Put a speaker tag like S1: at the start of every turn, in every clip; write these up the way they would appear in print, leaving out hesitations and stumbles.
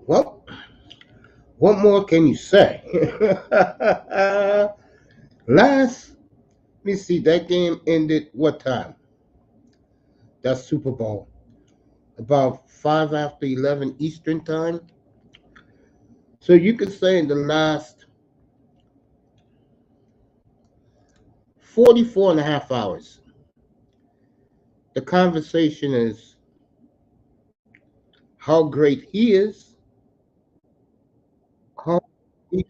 S1: Well, what more can you say? Last, let me see, that game ended what time? That's Super Bowl. About 5 after 11 Eastern time. So you could say in the last 44 and a half hours, the conversation is how great he is, how he,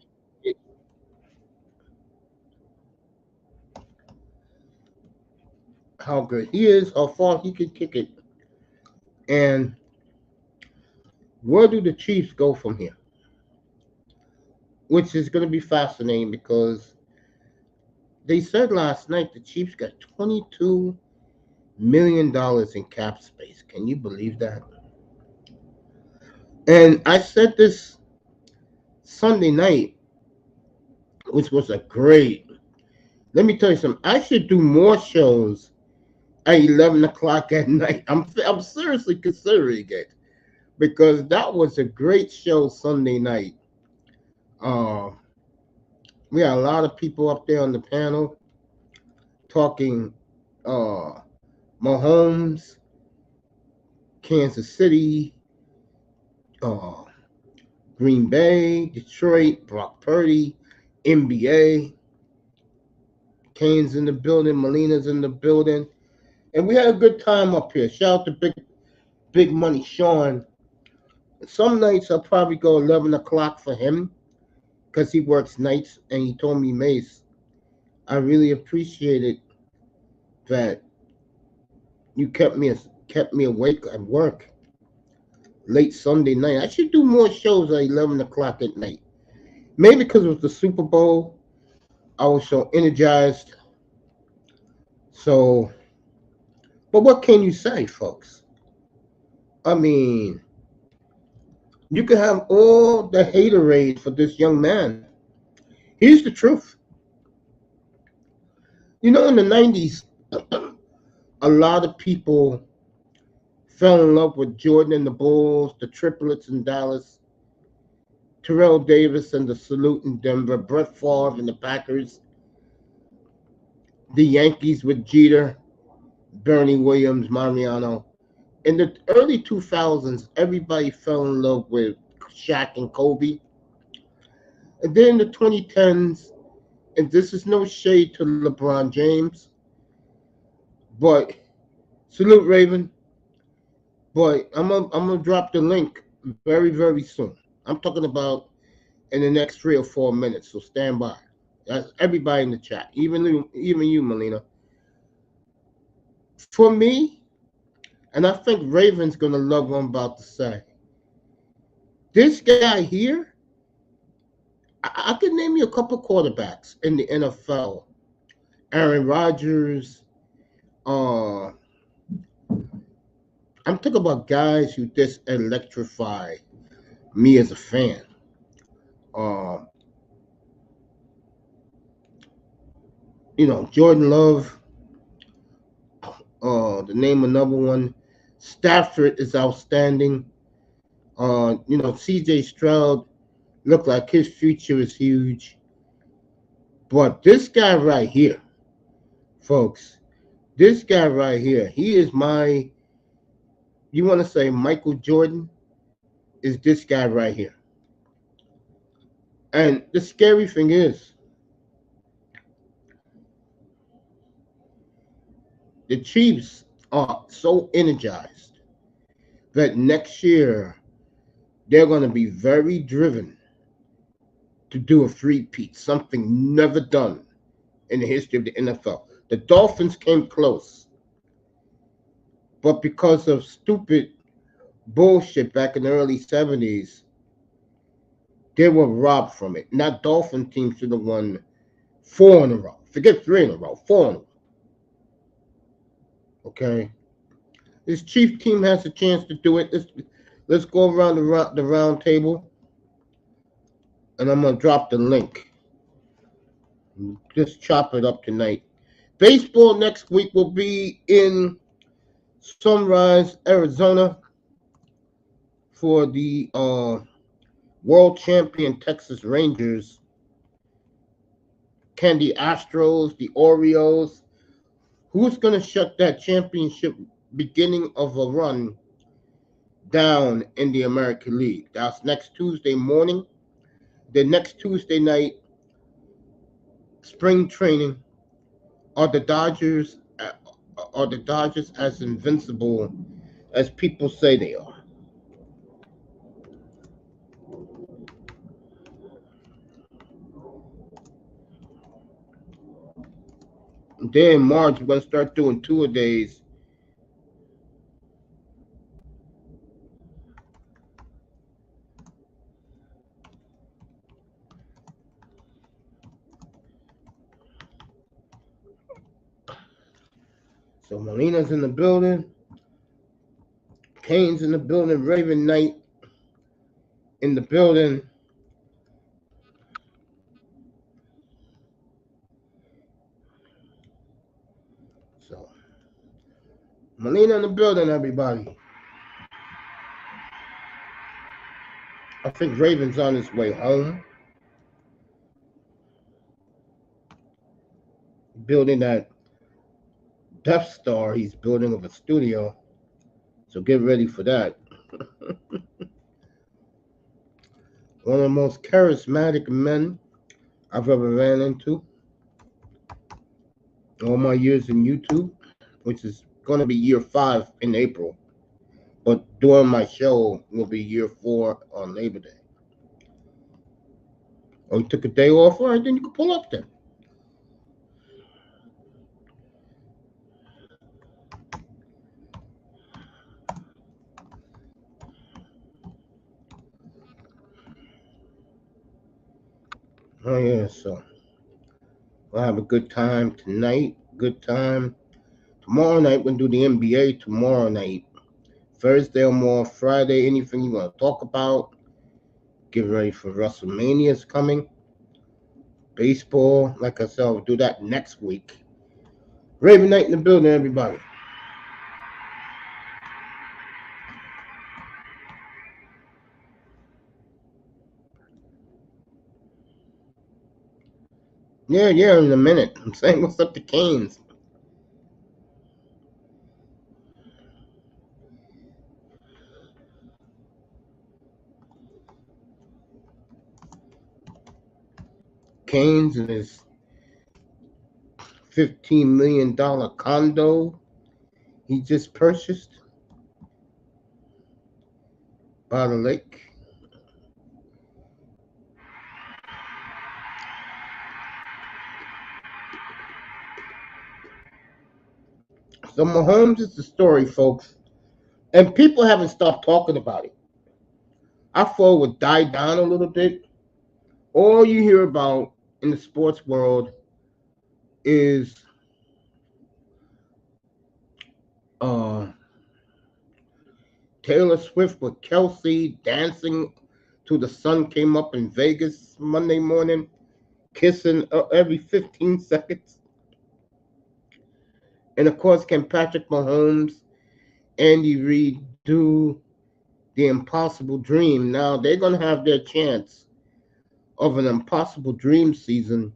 S1: how good he is, how far he can kick it, and where do the Chiefs go from here? Which is going to be fascinating because they said last night the Chiefs got $22 million in cap space. Can you believe that? And I said this Sunday night, which was a great. Let me tell you something. I should do more shows at 11 o'clock at night. I'm seriously considering it because that was a great show Sunday night. Uh, we had a lot of people up there on the panel talking uh, Mahomes, Kansas City, uh, Green Bay, Detroit, Brock Purdy, NBA, Kane's in the building, Molina's in the building, and we had a good time up here. Shout out to Big Money Sean. Some nights I'll probably go 11 o'clock for him because he works nights, and he told me, Mace, I really appreciated that you kept me awake at work late Sunday night. I should do more shows at 11 o'clock at night. Maybe because it was the Super Bowl, I was so energized. So, but what can you say, folks? I mean, you can have all the haterade for this young man. Here's the truth. You know, in the 90s, a lot of people fell in love with Jordan and the Bulls, the triplets in Dallas, Terrell Davis and the Salute in Denver, Brett Favre and the Packers, the Yankees with Jeter, Bernie Williams, Mariano. In the early 2000s, everybody fell in love with Shaq and Kobe. And then in the 2010s, and this is no shade to LeBron James, but salute Raven. But I'm gonna drop the link very soon. I'm talking about in the next 3 or 4 minutes, so stand by. That's everybody in the chat, even you, Melina. For me, and I think Raven's gonna love what I'm about to say. This guy here, I can name you a couple quarterbacks in the NFL. Aaron Rodgers. I'm talking about guys who just electrify me as a fan. Uh, Jordan Love. The name another one. Stafford is outstanding. C.J. Stroud looked like his future is huge. But this guy right here, folks, this guy right here, he is my, you want to say Michael Jordan, is this guy right here. And the scary thing is, the Chiefs are so energized that next year they're going to be very driven to do a three-peat, something never done in the history of the NFL. The Dolphins came close, but because of stupid bullshit back in the early 70s, they were robbed from it. And that Dolphin team should have won 4 in a row. Forget 3 in a row, 4 in a row. Okay? This Chief team has a chance to do it. Let's go around the round table, and I'm going to drop the link. Just chop it up tonight. Baseball next week will be in Sunrise, Arizona for the World champion Texas Rangers. Can the Astros, the Orioles, who's going to shut that championship beginning of a run down in the American League? That's next Tuesday morning. The next Tuesday night, spring training. Are the Dodgers as invincible as people say they are? Then in March, we're going to start doing two-a-days. So Molina's in the building. Kane's in the building. Raven Knight in the building. So Molina in the building, everybody. I think Raven's on his way home. Building that Death Star he's building of a studio. So get ready for that. One of the most charismatic men I've ever ran into. All my years in YouTube, which is going to be year 5 in April. But during my show will be year 4 on Labor Day. Oh, you took a day off? All right, then you can pull up then. Oh, yeah, so we'll have a good time tonight. Good time. Tomorrow night, we'll do the NBA tomorrow night. Thursday or more, Friday, anything you want to talk about. Get ready for WrestleMania's coming. Baseball, like I said, we'll do that next week. Raven Knight in the building, everybody. Yeah, in a minute. I'm saying what's up to Canes. Canes and his $15 million condo he just purchased by the lake. So Mahomes is the story, folks. And people haven't stopped talking about it. I thought it would die down a little bit. All you hear about in the sports world is Taylor Swift with Kelsey dancing till the sun came up in Vegas Monday morning, kissing every 15 seconds. And of course, can Patrick Mahomes, A.Reid do the impossible dream? Now they're going to have their chance of an impossible dream season.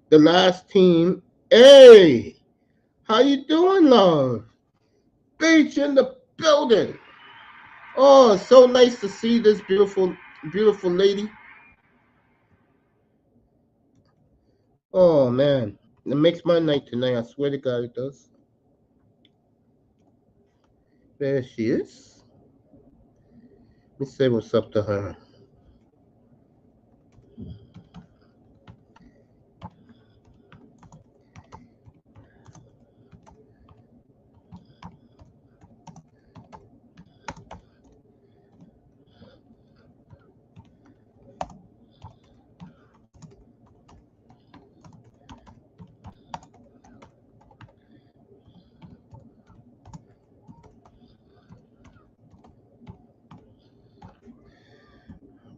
S1: The last team, hey, how you doing, love? Beach in the building. Oh, it's so nice to see this beautiful lady. Oh man, it makes my night tonight. I swear to God, it does. There she is. Let me say what's up to her.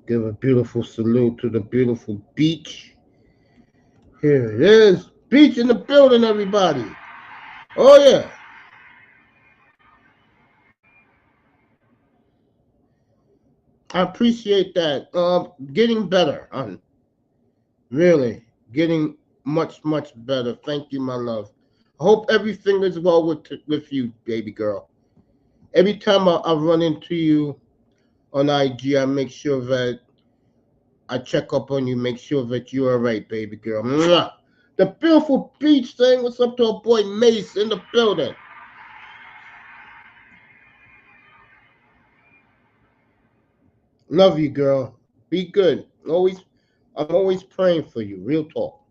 S1: Give a beautiful salute to the beautiful beach. Here it is. Beach in the building, everybody. Oh, yeah. I appreciate that. Getting better, really getting much much better. Thank you, my love. I hope everything is well with you, baby girl. Every time I run into you on IG, I make sure that I check up on you, make sure that you're all right, baby girl. Mwah. The beautiful beach thing. What's up to our boy Mace in the building? Love you, girl. Be good. I'm always praying for you. Real talk.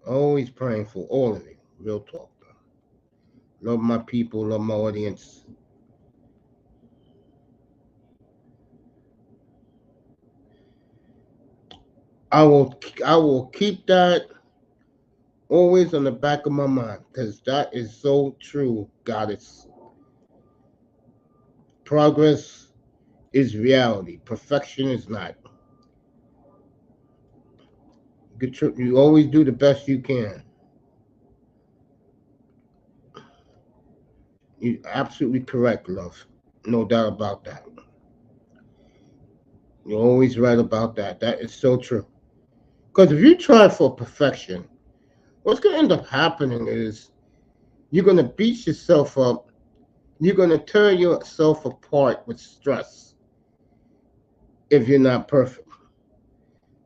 S1: Always praying for all of you. Real talk. Love my people. Love my audience. I will. I will keep that always on the back of my mind because that is so true, Goddess. Progress is reality. Perfection is not. You always do the best you can. You're absolutely correct, love. No doubt about that. You're always right about that. That is so true. Because if you try for perfection, what's going to end up happening is you're going to beat yourself up. You're going to tear yourself apart with stress if you're not perfect.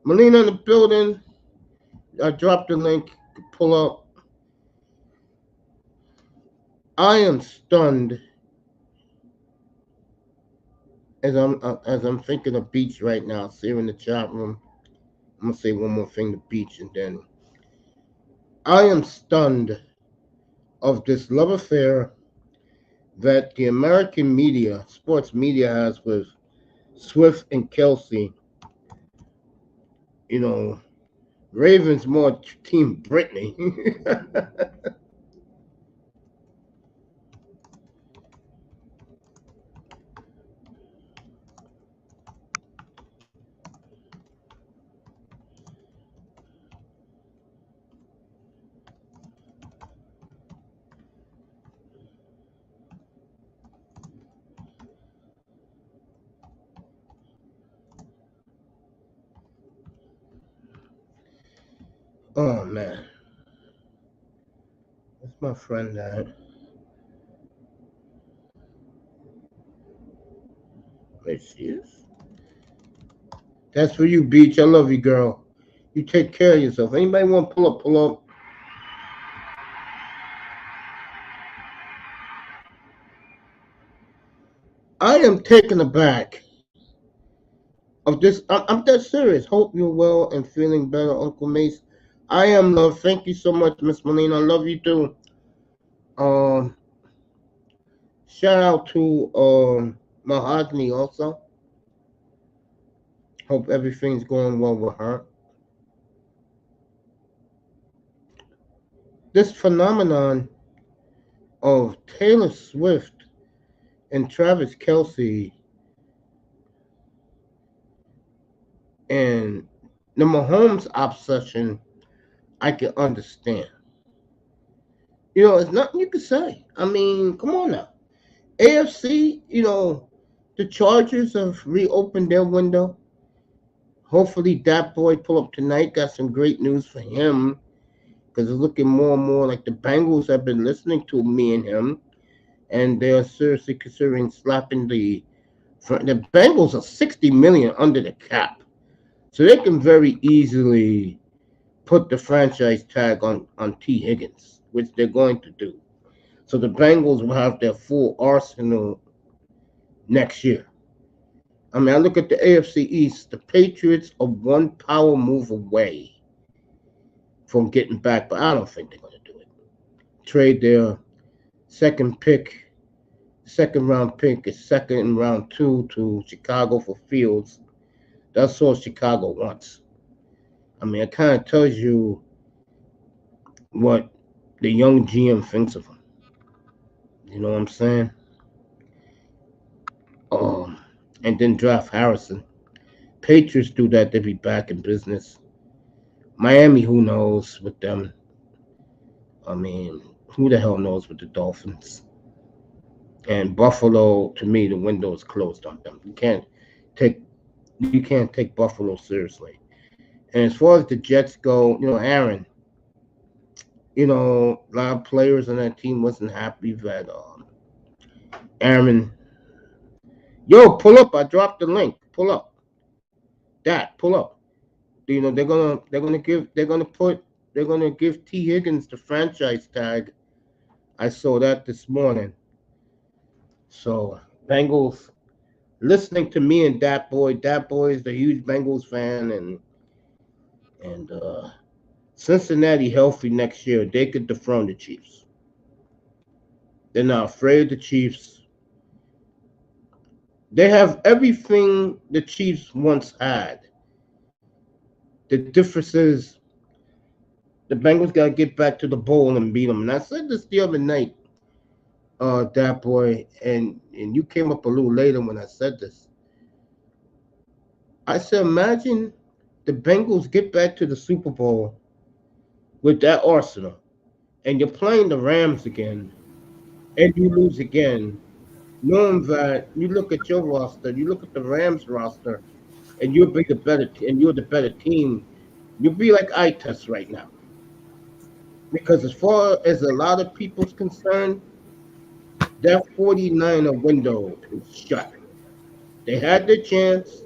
S1: Melina in the building. I dropped the link. Pull up. I am stunned as I'm thinking of beach right now. See her in the chat room. I'm gonna say one more thing to beach, and then I am stunned of this love affair that the American media, sports media, has with Swift and Kelsey. You know, Ravens more Team Brittany. Oh man, that's my friend. There she is. That's for you, Beach. I love you, girl. You take care of yourself. Anybody want to pull up? Pull up. I am taken aback of this. I'm dead serious. Hope you're well and feeling better, Uncle Mace. I am, love. Thank you so much, Miss Molina. I love you too. Um, Shout out to Mahogany also. Hope everything's going well with her. This phenomenon of Taylor Swift and Travis Kelsey and the Mahomes obsession, I can understand. It's nothing you can say. I mean, come on now. AFC, the Chargers have reopened their window. Hopefully, that boy pull up tonight. Got some great news for him because it's looking more and more like the Bengals have been listening to me and him, and they are seriously considering slapping the Bengals are 60 million under the cap, so they can very easily put the franchise tag on T Higgins, which they're going to do. So the Bengals will have their full arsenal next year. I mean, I look at the AFC East. The Patriots are one power move away from getting back, but I don't think they're going to do it. Trade their second pick, second round pick, is second in round two to Chicago for Fields. That's all Chicago wants. I mean, it kind of tells you what the young GM thinks of him. You know what I'm saying? Um, and then draft Harrison. Patriots do that, they'll be back in business. Miami, who knows with them? I mean, who the hell knows with the Dolphins? And Buffalo, to me, the window is closed on them. Take you can't take Buffalo seriously. And as far as the Jets go, Aaron, a lot of players on that team wasn't happy that Aaron. Yo, pull up! I dropped the link. Pull up, that pull up. They're gonna give T Higgins the franchise tag. I saw that this morning. So Bengals listening to me and that boy. That boy is a huge Bengals fan, and Cincinnati healthy next year, they could dethrone the Chiefs. They're not afraid of the Chiefs. They have everything the Chiefs once had. The difference is the Bengals got to get back to the bowl and beat them. And I said this the other night, that boy, and you came up a little later when I said this. I said, imagine the Bengals get back to the Super Bowl with that arsenal, and you're playing the Rams again, and you lose again, knowing that you look at your roster, you look at the Rams roster, and you're the better team. You'll be like ITES right now, because as far as a lot of people's concerned, that 49er window is shut. They had their chance.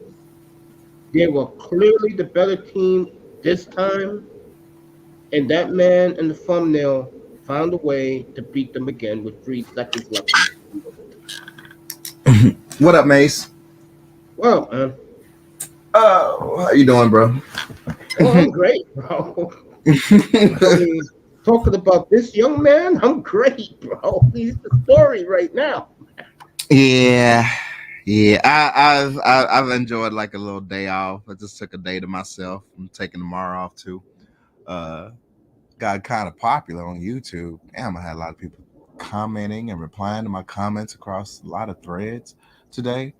S1: They were clearly the better team this time, and that man in the thumbnail found a way to beat them again with 3 seconds left in the field.
S2: What up, Mace?
S1: Well, man,
S2: Oh, how you doing, bro?
S1: oh, I'm great, bro. I mean, talking about this young man, I'm great, bro. He's the story right now.
S2: Yeah, yeah. I've enjoyed like a little day off. I just took a day to myself. I'm taking tomorrow off too. Uh, got kind of popular on YouTube. Damn, I had a lot of people commenting and replying to my comments across a lot of threads today.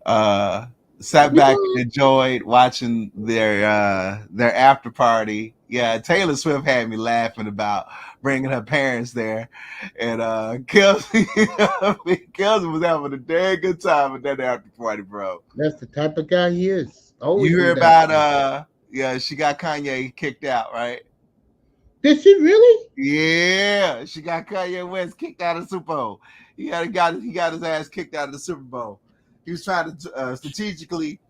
S2: Uh, sat
S1: You
S2: back
S1: know,
S2: and enjoyed watching their after party. Yeah, Taylor Swift had me laughing about bringing her parents there, and Kelsey Kelsey was having a damn good time at that after party, bro.
S1: that's the type of guy he is.
S2: You
S1: Always
S2: hear
S1: do that.
S2: about yeah, she got Kanye kicked out, right?
S1: Did she really?
S2: Yeah, she got Kanye West kicked out of the Super Bowl. He got his ass kicked out of the Super Bowl. He was trying to strategically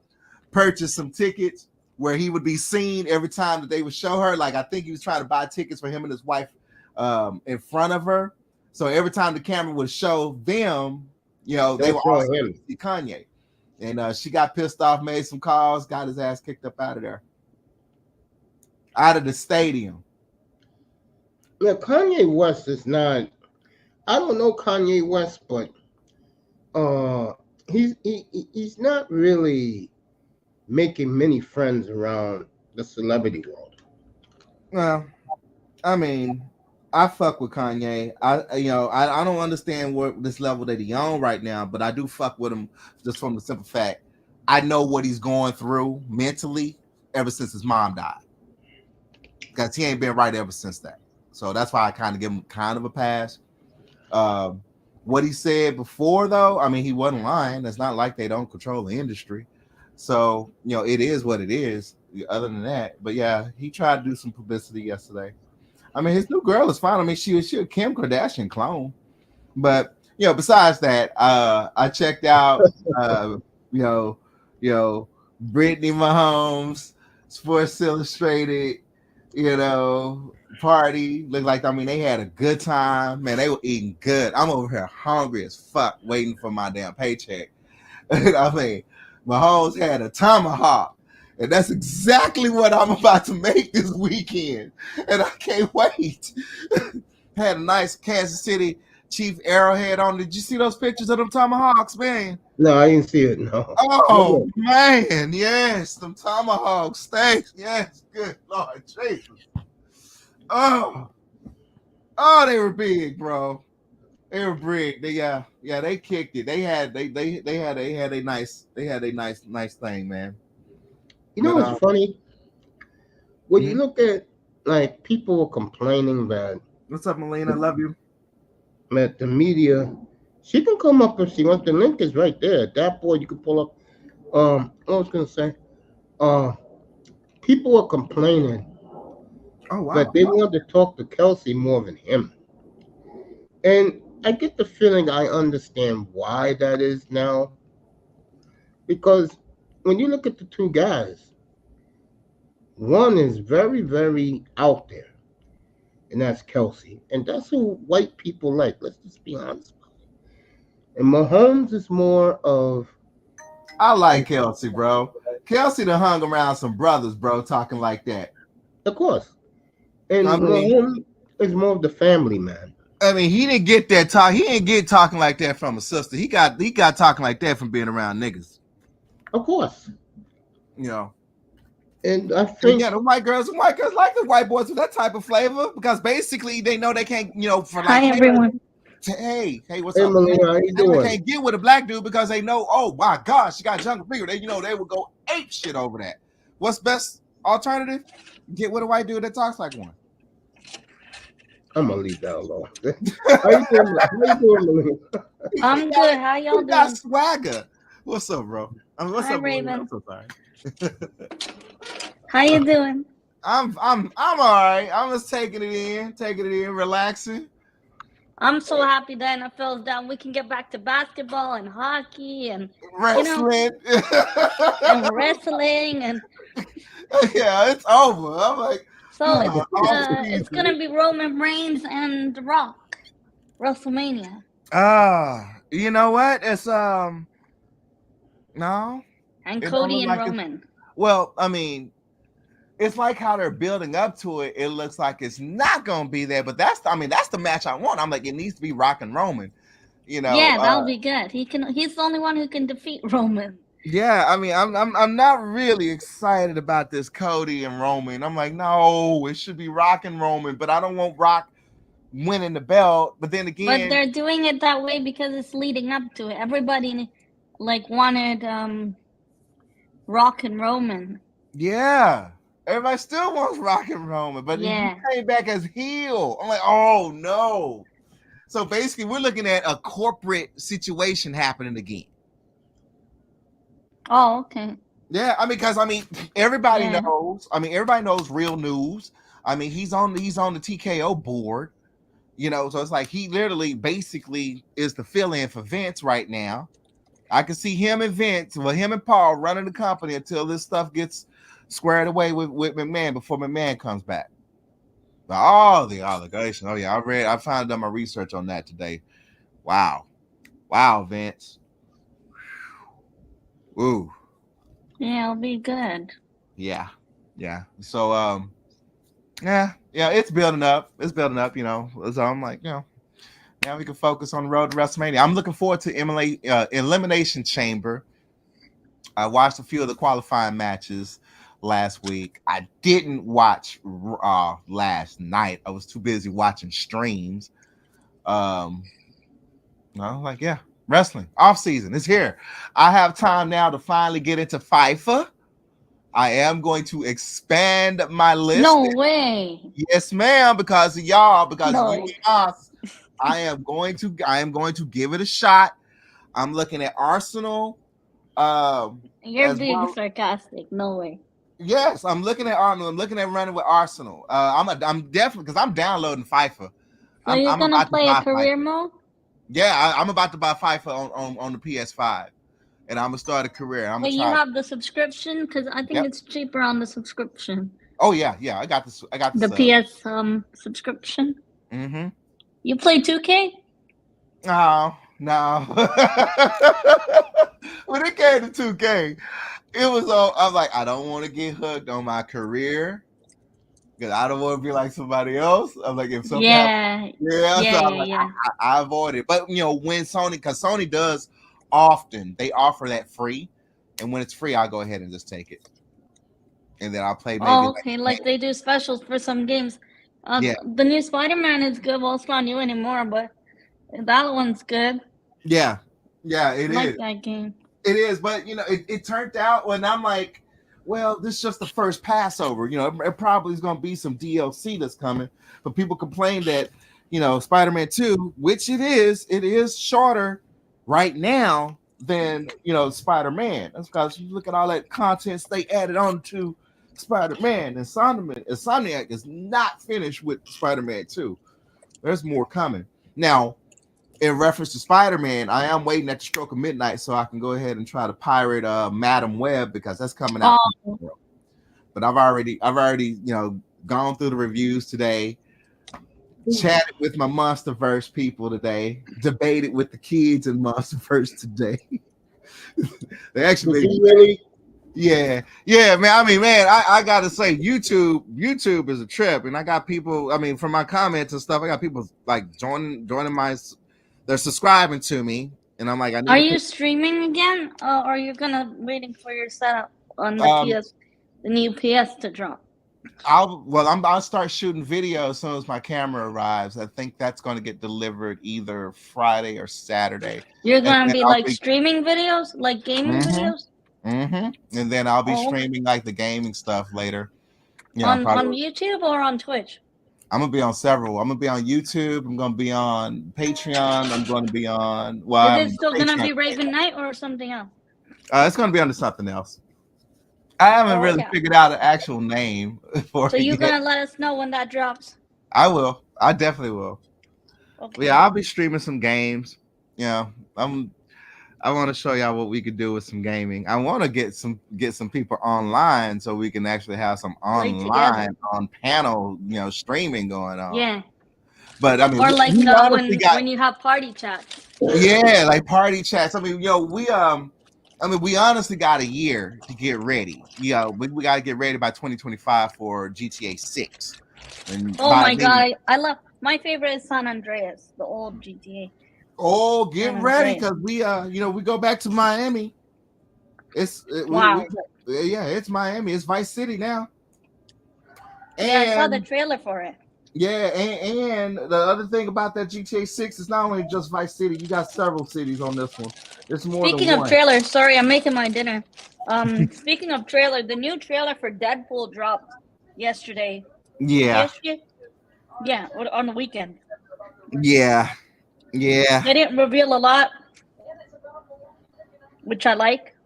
S2: purchase some tickets where he would be seen every time that they would show her. Like I think he was trying to buy tickets for him and his wife in front of her. So every time the camera would show them, they
S1: Don't
S2: were
S1: show
S2: also
S1: him.
S2: see Kanye. And she got pissed off, made some calls, got his ass kicked up out of there, out of the stadium.
S1: Look, Kanye West is not. I don't know Kanye West, but uh, he's not really making many friends around the celebrity world.
S2: Well, I mean, I fuck with Kanye. I don't understand what this level that he on right now, but I do fuck with him just from the simple fact I know what he's going through mentally ever since his mom died. Because he ain't been right ever since that. So that's why I kind of give him kind of a pass. Um, what he said before, though, I mean, he wasn't lying. It's not like they don't control the industry. So, it is what it is. Other than that, but yeah, he tried to do some publicity yesterday. I mean, his new girl is fine. I mean, she a Kim Kardashian clone. But besides that, I checked out you know, Brittany Mahomes, Sports Illustrated, party. Looked like they had a good time. Man, they were eating good. I'm over here hungry as fuck, waiting for my damn paycheck. I mean, Mahomes had a tomahawk. And that's exactly what I'm about to make this weekend. And I can't wait. Had a nice Kansas City Chief arrowhead on. Did you see those pictures of them tomahawks, man?
S1: No, I didn't see it. No.
S2: Oh, man. Yes, them tomahawk steaks. Yes, good Lord Jesus. Oh, they were big, bro. They were big. They kicked it. They had a nice thing, man.
S1: You know
S2: But
S1: what's funny? When you
S2: mhm.
S1: look at like people were complaining that
S2: What's up, Melina? I love you.
S1: the media She can come up if she wants. The link is right there. At that point, you can pull up. I was gonna say, uh, people are complaining
S2: Oh wow.
S1: that they want to talk to Kelsey more than him, and I get the feeling I understand why that is now, because when you look at the two guys, one is very, very out there, and that's Kelsey, and that's who white people like. Let's just be honest. And Mahomes is more of,
S2: I like Kelsey, bro. Kelsey done hung around some brothers, bro, talking like that.
S1: of course, and
S2: I mean,
S1: Mahomes is more of the family man.
S2: he didn't get that talk. He didn't get talking like that from a sister. He got talking like that from being around niggas.
S1: Of course,
S2: You know.
S1: and I
S2: And
S1: think
S2: yeah, the white girls like the white boys with that type of flavor because basically they know they can't, for like.
S3: Hi, everyone.
S2: Hey, what's up?
S1: Emily, how you
S2: They
S1: doing?
S2: can't get with a black dude because they know, oh my gosh, she got younger figure. They they would go ape shit over that. What's best alternative? Get with a white dude that talks like one.
S1: I'm gonna leave that alone. How you doing? How you doing, Emily?
S3: I'm good. How y'all
S2: You got
S3: doing?
S2: swagger. What's up, bro? What's
S3: Hi,
S2: up, Raven?
S3: Raven.
S2: I'm so sorry.
S3: How you doing?
S2: I'm all right. I'm just taking it in, relaxing.
S3: I'm so happy the NFL's done. We can get back to basketball and hockey and
S2: Wrestling.
S3: and wrestling and
S2: Yeah, it's over. I'm like,
S3: so
S2: please,
S3: it's gonna be Roman Reigns and The Rock, WrestleMania.
S2: you know what? It's no.
S3: And
S2: It
S3: Cody
S2: don't
S3: and
S2: look like
S3: Roman.
S2: Well, it's like how they're building up to it. It looks like it's not gonna be there, but that's the match I want. I'm like, it needs to be Rock and Roman.
S3: Yeah, that'll be good. He's the only one who can defeat Roman.
S2: Yeah, I'm not really excited about this Cody and Roman. I'm like, no, it should be Rock and Roman, but I don't want Rock winning the belt. But then again,
S3: But they're doing it that way because it's leading up to it. Everybody wanted Rock and Roman.
S2: yeah, everybody still wants Rock and Roman, but he came back as heel. I'm like, oh no. So basically, we're looking at a corporate situation happening again.
S3: Oh, okay.
S2: Yeah, because everybody knows. Everybody knows real news. He's on the TKO board. So it's like he literally basically is the fill-in for Vince right now. I can see him and Vince, him and Paul running the company until this stuff gets squared away with McMahon before McMahon comes back. All the allegations. Oh yeah, I found out my research on that today. Wow, Vince. Ooh.
S3: Yeah, it'll be good.
S2: Yeah. So yeah, it's building up. So I'm like, now we can focus on the road to WrestleMania. I'm looking forward to Elimination Chamber. I watched a few of the qualifying matches last week. I didn't watch last night. I was too busy watching streams. I was like, wrestling off season is here. I have time now to finally get into FIFA. I am going to expand my list.
S3: No way.
S2: Yes, ma'am, because of y'all, because you and us. I am going to give it a shot. I'm looking at Arsenal.
S3: You're being sarcastic. No way.
S2: Yes, I'm looking at Arsenal. I'm looking at running with Arsenal. I'm definitely, because I'm downloading FIFA.
S3: So you're gonna play a career mode?
S2: Yeah, I'm about to buy FIFA on the PS5, and I'm gonna start a career.
S3: But you have the subscription, because I think it's cheaper on the subscription.
S2: Oh yeah, I got this.
S3: The PS subscription.
S2: Mm-hmm.
S3: You play 2K?
S2: No. When it came to 2K, it was all. I'm like, I don't want to get hooked on my career because I don't want to be like somebody else. I'm like, if something happens, I avoid it. But when because Sony does often, they offer that free, and when it's free, I'll go ahead and just take it, and then I'll play. Maybe
S3: like they do specials for some games. The new Spider-Man is good. Well, it's not new anymore, but that one's good.
S2: Yeah, it is.
S3: I like that game.
S2: It is, but it turned out when I'm like, well, this is just the first Passover. It probably is going to be some DLC that's coming. But people complain that Spider-Man 2, which it is shorter right now than Spider-Man. That's because you look at all that content they added on to Spider-Man. And Insomniac is not finished with Spider-Man 2. There's more coming. Now, in reference to Spider-Man, I am waiting at the stroke of midnight so I can go ahead and try to pirate Madam Web because that's coming out. But I've already gone through the reviews today, chatted with my Monsterverse people today, debated with the kids in Monsterverse today. They actually
S1: really.
S2: Yeah, man. I mean, man, I gotta say, YouTube is a trip, and I got people. I mean, from my comments and stuff, I got people like joining my. They're subscribing to me, and I'm like, I need.
S3: Are you streaming again, or are you gonna waiting for your setup on the the new PS to drop?
S2: I'll start shooting video as soon as my camera arrives. I think that's going to get delivered either Friday or Saturday.
S3: You're gonna be like streaming videos, like gaming videos.
S2: Mm-hmm. And then I'll be streaming like the gaming stuff later.
S3: On YouTube or on Twitch?
S2: I'm gonna be on several. I'm gonna be on YouTube. I'm gonna be on Patreon. I'm gonna be on.
S3: Is it still gonna be Raven Knight or something else?
S2: It's gonna be under something else. I haven't really figured out an actual name for it.
S3: So you're gonna let us know when that drops?
S2: I will. I definitely will. Okay. Yeah, I'll be streaming some games. I want to show y'all what we could do with some gaming. I want to get some people online so we can actually have some online on panel, streaming going on.
S3: Yeah.
S2: But I mean,
S3: or like when you have party chats.
S2: Yeah, like party chats. I mean, we honestly got a year to get ready. We got to get ready by 2025 for GTA 6. And
S3: oh my god, I love my favorite is San Andreas, the old GTA.
S2: Oh, get ready because we go back to Miami. It's Miami. It's Vice City now.
S3: And I saw the trailer for it.
S2: Yeah, and the other thing about that GTA 6 is not only just Vice City. You got several cities on this one. It's more.
S3: Speaking of trailer, sorry, I'm making my dinner. Speaking of trailer, the new trailer for Deadpool dropped yesterday.
S2: Yeah.
S3: Yeah, on the weekend.
S2: Yeah. Yeah.
S3: They didn't reveal a lot, which I like.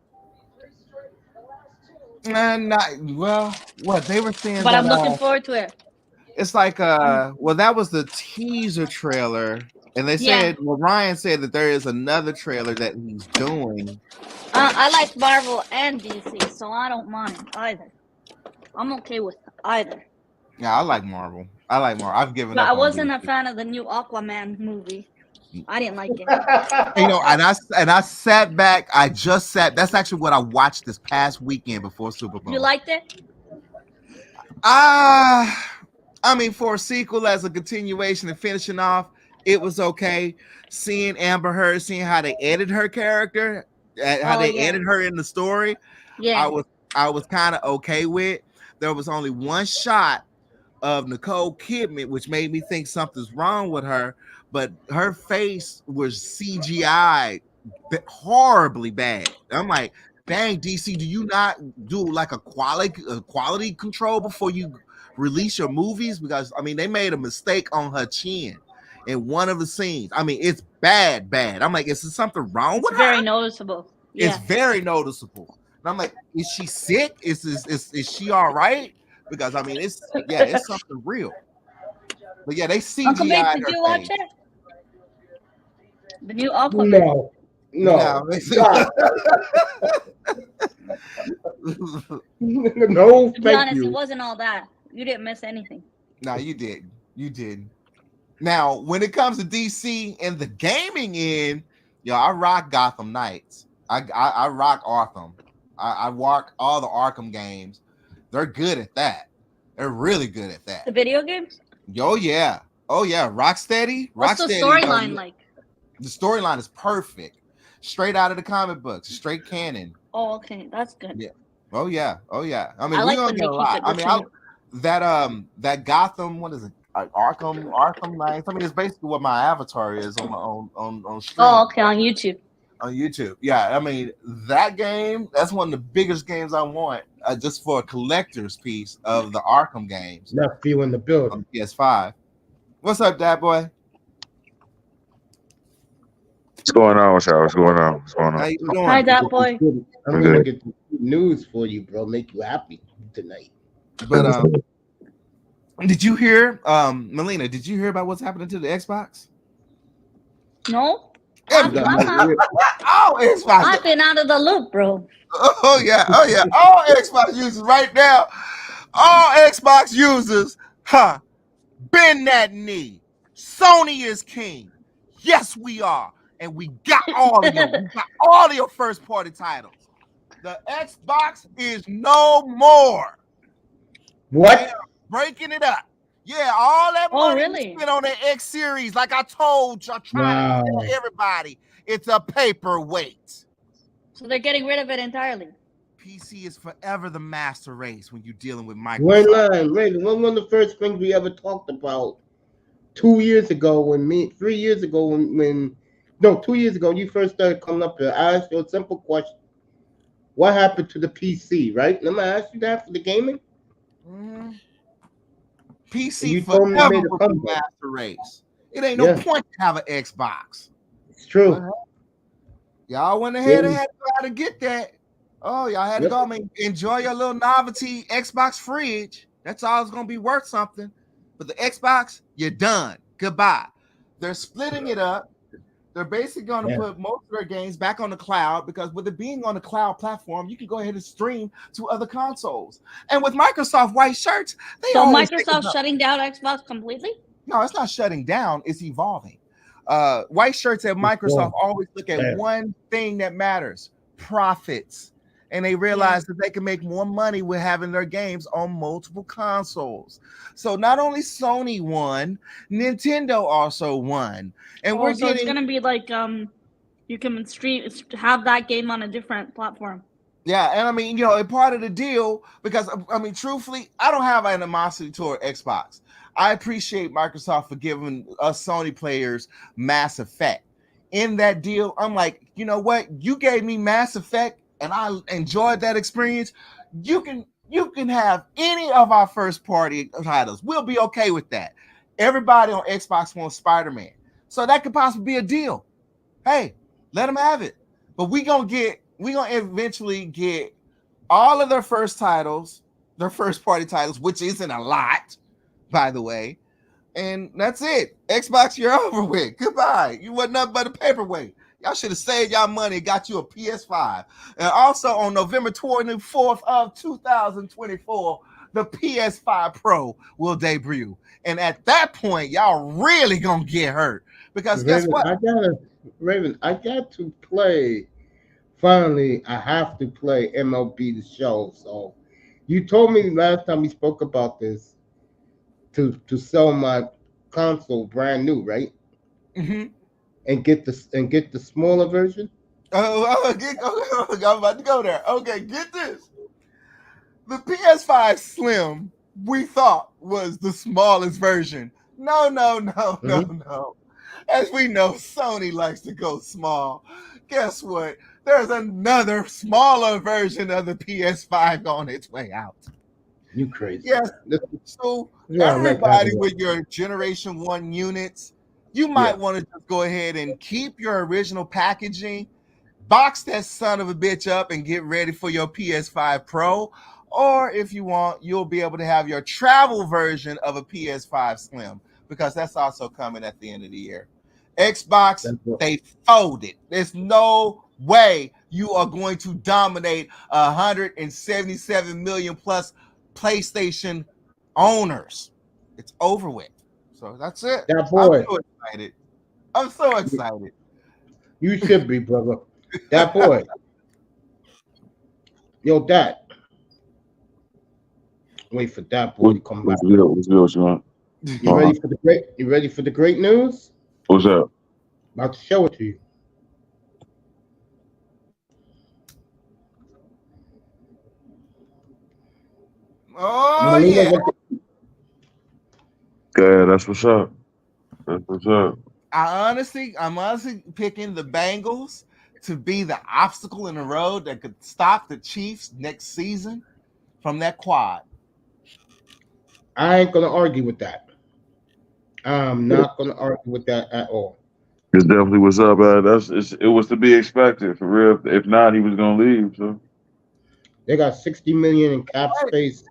S2: What they were saying.
S3: But I'm looking forward to it.
S2: It's like that was the teaser trailer, and they said Ryan said that there is another trailer that he's doing.
S3: I like Marvel and DC, so I don't mind either. I'm okay with either.
S2: Yeah, I like Marvel. I've given up.
S3: I wasn't a fan of the new Aquaman movie. I didn't like it.
S2: And I sat back. That's actually what I watched this past weekend before Super Bowl.
S3: You liked it?
S2: I mean, for a sequel as a continuation and finishing off, it was okay. Seeing Amber Heard, seeing how they edited her character, how they edited her in the story, I was kind of okay with. There was only one shot of Nicole Kidman, which made me think something's wrong with her. But her face was CGI horribly bad. I'm like, dang, DC, do you not do like a quality control before you release your movies? Because I mean, they made a mistake on her chin in one of the scenes. I mean, it's bad. I'm like, is there something wrong with her?
S3: It's very noticeable.
S2: It's very noticeable. And I'm like, is she sick? Is she all right? Because I mean, it's something real. But yeah, they CGI.
S3: Did you watch it? The new Aquaman.
S1: No.
S3: No, to be honest, it wasn't all that. You didn't miss anything.
S2: No, you did. You did. Now, when it comes to DC and the gaming end, I rock Gotham Knights. I rock Arkham. I rock all the Arkham games. They're good at that. They're really good at that.
S3: The video games?
S2: Oh yeah. Rocksteady.
S3: What's the storyline like?
S2: The storyline is perfect. Straight out of the comic books. Straight canon.
S3: Oh, okay. That's good.
S2: Yeah. Oh yeah. I mean,
S3: we're
S2: gonna get a lot. I mean, that Gotham. What is it? Arkham Knights. I mean, it's basically what my avatar is on stream.
S3: Oh, okay. On YouTube.
S2: On YouTube. Yeah. I mean, that game. That's one of the biggest games I want. Just for a collector's piece of the Arkham games.
S1: Not few in the building.
S2: On PS5. What's up, Dad boy?
S4: What's going on with y'all? What's going on? What's going
S2: How
S4: on?
S2: you doing?
S3: Hi, that boy.
S1: I'm
S4: Okay.
S1: gonna get the news for you, bro. Make you happy tonight.
S2: But did you hear, Melina? Did you hear about what's happening to the Xbox?
S3: No,
S2: Every- all Xbox.
S3: I've been out of the loop, bro.
S2: Oh yeah. All Xbox users right now. All Xbox users, bend that knee. Sony is king. Yes, we are, and we got all of them. We got all of your first party titles. The Xbox is no more.
S1: What?
S2: They are breaking it up. Yeah, all that
S3: Oh,
S2: money
S3: really?
S2: we spent on the X series, like I told you, I tried to tell everybody, it's a paperweight.
S3: So they're getting rid of it entirely.
S2: PC is forever the master race when you're dealing with
S1: Wait,
S2: Microsoft.
S1: Raven, one of the first things we ever talked about 2 years ago 3 years ago no, 2 years ago, you first started coming up here. I asked you a simple question. What happened to the PC, right? Remember I asked you that for the gaming?
S2: PC
S1: You told me you
S2: forever
S1: made a
S2: will be
S1: comeback.
S2: master race. It ain't no point to have an Xbox.
S1: It's true.
S2: Y'all went ahead and
S1: Yeah.
S2: had to go out and get that. Oh, y'all had to
S1: Yep.
S2: go. I mean, enjoy your little novelty Xbox fridge. That's all it's gonna be worth something. But the Xbox, you're done. Goodbye. They're splitting it up. They're basically going to put most of their games back on the cloud because with it being on the cloud platform, you can go ahead and stream to other consoles. And with Microsoft white shirts, they
S3: So
S2: always
S3: Microsoft's shutting down Xbox completely?
S2: No, it's not shutting down. It's evolving. White shirts at Microsoft always look at one thing that matters: profits. And they realize that they can make more money with having their games on multiple consoles. So not only Sony won, Nintendo also won. And we're
S3: so it's gonna be like you can have that game on a different platform.
S2: Yeah, and I mean, part of the deal, because I mean, truthfully, I don't have animosity toward Xbox. I appreciate Microsoft for giving us Sony players Mass Effect. In that deal, I'm like, you know what? You gave me Mass Effect, and I enjoyed that experience. You can have any of our first party titles. We'll be okay with that. Everybody on Xbox wants Spider-Man, so that could possibly be a deal. Hey, let them have it. But we're gonna eventually get all of their first titles, their first party titles, which isn't a lot, by the way. And that's it. Xbox, you're over with. Goodbye. You wasn't nothing but a paperweight. Y'all should have saved y'all money and got you a PS5. And also on November 24th of 2024, the PS5 Pro will debut. And at that point, y'all really gonna get hurt. Because guess what?
S1: I got to play. Finally, I have to play MLB The Show. So you told me last time we spoke about this to sell my console brand new, right?
S2: Mm-hmm.
S1: And get the smaller version.
S2: I'm about to go there. Okay, get this. The PS5 Slim we thought was the smallest version. No. As we know, Sony likes to go small. Guess what? There's another smaller version of the PS5 on its way out.
S1: You crazy?
S2: Yes. So everybody with your Generation 1 units, you might want to just go ahead and keep your original packaging, box that son of a bitch up, and get ready for your PS5 Pro. Or if you want, you'll be able to have your travel version of a PS5 Slim, because that's also coming at the end of the year. Xbox, they folded. There's no way you are going to dominate 177 million plus PlayStation owners. It's over with. So that's it.
S1: That boy.
S2: I'm so excited.
S1: You should be, brother. That boy. Yo, Dad. Wait for that boy to come back.
S4: What's good, Sean?
S1: You ready for the great news?
S4: What's up?
S1: About to show it to you.
S2: Oh yeah.
S4: Good. That's what's up. That's what's up.
S2: I'm honestly picking the Bengals to be the obstacle in the road that could stop the Chiefs next season from that quad.
S1: I ain't gonna argue with that. I'm not gonna argue with that at all.
S4: It's definitely what's up. It was to be expected for real. If not, he was gonna leave. So
S1: They got 60 million in cap space.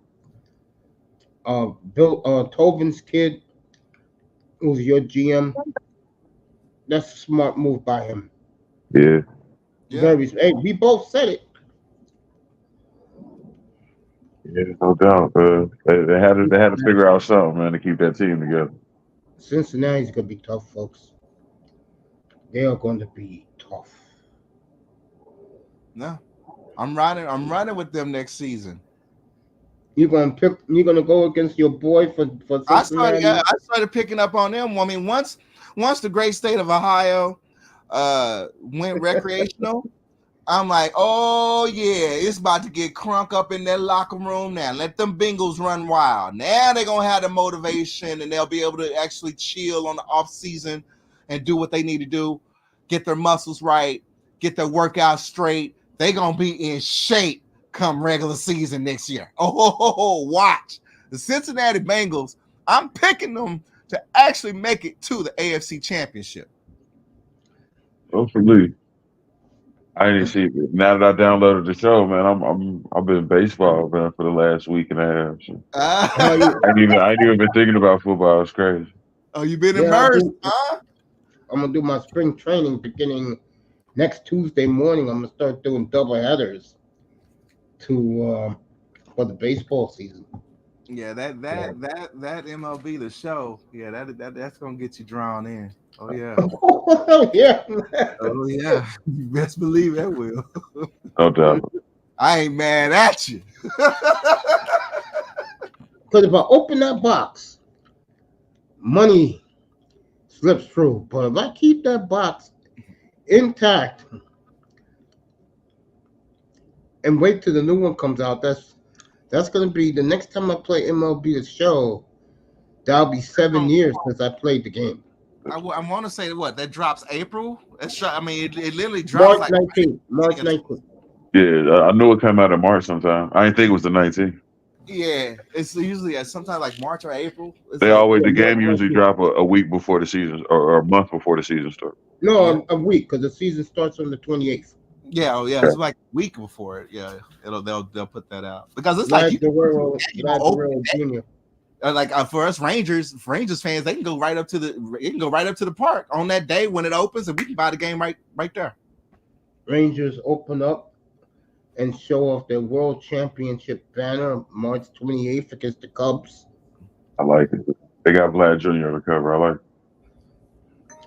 S1: Bill Tobin's kid, who's your GM, that's a smart move by him.
S4: yeah,
S2: Yeah.
S1: Hey, we both said it.
S4: yeah, no doubt. They had to figure out something, man, to keep that team together.
S1: Cincinnati's gonna be tough, folks. They are going to be tough.
S2: No. I'm riding with them next season.
S1: You're gonna go against your boy for Cincinnati.
S2: I started picking up on them. I mean, once the great state of Ohio went recreational, I'm like, oh yeah, it's about to get crunk up in their locker room now. Let them Bengals run wild. Now they're gonna have the motivation and they'll be able to actually chill on the off season and do what they need to do, get their muscles right, get their workout straight. They're gonna be in shape come regular season next year. Oh, watch the Cincinnati Bengals. I'm picking them to actually make it to the AFC Championship.
S4: Hopefully. I didn't see it. Now that I downloaded the show, man, I've been baseball, man, for the last week and a half. So I ain't even been thinking about football. It's crazy.
S2: Oh, you been immersed, huh?
S1: I'm gonna do my spring training beginning next Tuesday morning. I'm gonna start doing double headers for the baseball season.
S2: Yeah, that MLB the show. Yeah, that's gonna get you drawn in. Oh yeah.
S1: Yeah.
S2: Oh yeah. You best believe that will.
S4: No doubt.
S2: I ain't mad at you.
S1: Because if I open that box, money slips through. But if I keep that box intact and wait till the new one comes out, that's going to be the next time I play MLB The Show. That'll be 7 years since I played the game.
S2: I want to say what that drops April. I mean, it literally drops
S1: March 19th. March 19th.
S4: Yeah, I knew it came out in March sometime. I didn't think it was the 19th.
S2: Yeah, it's usually sometime like March or April.
S4: The game usually drop a week before the season or a month before the season starts.
S1: No, a week because the season starts on the 28th.
S2: Yeah, it's like a week before it. Yeah, they'll put that out because it's
S1: Like
S2: like
S1: Guerrero Jr.
S2: Like for us Rangers fans, they can go right up to the park on that day when it opens, and we can buy the game right there.
S1: Rangers open up and show off their World Championship banner March 28th against the Cubs.
S4: I like it. They got Vlad Jr. on the cover. I like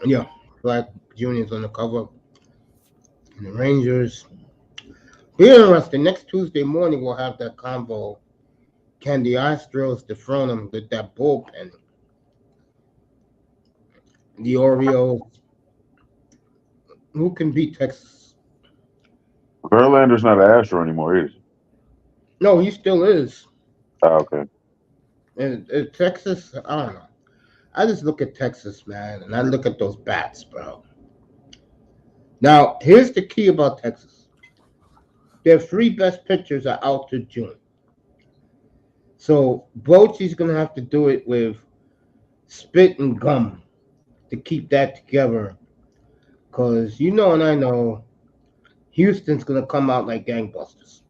S4: it.
S1: Yeah, Black Jr.'s on the cover. And the Rangers. Be interesting. Next Tuesday morning, we'll have that combo. Can the Astros dethrone them with that bullpen? The Orioles. Who can beat Texas?
S4: Verlander's not an Astro anymore, is he?
S1: No, he still is.
S4: Oh, okay.
S1: And Texas, I don't know. I just look at Texas, man, and I look at those bats, bro. Now, here's the key about Texas. Their three best pitchers are out to June. So Bochy's going to have to do it with spit and gum to keep that together. Because you know and I know Houston's going to come out like gangbusters.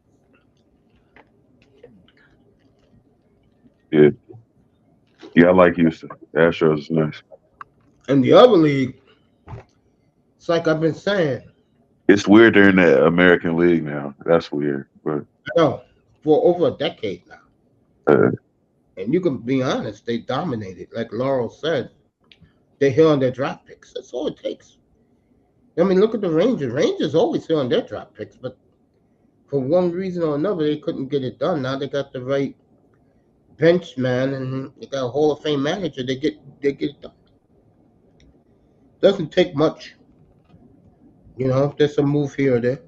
S4: Yeah. Yeah, I like Houston. Astros is nice.
S1: And the other league, it's like I've been saying.
S4: It's weird they're in the American League now. That's weird. But
S1: No, for over a decade now.
S4: uh,
S1: And you can be honest, they dominated. Like Laurel said, they hit on their draft picks. That's all it takes. I mean, look at the Rangers. Rangers always hit on their draft picks, but for one reason or another, they couldn't get it done. Now they got the right bench man, and they got a Hall of Fame manager. They get it done. Doesn't take much. You know, there's a move here or there.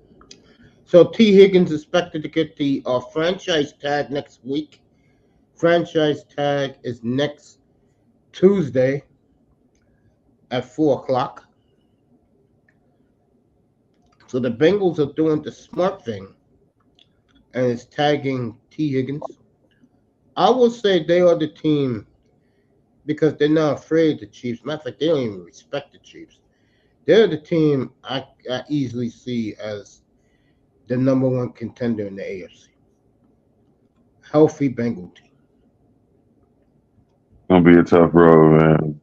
S1: So T. Higgins expected to get the franchise tag next week. Franchise tag is next Tuesday at 4:00. So the Bengals are doing the smart thing and it's tagging T. Higgins. I will say they are the team because they're not afraid of the Chiefs. Matter of fact, they don't even respect the Chiefs. They're the team I easily see as the number one contender in the AFC. Healthy Bengal team.
S4: Gonna be a tough road, man.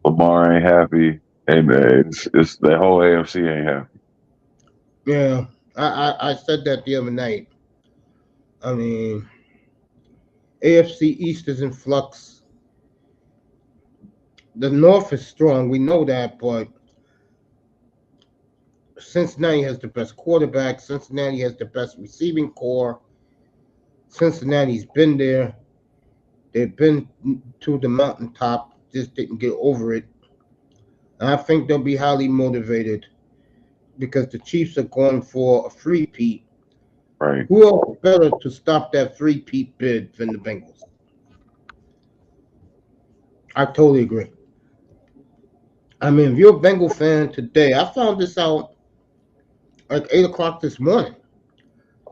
S4: Lamar ain't happy, and it's the whole AFC ain't happy.
S1: Yeah, I said that the other night. I mean, AFC East is in flux. The North is strong. We know that, but Cincinnati has the best quarterback. Cincinnati has the best receiving core. Cincinnati's been there. They've been to the mountaintop, just didn't get over it. And I think they'll be highly motivated because the Chiefs are going for a three-peat.
S4: Right.
S1: Who else better to stop that three-peat bid than the Bengals? I totally agree. I mean, if you're a Bengal fan today, I found this out like 8 o'clock this morning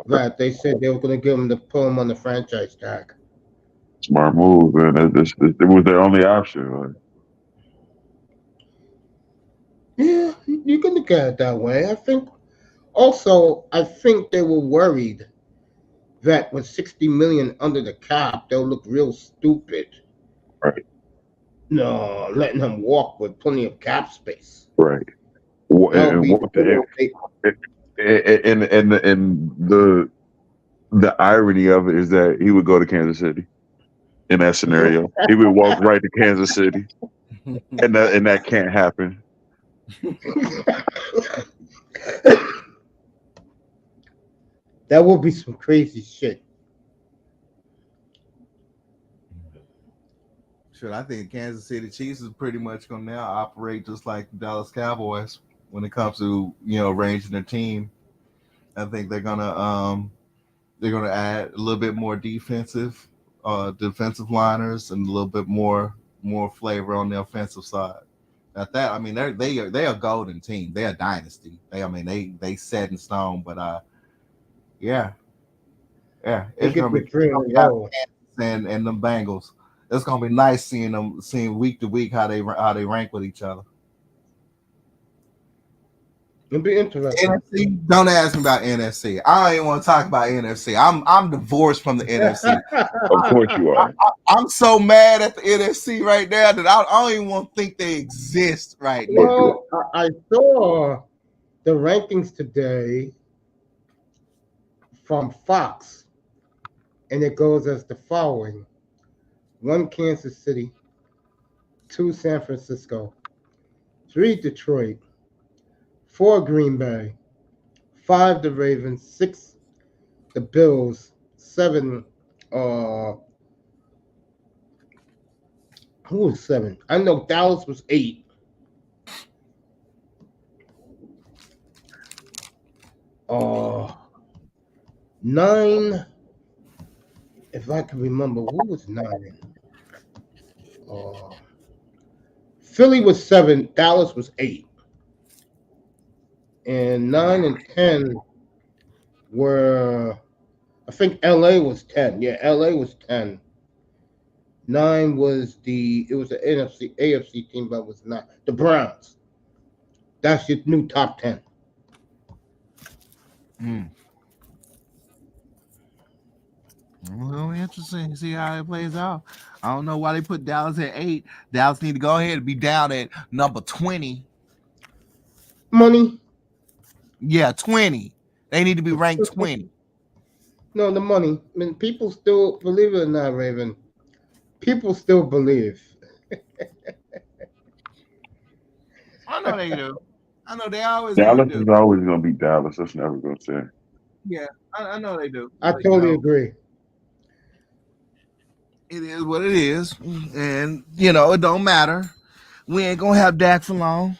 S1: that they said they were going to give them put them on the franchise tag.
S4: Smart move, man. It was their only option. Right?
S1: Yeah, you can look at it that way. I think they were worried that with $60 million under the cap, they'll look real stupid.
S4: Right.
S1: No, letting them walk with plenty of cap space.
S4: Right. And the irony of it is that he would go to Kansas City in that scenario. He would walk right to Kansas City, and that can't happen.
S1: That would be some crazy shit.
S2: Sure, I think Kansas City Chiefs is pretty much going to now operate just like the Dallas Cowboys when it comes to arranging their team. I think they're gonna add a little bit more defensive liners and a little bit more flavor on the offensive side. At that, I mean they're a golden team. They're a dynasty. They set in stone. But yeah, it's gonna be and the Bengals. It's gonna be nice seeing week to week how they rank with each other.
S1: It'll be interesting.
S2: NFC, don't ask me about NFC. I don't even want to talk about NFC. I'm divorced from the NFC.
S4: Of course you are.
S2: I'm so mad at the NFC right now that I don't even want to think they exist right now.
S1: Well, I saw the rankings today from Fox, and it goes as the following: 1 Kansas City, 2 San Francisco, 3 Detroit, 4 Green Bay, 5 the Ravens, 6 the Bills, 7 who was 7? I know Dallas was 8. Uh 9, if I can remember, who was 9? Philly was 7, Dallas was 8. And 9 and 10 were, I think LA was 10. Yeah, LA was 10. 9 was it was an AFC team, but it was not. The Browns. That's your new top 10.
S2: Well, interesting. See how it plays out. I don't know why they put Dallas at 8. Dallas need to go ahead and be down at number 20.
S1: Money.
S2: Yeah, 20. They need to be ranked 20.
S1: No, the money. I mean, people still, believe it or not, Raven, people still believe.
S2: I know they do. I know they always
S4: Dallas
S2: do.
S4: is always going to be Dallas. That's never going to change.
S2: Yeah, I know they do.
S1: I totally agree.
S2: It is what it is. And, it don't matter. We ain't going to have Dak for long.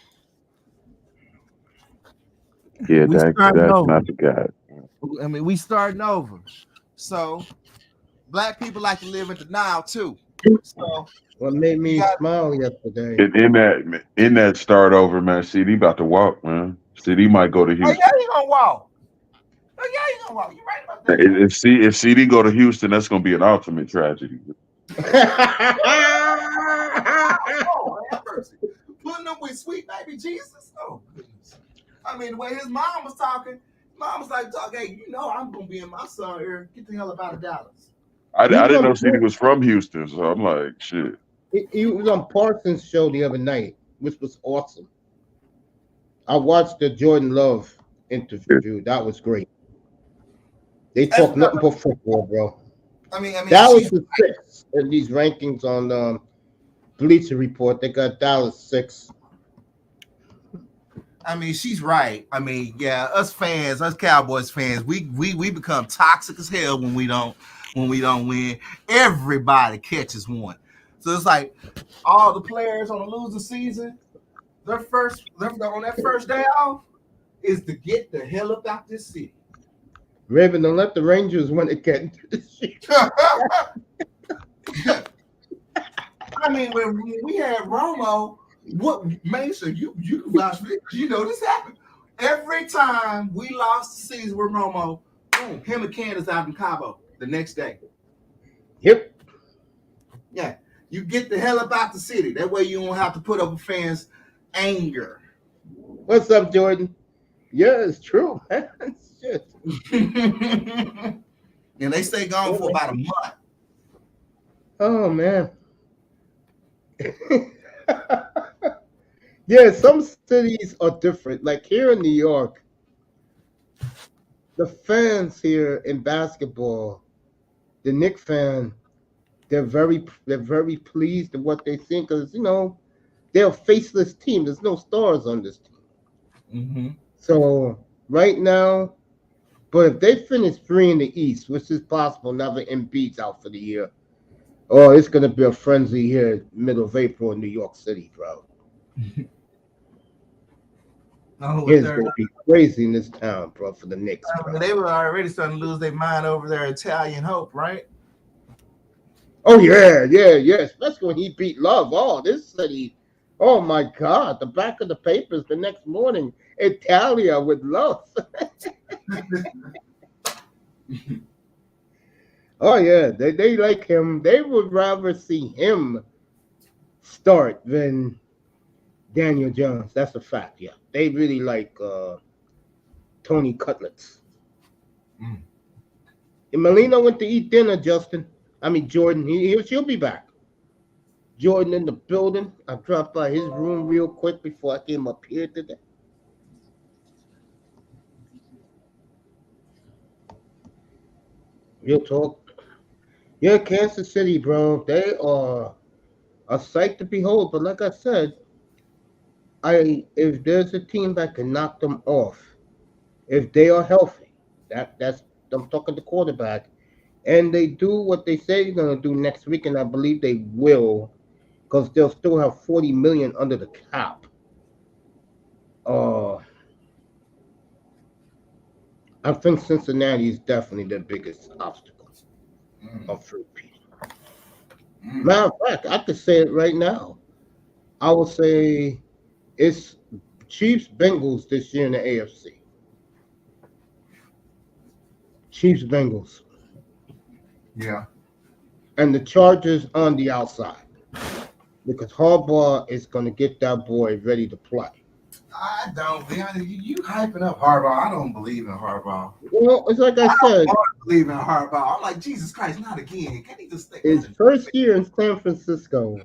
S4: Yeah, that's not the guy.
S2: I mean, we starting over. So, black people like to live in denial too. So,
S1: what made me smile yesterday?
S4: In that start over, man, CD about to walk, man. CD might go to Houston.
S2: Oh, yeah, he gonna walk. You right about that.
S4: If CD go to Houston, that's gonna be an ultimate tragedy.
S2: mercy. Putting them with sweet baby Jesus. Oh goodness. I mean, the way his mom was talking, mom was like, "Hey, you know I'm gonna be in my son here. Get the hell up out of Dallas."
S4: I didn't know CD was from Houston, so I'm like, shit.
S1: He was on Parsons' show the other night, which was awesome. I watched the Jordan Love interview. That was great. They talk nothing but football, bro.
S2: I mean,
S1: that was the 6th in these rankings on Bleacher Report. They got Dallas 6.
S2: I mean, she's right. I mean, yeah, us fans, us Cowboys fans, we become toxic as hell when we don't win. Everybody catches one. So it's like all the players on the losing season, on that first day off is to get the hell up out this city.
S1: Raven, don't let the Rangers win again.
S2: I mean, when we had Romo, what Mason, you know this happened. Every time we lost the season with Romo, boom, him and Candace out in Cabo the next day.
S1: Yep.
S2: Yeah. You get the hell up out the city. That way you don't have to put up with fans' anger.
S1: What's up, Jordan? Yeah, it's true. Shit.
S2: And they stay gone for about a month.
S1: Oh, man. Yeah, some cities are different. Like here in New York, the fans here in basketball, the Knicks fan, they're very pleased with what they think because they're a faceless team. There's no stars on this team.
S2: Mm-hmm.
S1: So right now, but if they finish 3 in the East, which is possible, now the Embiid's out for the year, it's going to be a frenzy here middle of April in New York City, bro. It's going to be crazy in this town, bro, for the Knicks.
S2: They were already starting to lose their mind over their Italian hope, right?
S1: Oh, yeah. Especially when he beat Love. Oh, this city. Oh, my God. The back of the papers the next morning. Italia with Love. Oh, yeah. They like him. They would rather see him start than Daniel Jones. That's a fact, yeah. They really like Tony Cutlets. And Melina went to eat dinner, Jordan. She'll be back. Jordan in the building. I dropped by his room real quick before I came up here today. Real talk. Yeah, Kansas City, bro. They are a sight to behold. But like I said, if there's a team that can knock them off, if they are healthy, that's I'm talking the quarterback, and they do what they say they're gonna do next week, and I believe they will, because they'll still have $40 million under the cap. I think Cincinnati is definitely the biggest obstacle of repeating. Matter of fact, I could say it right now. I will say it's Chiefs Bengals this year in the AFC. Chiefs Bengals.
S2: Yeah.
S1: And the Chargers on the outside. Because Harbaugh is going to get that boy ready to play.
S2: I don't. You hyping up Harbaugh. I don't believe in Harbaugh.
S1: Well, it's like I said.
S2: I don't believe in Harbaugh. I'm like, Jesus Christ, not again. Can he just stay?
S1: His first year in San Francisco,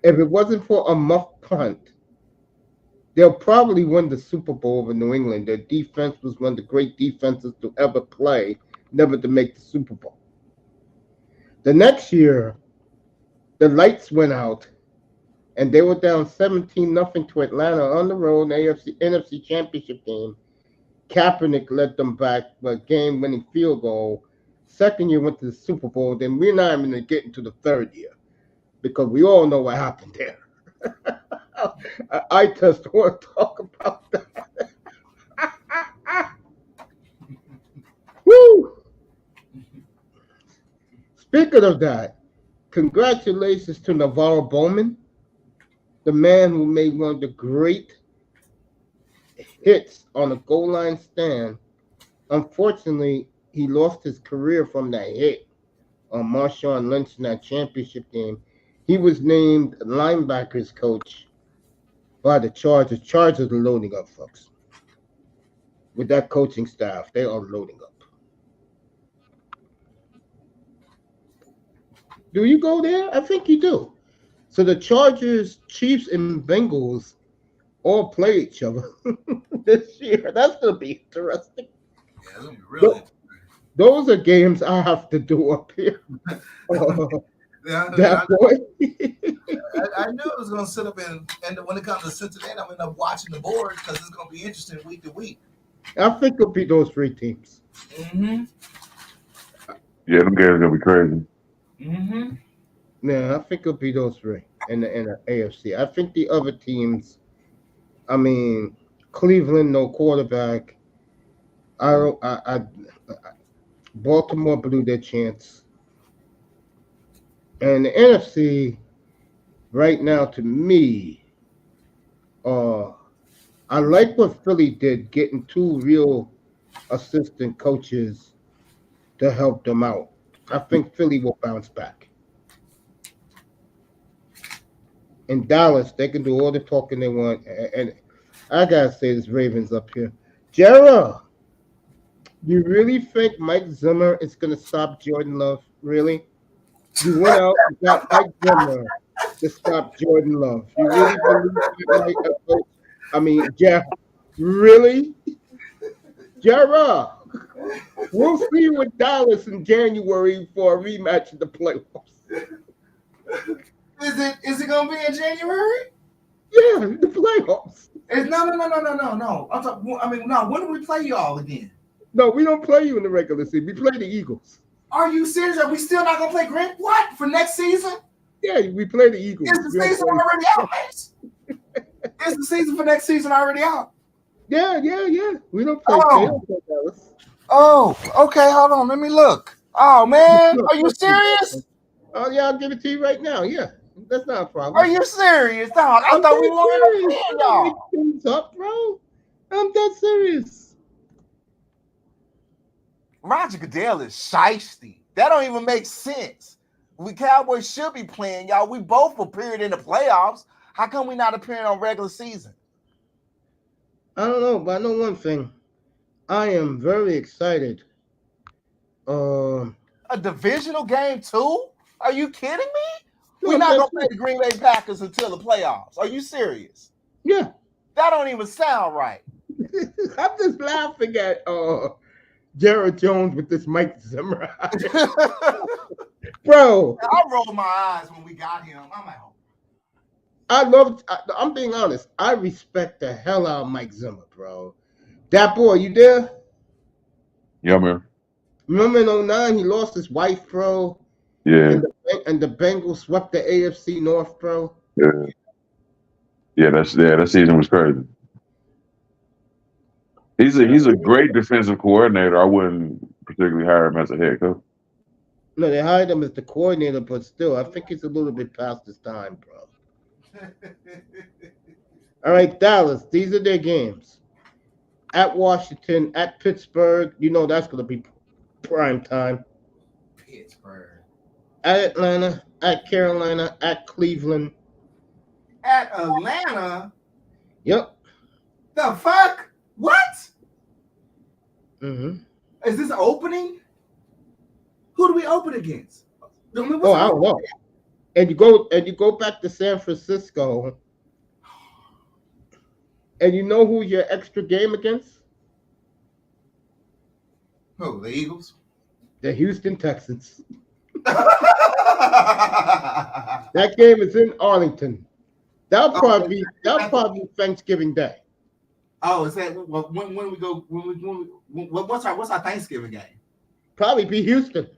S1: if it wasn't for a muff punt, they'll probably win the Super Bowl over New England. Their defense was one of the great defenses to ever play, never to make the Super Bowl. The next year, the lights went out, and they were down 17-0 to Atlanta on the road in the NFC Championship game. Kaepernick led them back with a game-winning field goal. Second year went to the Super Bowl. Then we're not even going to get into the third year because we all know what happened there. I just want to talk about that. Woo! Speaking of that, congratulations to Navarro Bowman, the man who made one of the great hits on a goal line stand. Unfortunately, he lost his career from that hit on Marshawn Lynch in that championship game. He was named linebackers coach by the Chargers. Chargers are loading up, folks. With that coaching staff, they are loading up. Do you go there? I think you do. So the Chargers, Chiefs, and Bengals all play each other this year. That's gonna be interesting.
S2: Yeah, it's gonna be really.
S1: Those are games I have to do up here.
S2: Yeah, I knew it was gonna sit up and when it comes to Cincinnati, I'm gonna end up watching the board because it's gonna be interesting week to week.
S1: I think it'll be those three teams.
S2: Mm-hmm.
S4: Yeah, them games are gonna be crazy.
S2: Mm-hmm.
S1: Yeah, I think it'll be those three in the AFC. I think the other teams. I mean, Cleveland, no quarterback. Baltimore blew their chance. And the NFC, right now, to me, I like what Philly did, getting two real assistant coaches to help them out. I think Philly will bounce back. In Dallas, they can do all the talking they want. And I got to say this Ravens up here. Gerald, you really think Mike Zimmer is going to stop Jordan Love? Really? You went out and got Mike Zimmer to stop Jordan Love. You really believe that? I mean, Jeff, really? Gerald, we'll see you in Dallas in January for a rematch of the playoffs.
S2: Is it gonna be in January?
S1: Yeah, the playoffs.
S2: No. When do we play y'all again?
S1: No, we don't play you in the regular season. We play the Eagles.
S2: Are you serious? Are we still not gonna play Grant? What for next season?
S1: Yeah, we play the Eagles.
S2: Is the season already out, man? Is the season for next season already out?
S1: Yeah. We don't play. Dallas.
S2: Oh, okay. Hold on. Let me look. Oh man, are you serious?
S1: Oh yeah, I'll give it to you right now. Yeah, that's not a problem.
S2: Are you serious, dog? I thought we were
S1: y'all. Things up, bro. I'm that serious.
S2: Roger Goodell is shiesty. That don't even make sense. We Cowboys should be playing, y'all. We both appeared in the playoffs. How come we not appearing on regular season?
S1: I don't know, but I know one thing. I am very excited.
S2: A divisional game too? Are you kidding me? We're not gonna play the Green Bay Packers until the playoffs. Are you serious?
S1: Yeah.
S2: That don't even sound right.
S1: I'm just laughing at Jared Jones with this Mike Zimmer. Bro.
S2: I rolled my eyes when we got him. I'm like,
S1: I'm being honest. I respect the hell out of Mike Zimmer, bro. That boy, you there?
S4: Yeah, man.
S1: Remember in 2009, he lost his wife, bro?
S4: Yeah.
S1: And the Bengals swept the AFC North, bro?
S4: Yeah, that season was crazy. He's a great defensive coordinator. I wouldn't particularly hire him as a head coach.
S1: No, they hired him as the coordinator, but still, I think he's a little bit past his time, bro. All right, Dallas, these are their games. At Washington, at Pittsburgh, you know that's going to be prime time.
S2: Pittsburgh.
S1: At Atlanta, at Carolina, at Cleveland.
S2: At Atlanta?
S1: Yep.
S2: The fuck? What?
S1: Mm-hmm.
S2: Is this opening? Who do we open against?
S1: I don't know. And you go back to San Francisco, and you know who your extra game against?
S2: Who? The Eagles?
S1: The Houston Texans. That game is in Arlington. That'll probably be Thanksgiving Day.
S2: Oh, is that when we go? What's our Thanksgiving game?
S1: Probably be Houston.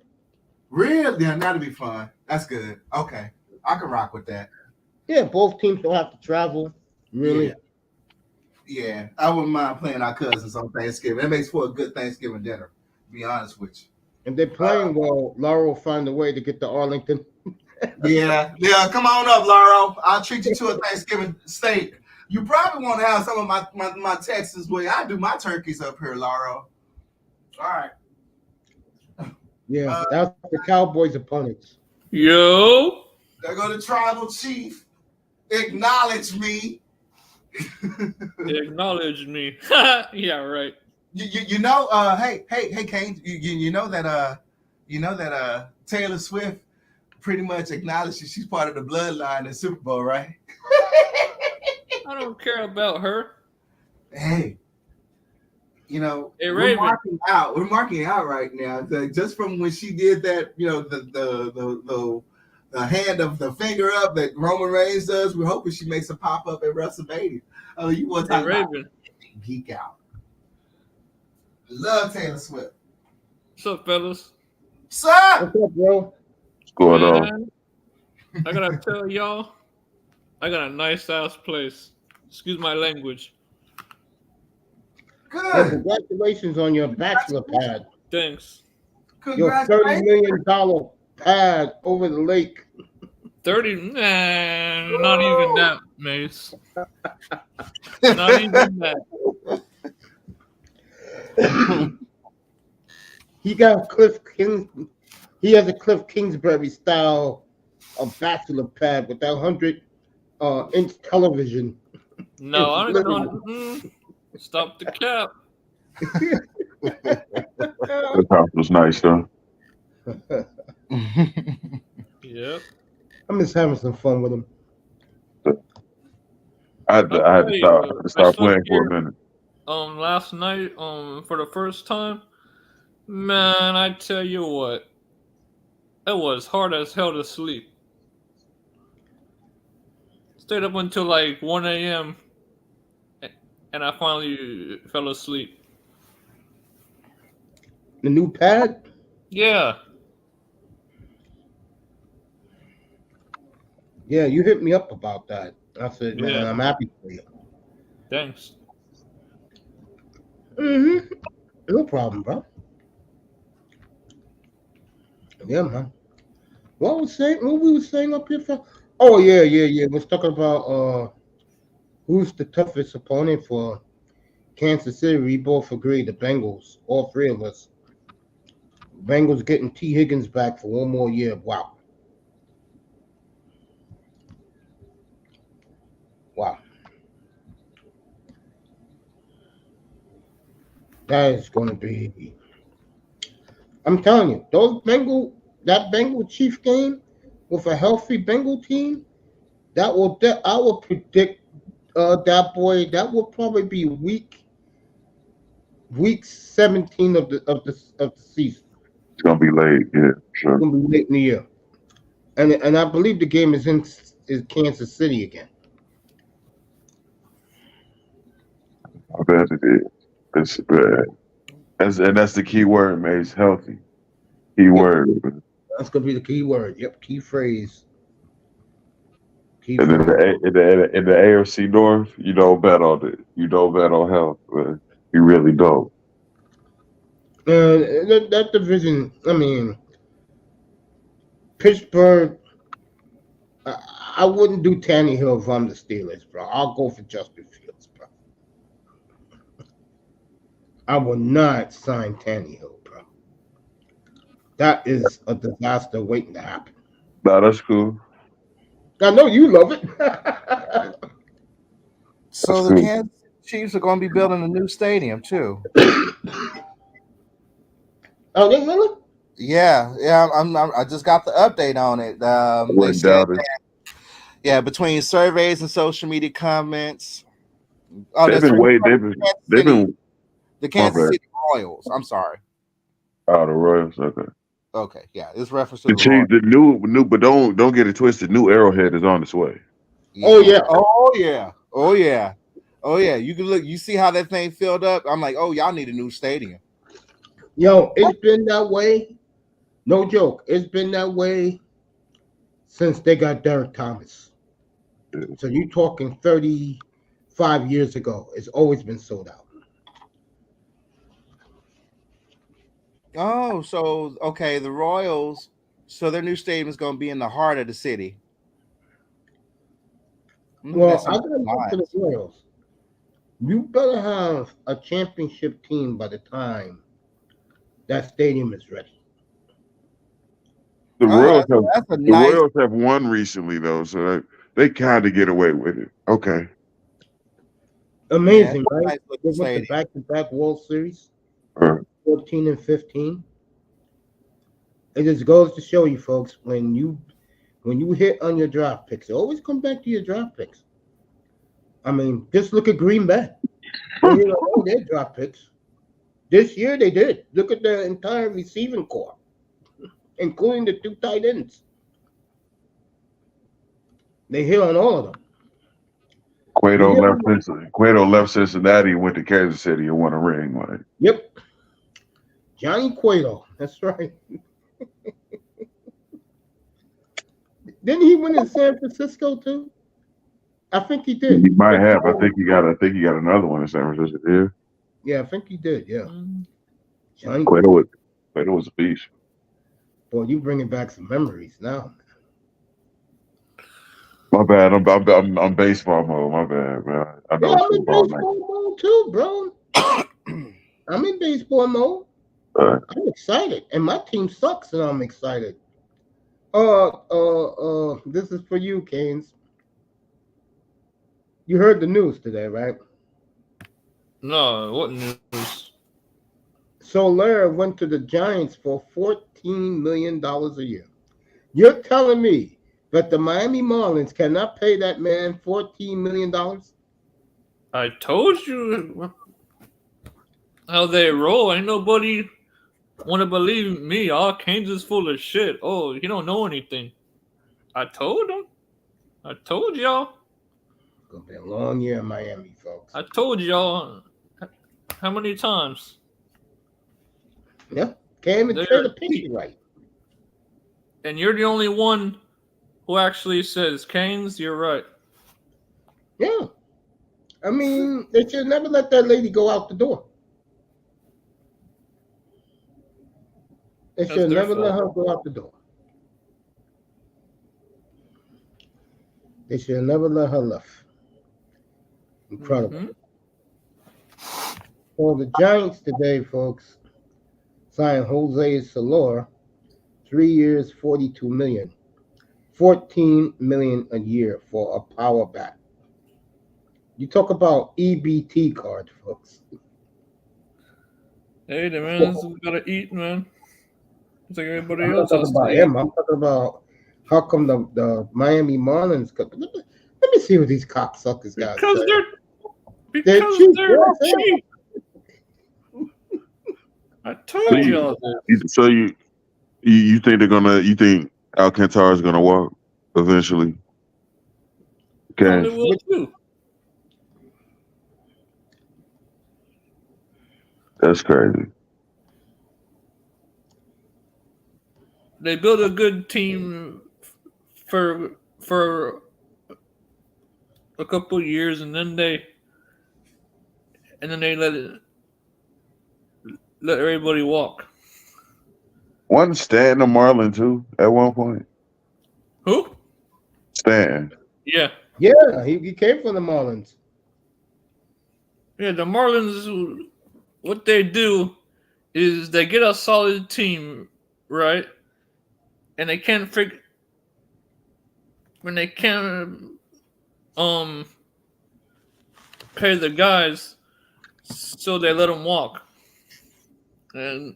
S2: Really? Yeah, that'll be fun. That's good. Okay, I can rock with that.
S1: Yeah, both teams don't have to travel. Really?
S2: Yeah, I wouldn't mind playing our cousins on Thanksgiving. It makes for a good Thanksgiving dinner. To be honest with you.
S1: And they're playing well. Laura will find a way to get to Arlington.
S2: Yeah. Come on up, Laura. I'll treat you to a Thanksgiving steak. You probably want to have some of my Texas way I do my turkeys up here, Laura. All right.
S1: Yeah, that's the Cowboys' opponents.
S5: Yo.
S2: There go the tribal chief. Acknowledge me.
S5: Acknowledge me. Yeah, right.
S2: You know, hey, Kane, you know that Taylor Swift pretty much acknowledges she's part of the bloodline in Super Bowl, right?
S5: I don't care about her.
S2: Hey, you know,
S5: Hey,
S2: we're
S5: Raven.
S2: marking out right now. Just from when she did that, you know, the hand of the finger up that Roman Reigns does. We're hoping she makes a pop up at WrestleMania. Oh, you want to talk about geek out? Love Taylor Swift.
S5: What's up, fellas?
S2: What's up?
S1: What's up, bro?
S4: What's going on?
S5: I gotta tell y'all, I got a nice ass place. Excuse my language.
S2: Good.
S1: Well, congratulations on your bachelor pad.
S5: Thanks.
S1: Your $30 million pad over the lake.
S5: 30? Nah, not even that, Mace. Not even that.
S1: He got Cliff King. He has a Cliff Kingsbury style of bachelor pad with that 100-inch television.
S5: No, I'm gonna stop the cap.
S4: The house was nice though.
S5: Yep.
S1: I'm just having some fun with him.
S4: I had to stop playing for a minute.
S5: Last night, for the first time, man, I tell you what, it was hard as hell to sleep. Stayed up until like 1 a.m. and I finally fell asleep.
S1: The new pad?
S5: Yeah.
S1: Yeah, you hit me up about that. I said, man,
S5: Yeah.
S1: I'm happy for you.
S5: Thanks.
S1: Mm-hmm. No problem, bro. Yeah, man. What we were saying up here for? Oh yeah. We're talking about who's the toughest opponent for Kansas City. We both agree the Bengals, all three of us. Bengals getting T. Higgins back for one more year. Wow. That is going to be. I'm telling you, that Bengal Chief game with a healthy Bengal team, I will predict that will probably be week 17 of the season.
S4: It's gonna be late, yeah, sure.
S1: It's gonna be late in the year, and I believe the game is Kansas City again.
S4: I bet it is. It's bad. That's the key word, man. It's healthy. Key word.
S1: That's gonna be the key word. Yep, key phrase.
S4: And then in the AFC North, you don't bet on it. You don't bet on health, man. You really don't.
S1: That division, I mean, Pittsburgh. I wouldn't do Tannehill if I'm the Steelers, bro. I'll go for Justin Fields, bro. I will not sign Tannehill, bro. That is a disaster waiting to happen.
S4: Nah, that's cool.
S1: I know you love it.
S2: So the Kansas Chiefs are going to be building a new stadium too.
S1: Oh, they really?
S2: Yeah. I just got the update on it. They said that, between surveys and social media comments. Oh,
S4: they've been
S2: the Kansas City Royals. I'm sorry.
S4: Oh, the Royals.
S2: Okay, yeah, it's reference to
S4: the Chiefs. The new, but don't get it twisted. New Arrowhead is on its way.
S2: Yeah. Oh yeah. You can look. You see how that thing filled up. I'm like, oh, y'all need a new stadium.
S1: Yo, it's been that way. No joke. It's been that way since they got Derek Thomas. Yeah. So you're talking 35 years ago. It's always been sold out.
S2: Oh, so okay, the Royals. So their new stadium is going to be in the heart of the city.
S1: Well, I gotta go to the Royals. You better have a championship team by the time that stadium is ready.
S4: The Royals have
S2: that's a
S4: the
S2: nice.
S4: Royals have won recently though, so they kind of get away with it. Okay.
S1: Amazing, right?
S2: Nice
S1: They went to back-to-back World Series, 14 and 15. It just goes to show you, folks, when you hit on your draft picks, always come back to your draft picks. I mean, just look at Green Bay. They hit on all their draft picks. This year they did. Look at the entire receiving corps, including the 2 tight ends. They hit on all of them.
S4: Cueto left Cincinnati and went to Kansas City and won a ring, right?
S1: Yep. Johnny Cueto. That's right. Didn't he win in San Francisco too? I think he did.
S4: He might have. I think he got another one in San Francisco. Yeah.
S1: Yeah, I think he did. Yeah. Johnny
S4: Cueto was a beast.
S1: Boy, you bringing back some memories now.
S4: My bad. I'm baseball mode. My bad, man. I know
S1: I'm in baseball mode too, bro. I'm in baseball mode. I'm excited, and my team sucks, and I'm excited. This is for you, Canes. You heard the news today, right?
S5: No, what news?
S1: Soler went to the Giants for $14 million a year. You're telling me that the Miami Marlins cannot pay that man $14 million?
S5: I told you how they roll. Ain't nobody want to believe me. All Kansas is full of shit. Oh, you don't know anything. I told them. I told y'all.
S1: It's going to be a long year in Miami, folks.
S5: I told y'all. How many times?
S1: Yeah. Can't even trade a pitcher right.
S5: And you're the only one who actually says, Canes, you're right.
S1: Yeah. I mean, they should never let that lady go out the door. They should never let her go out the door. They should never let her left. Incredible. Well, the Giants today, folks, signed Jose Soler, 3 years, $42 million, $14 million a year for a power bat. You talk about EBT card, folks.
S5: Hey, the man's gotta eat, man. It's like everybody else.
S1: I'm talking about him. I'm talking about how come the Miami Marlins. Let me see what these cocksuckers got.
S5: They're cheap. I told y'all this.
S4: So you think you think Alcantara is gonna walk eventually?
S5: Probably will too.
S4: That's crazy.
S5: They built a good team for a couple of years, and then they let everybody walk.
S4: Wasn't Stanton a Marlin too at one point?
S5: Who?
S4: Stanton.
S5: Yeah.
S1: Yeah, he came from the Marlins.
S5: Yeah, the Marlins, what they do is they get a solid team, right? And they can't figure when they can't pay the guys, so they let them walk. And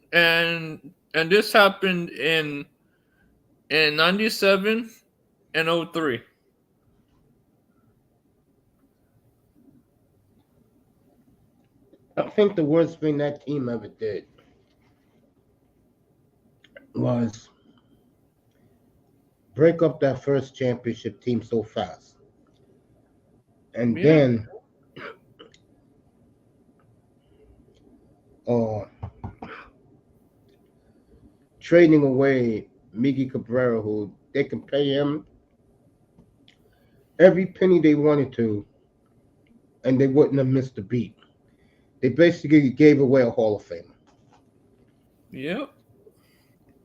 S5: this happened in 97 and 03.
S1: I think the worst thing that team ever did was break up that first championship team so fast. And then trading away Miggy Cabrera, who they can pay him every penny they wanted to, and they wouldn't have missed a beat. They basically gave away a Hall of Famer.
S5: Yep.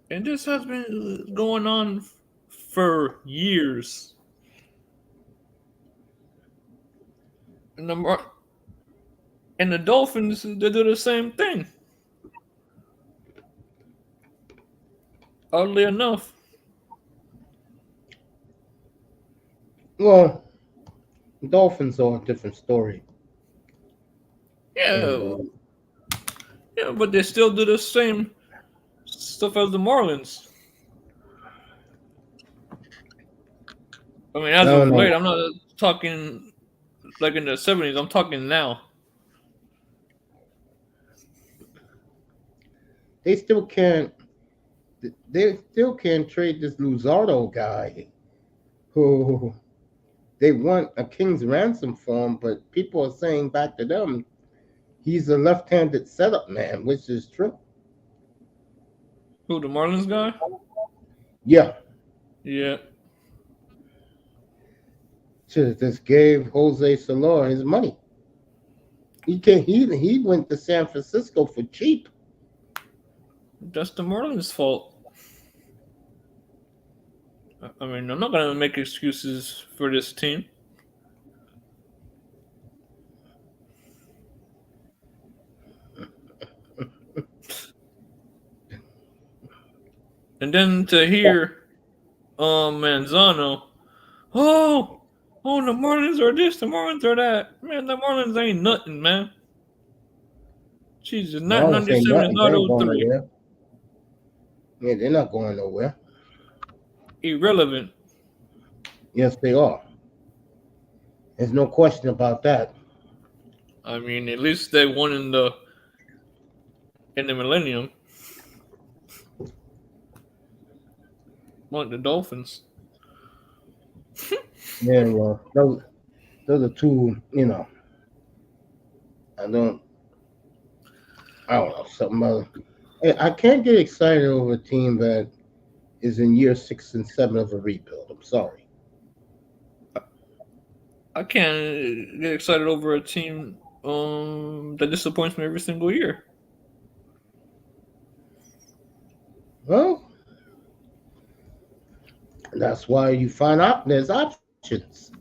S5: And this has been going on for years. And the Dolphins, they do the same thing. Oddly enough.
S1: Well, Dolphins are a different story.
S5: Yeah, yeah, but they still do the same stuff as the Marlins. I mean, as
S1: No,
S5: of late,
S1: no,
S5: I'm not talking like in the '70s. I'm talking now.
S1: they still can't. They still can't trade this Luzardo guy, who they want a king's ransom for him, but people are saying back to them he's a left-handed setup man, which is true.
S5: Who, the Marlins guy?
S1: Yeah,
S5: Yeah.
S1: just gave Jose Soler his money. He went to San Francisco for cheap.
S5: That's the Marlins' fault. I mean, I'm not gonna make excuses for this team. And then to hear, Manzano, oh, the Marlins are this, the Marlins are that. Man, the Marlins ain't nothing, man. Jesus, not
S1: Marlins ain't
S5: 97, it's
S1: nothing. They
S5: not
S1: ain't going
S5: 03.
S1: nowhere. Yeah, they're not going nowhere.
S5: Irrelevant.
S1: Yes, they are. There's no question about that.
S5: I mean, at least they won in the millennium. Like the Dolphins.
S1: Yeah, well, those are two. I don't know something other. I can't get excited over a team that is in year 6 and 7 of a rebuild. I'm sorry.
S5: I can't get excited over a team that disappoints me every single year.
S1: Well, that's why you find out there's options.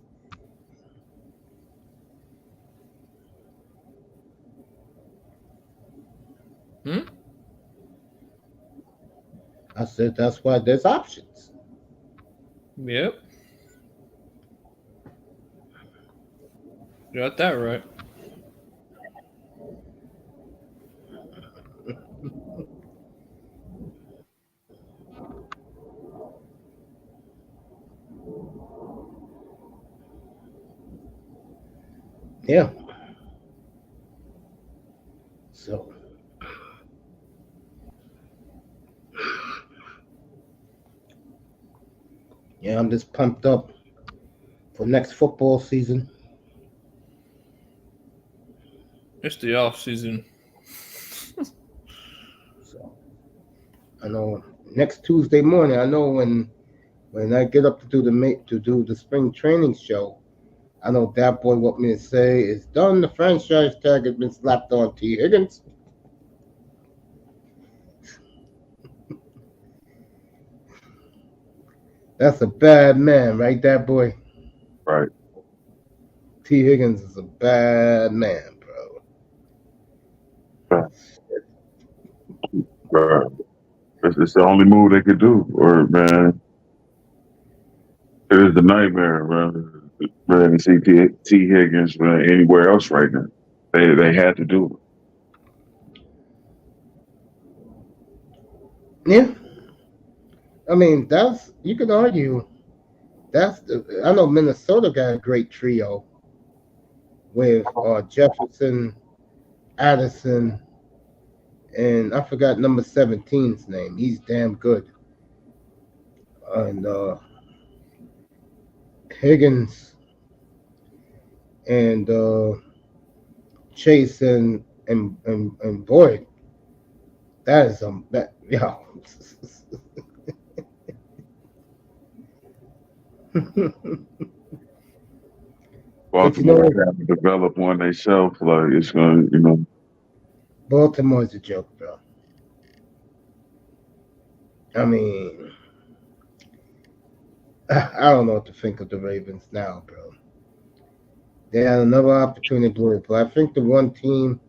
S1: I said that's why there's options.
S5: Yep. You got that right.
S1: Yeah. So yeah, I'm just pumped up for next football season.
S5: It's the off season.
S1: So I know next Tuesday morning. I know when I get up to do the spring training show. I know that boy want me to say it's done. The franchise tag has been slapped on T. Higgins. That's a bad man, right? That boy.
S4: Right.
S1: T. Higgins is a bad man, bro.
S4: Right. It's the only move they could do. Or man, it is the nightmare, man. Man, to see T. Higgins anywhere else right now. They had to do
S1: it. Yeah. I mean, you could argue I know Minnesota got a great trio with Jefferson, Addison, and I forgot number 17's name. He's damn good. And Higgins and Chase and Boyd. That is yeah.
S4: Baltimore have to develop one themselves. Like it's gonna,
S1: Baltimore's a joke, bro. I mean, I don't know what to think of the Ravens now, bro. They had another opportunity to do it, but I think the one team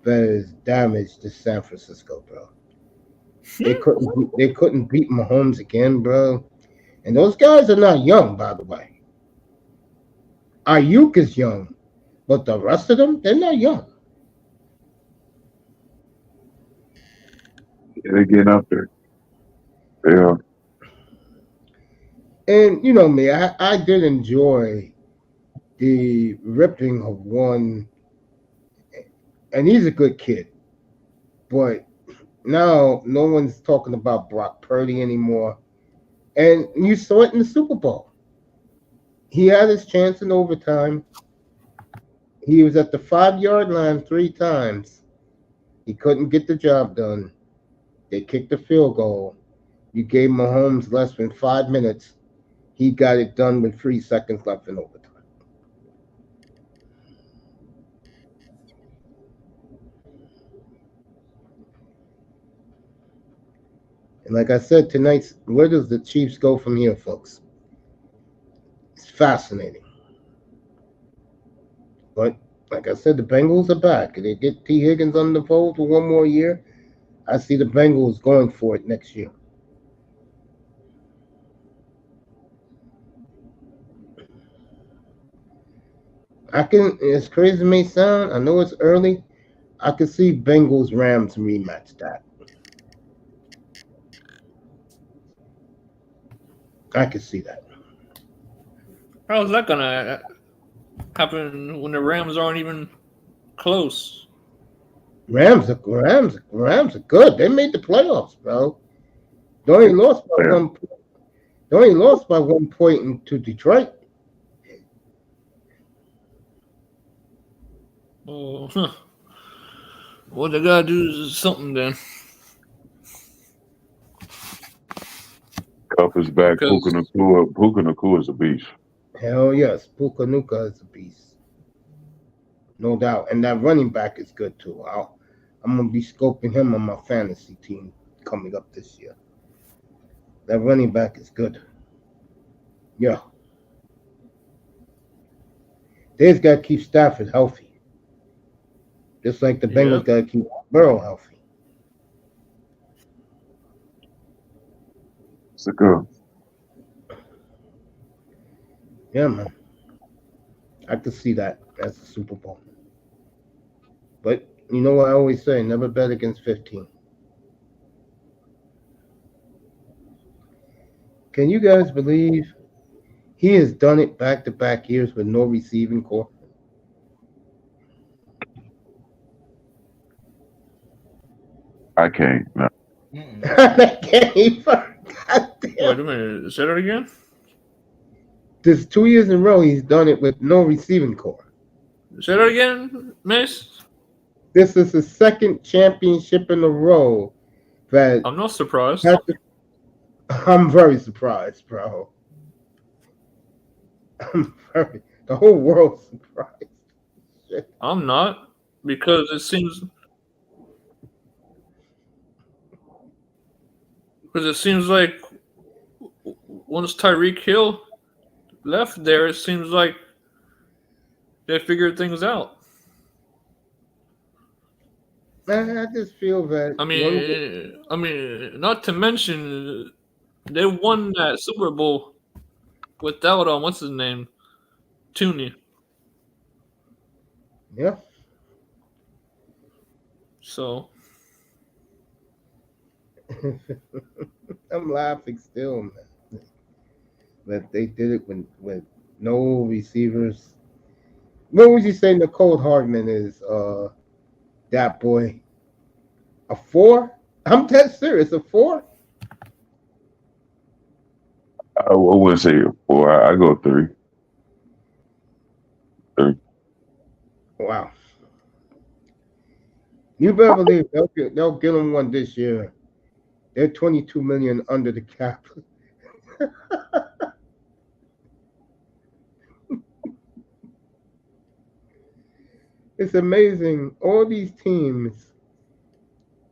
S1: that is damaged is San Francisco, bro. They couldn't beat Mahomes again, bro. And those guys are not young, by the way. Ayuk is young, but the rest of them, they're not young.
S4: Yeah, they're getting up there. Yeah.
S1: And you know me, I did enjoy the ripping of one, and he's a good kid, but now no one's talking about Brock Purdy anymore. And you saw it in the Super Bowl. He had his chance in overtime. He was at the 5 yard line 3 times. He couldn't get the job done. They kicked the field goal. You gave Mahomes less than 5 minutes. He got it done with 3 seconds left in overtime. And like I said, tonight's where does the Chiefs go from here, folks? It's fascinating. But like I said, the Bengals are back. If they get T. Higgins on the fold for one more year, I see the Bengals going for it next year. I can, as crazy as it may sound, I know it's early. I can see Bengals Rams rematch that. I can see that.
S5: How's that gonna happen when the Rams aren't even close?
S1: Rams are good. They made the playoffs, bro. They only lost by
S4: Yeah.
S1: 1 point. They only lost by 1 point to Detroit.
S5: Oh, huh. Well, they gotta do something then.
S4: Cup is back.
S5: Because
S4: Puka Nakua is a beast.
S1: Hell yes, Puka Nuka is a beast, no doubt. And that running back is good too. I'm gonna be scoping him on my fantasy team coming up this year. That running back is good. Yeah, they just gotta keep Stafford healthy, just like the Bengals
S5: yeah,
S1: gotta keep Burrow healthy.
S4: It's a good.
S1: Yeah, man, I could see that as a Super Bowl. But you know what I always say: never bet against 15. Can you guys believe he has done it back-to-back years with no receiving core?
S4: I can't. No.
S1: I can't even.
S5: wait
S1: Goddamn.
S5: a minute. Say that again.
S1: This 2 years in a row, he's done it with no receiving core.
S5: Say that again, Miss.
S1: This is his second championship in a row that
S5: I'm not surprised.
S1: I'm very surprised, bro. The whole world's surprised. Shit.
S5: I'm not, because it seems like once Tyreek Hill left there, it seems like they figured things out.
S1: I just feel that
S5: I mean, not to mention they won that Super Bowl without what's his name, Tooney.
S1: yeah.
S5: So
S1: I'm laughing still, man. That they did it with no receivers. What would you say Nicole Hardman is that boy? A 4? I'm dead serious, a 4?
S4: I wouldn't say 4. I go 3. 3.
S1: Wow. You better believe they'll get him one this year. They're 22 million under the cap. It's amazing. All these teams,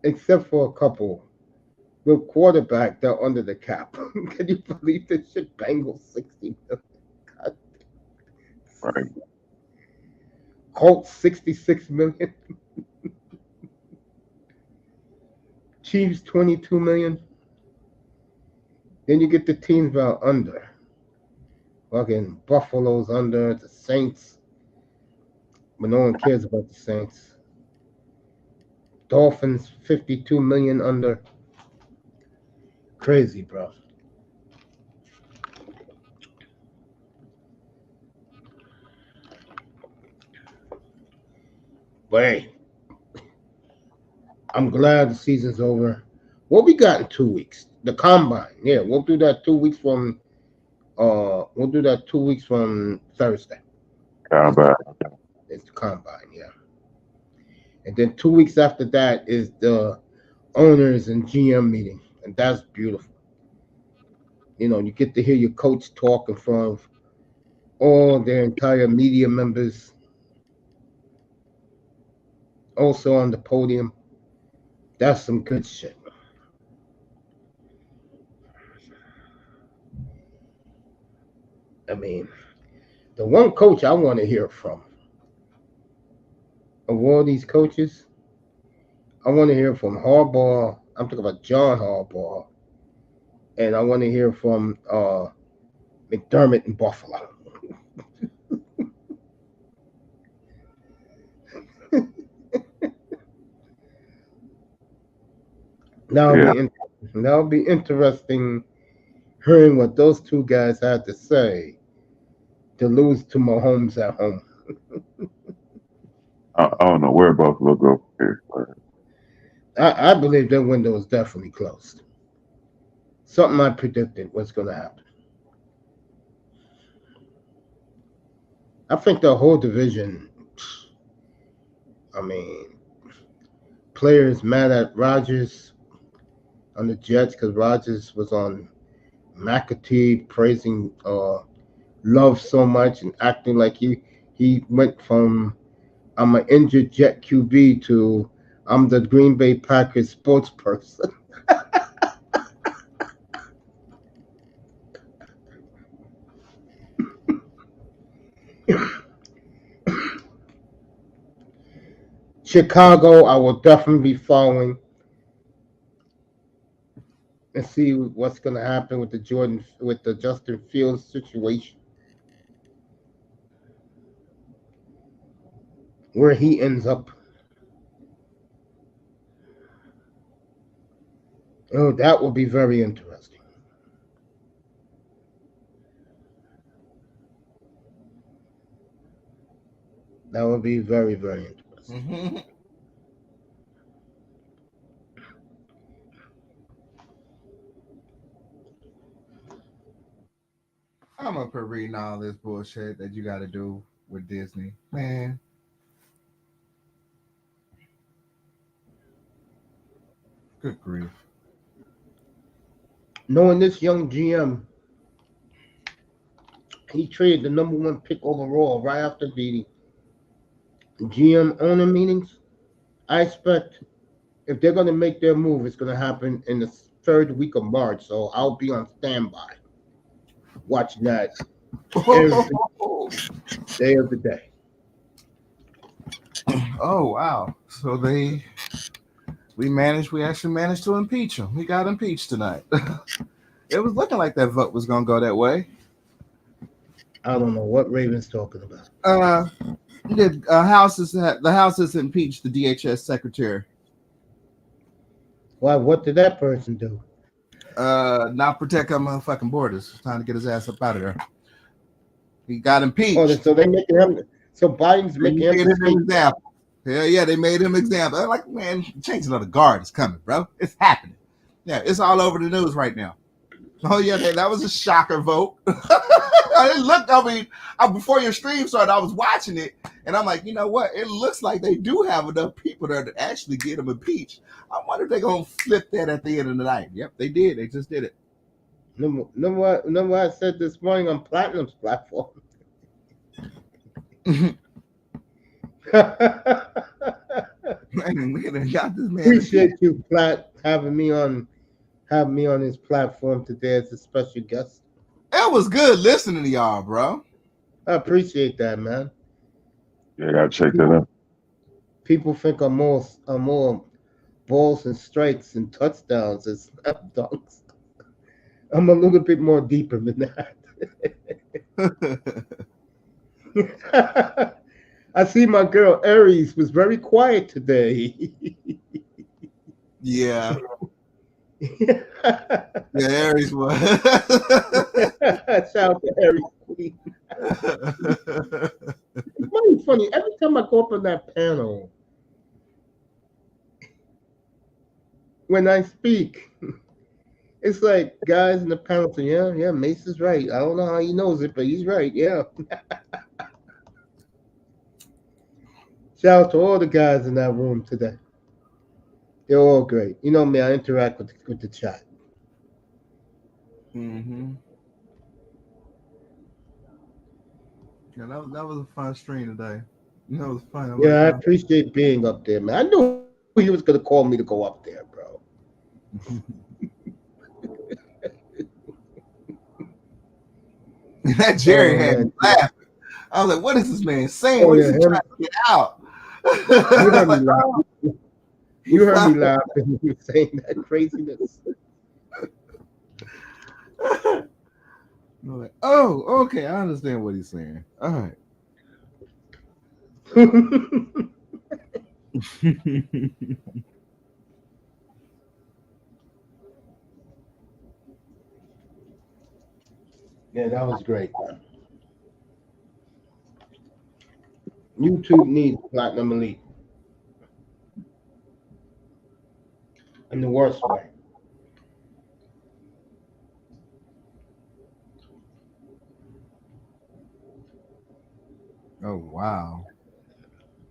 S1: except for a couple, with quarterback, they're under the cap. Can you believe this shit? Bengals 60 million. God.
S4: Right.
S1: Colts 66 million. Chiefs 22 million. Then you get the teams that are under. Fucking Buffalo's under the Saints, but no one cares about the Saints. Dolphins 52 million under. Crazy, bro. But hey, I'm glad the season's over. What we got in 2 weeks? The combine. Yeah, we'll do that 2 weeks from. We'll do that 2 weeks from Thursday.
S4: How about
S1: It's the combine. Yeah, and then 2 weeks after that is the owners and GM meeting, and that's beautiful. You get to hear your coach talk in front of all their entire media members, also on the podium. That's some good shit. I mean, the one coach I want to hear from of all these coaches, I want to hear from Harbaugh. I'm talking about John Harbaugh, and I want to hear from McDermott in Buffalo. That'll
S4: yeah?
S1: be that'll be interesting hearing what those two guys had to say to lose to Mahomes at home.
S4: I don't know where Buffalo go from here.
S1: I believe their window is definitely closed. Something I predicted was going to happen. I think the whole division, I mean, players mad at Rodgers on the Jets because Rodgers was on McAtee praising Love so much and acting like he went from I'm an injured Jet QB to I'm the Green Bay Packers spokesperson. Chicago, I will definitely be following and see what's going to happen with the Justin Fields situation, where he ends up. Oh, that will be very interesting. That will be very, very interesting.
S2: Mm-hmm. I'm up here reading all this bullshit that you got to do with Disney, man. Good grief.
S1: Knowing this young GM, he traded the number one pick overall right after the GM owner meetings. I expect if they're going to make their move, it's going to happen in the third week of March. So I'll be on standby watching that every day of the day.
S2: Oh wow! So we actually managed to impeach him. He got impeached tonight. It was looking like that vote was gonna go that way.
S1: I don't know what Raven's talking about.
S2: The House has impeached the DHS secretary.
S1: Why? What did that person do?
S2: Not protect our motherfucking borders. Trying to get his ass up out of there. He got impeached.
S1: Oh, so they making him. So Biden's
S2: They
S1: making
S2: made
S1: him.
S2: him an example. Hell yeah, they made him an example. I'm like, man, changing of the guard is coming, bro. It's happening. Yeah, it's all over the news right now. Oh yeah, that was a shocker vote. Before your stream started, I was watching it, and I'm like, you know what? It looks like they do have enough people there to actually get him impeached. I wonder if they're gonna flip that at the end of the night. Yep, they did. They just did it.
S1: Know what I said this morning on Platinum's platform?
S2: Man, we got this man.
S1: Appreciate you, Platt, having me on his platform today as a special guest.
S2: It was good listening to y'all, bro.
S1: I appreciate that, man.
S4: Yeah, I gotta check that out.
S1: People think I'm more balls and strikes and touchdowns and snap dunks. I'm a little bit more deeper than that. I see my girl A.Reid was very quiet today.
S2: Yeah. Yeah, Aries was.
S1: Shout out to A.Reid Queen. It's funny. Every time I go up on that panel, when I speak, it's like guys in the panel say, yeah, Mace is right. I don't know how he knows it, but he's right. Yeah. Shout out to all the guys in that room today. They're all great. You know me, I interact with the chat.
S2: Mm-hmm. Yeah, that was a fun stream today. That was fun.
S1: Yeah, I appreciate being up there, man. I knew he was gonna call me to go up there, bro.
S2: That Jerry had me laughing. I was like, "What is this man saying? What is he trying to get out?"
S1: You heard me laughing. You heard me laughing when you were saying that craziness.
S2: I'm like, oh, okay, I understand what he's saying. All right.
S1: Yeah, that was great, man. YouTube needs Platinum Elite. In the worst way.
S2: Oh, wow.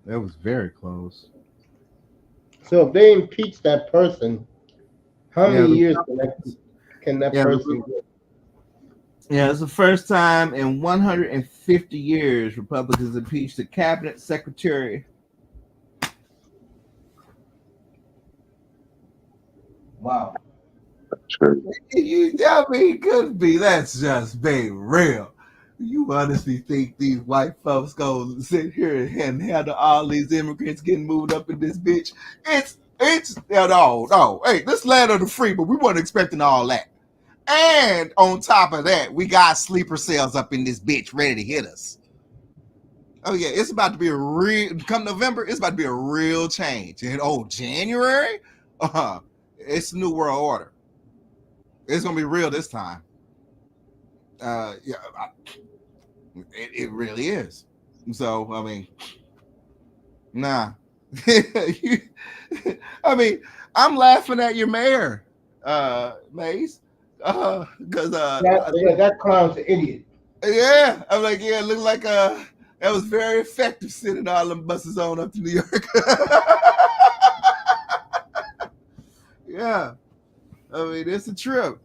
S2: That was very close.
S1: So if they impeach that person, how many years can that person get?
S2: Yeah, it's the first time in 150 years Republicans impeached a cabinet secretary.
S1: Wow.
S2: You tell me it could be. That's just being real. You honestly think these white folks go sit here and handle all these immigrants getting moved up in this bitch? It's no. Hey, this land of the free, but we weren't expecting all that. And on top of that, we got sleeper cells up in this bitch ready to hit us. Oh yeah, it's about to be a real. Come November, it's about to be a real change. And January, it's a new world order. It's gonna be real this time. It really is. So I mean, nah. I mean, I'm laughing at your mayor, Mace, because
S1: that clown's an idiot.
S2: Yeah, I'm like, yeah, it looked like that was very effective sending all them buses on up to New York. Yeah, I mean, it's a trip.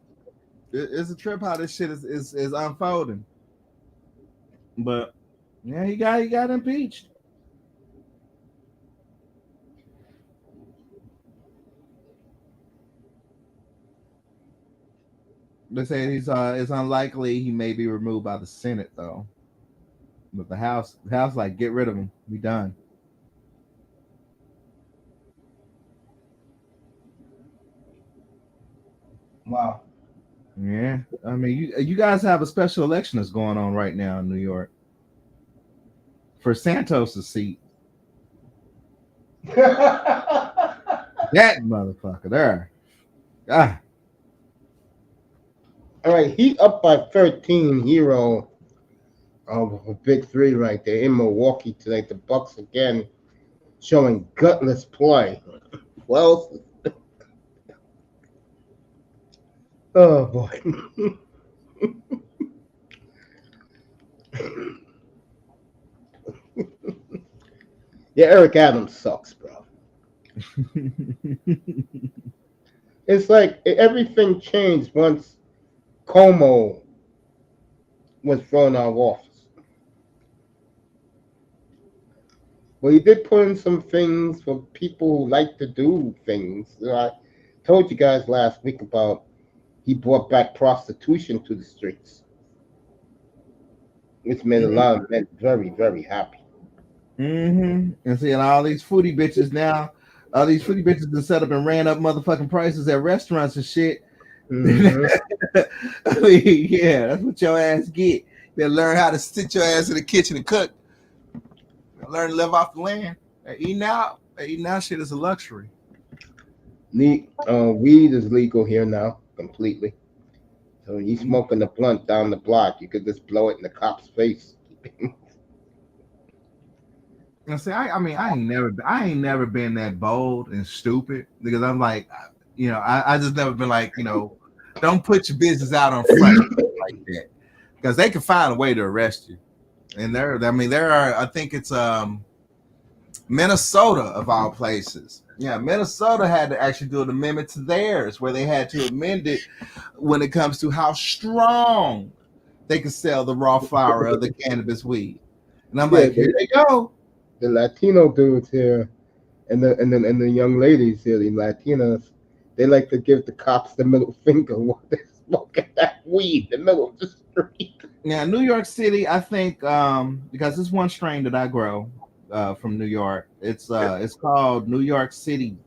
S2: It's a trip how this shit is unfolding. But yeah, he got impeached. They say it's unlikely he may be removed by the Senate though. But the House like, get rid of him. We done.
S1: Wow.
S2: Yeah, I mean, you guys have a special election that's going on right now in New York for Santos' seat. That motherfucker there. Ah.
S1: All right, he up by 13. Hero of a big three right there in Milwaukee tonight. The Bucks again showing gutless play. Well, oh boy. Yeah, Eric Adams sucks, bro. It's like everything changed once Como was thrown out of office. Well, he did put in some things for people who like to do things. I told you guys last week about he brought back prostitution to the streets, which made a lot of men very, very happy.
S2: Mm-hmm. And seeing all these foodie bitches now, all these foodie bitches that set up and ran up motherfucking prices at restaurants and shit. Mm-hmm. I mean, yeah, that's what your ass get. Better learn how to sit your ass in the kitchen and cook. Learn to live off the land. Eating out shit is a luxury.
S1: Weed is legal here now completely. So you smoking the blunt down the block, you could just blow it in the cop's face.
S2: I say, I ain't never been that bold and stupid because I'm like, I just never been like, don't put your business out on front like that because they can find a way to arrest you. And there are, I think it's Minnesota of all places. Yeah, Minnesota had to actually do an amendment to theirs where they had to amend it when it comes to how strong they can sell the raw flower of the cannabis weed. And I'm like, here they go.
S1: The Latino dudes here and the young ladies here, the Latinas, they like to give the cops the middle finger while they're smoking that weed in the middle of the street.
S2: Now, New York City, I think, because it's one strain that I grow from New York. It's called New York City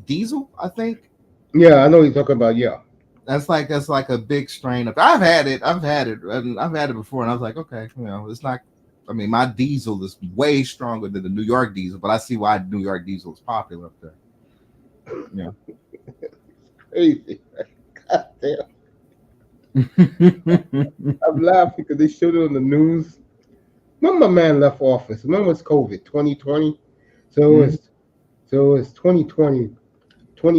S2: Diesel, I think.
S1: Yeah, I know what you're talking about. Yeah,
S2: that's like a big strain of. I've had it before, and I was like, okay, it's not. I mean, my diesel is way stronger than the New York diesel, but I see why New York diesel is popular up there. Yeah,
S1: crazy. God damn. I'm laughing because they showed it on the news. When my man left office, when was COVID? 2020. So it was 2020,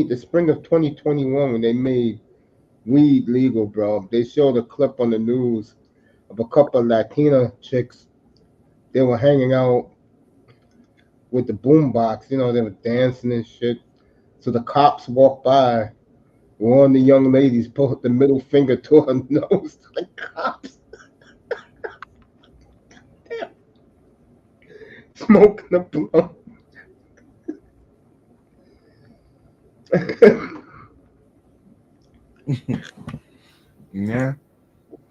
S1: the spring of 2021 when they made weed legal, bro. They showed a clip on the news of a couple of Latina chicks. They were hanging out with the boombox, they were dancing and shit. So the cops walked by. One of the young ladies put the middle finger to her nose to the cops. Damn. Smoking the blunt.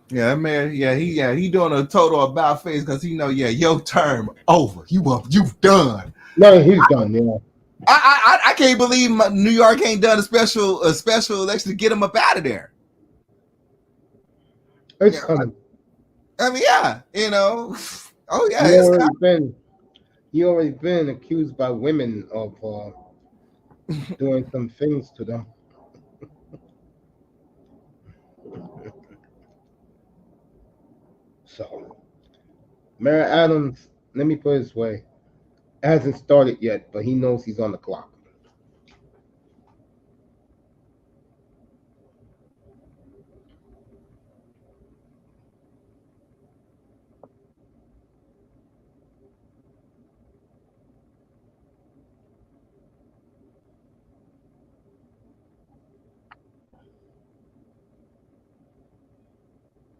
S2: Yeah, man. He doing a total about face because your term over. You've done.
S1: No, he's done. Yeah.
S2: I can't believe New York ain't done a special election to get him up out of there.
S1: It's coming.
S2: I mean, yeah, Oh yeah,
S1: he already been accused by women of doing some things to them. So, Mayor Adams, let me put it this way, hasn't started yet, but he knows he's on the clock.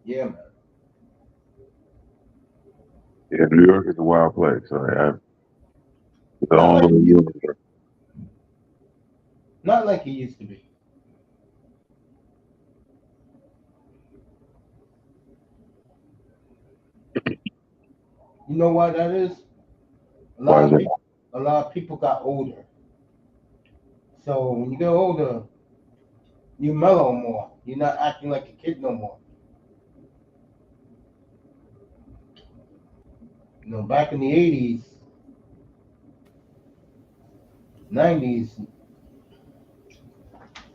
S1: Yeah, man.
S4: Yeah, New York is a wild place. So it's the only universe.
S1: Not like he used to be. You know why that is? A lot of people got older. So when you get older, you mellow more. You're not acting like a kid no more. Back in the 80s, 90s,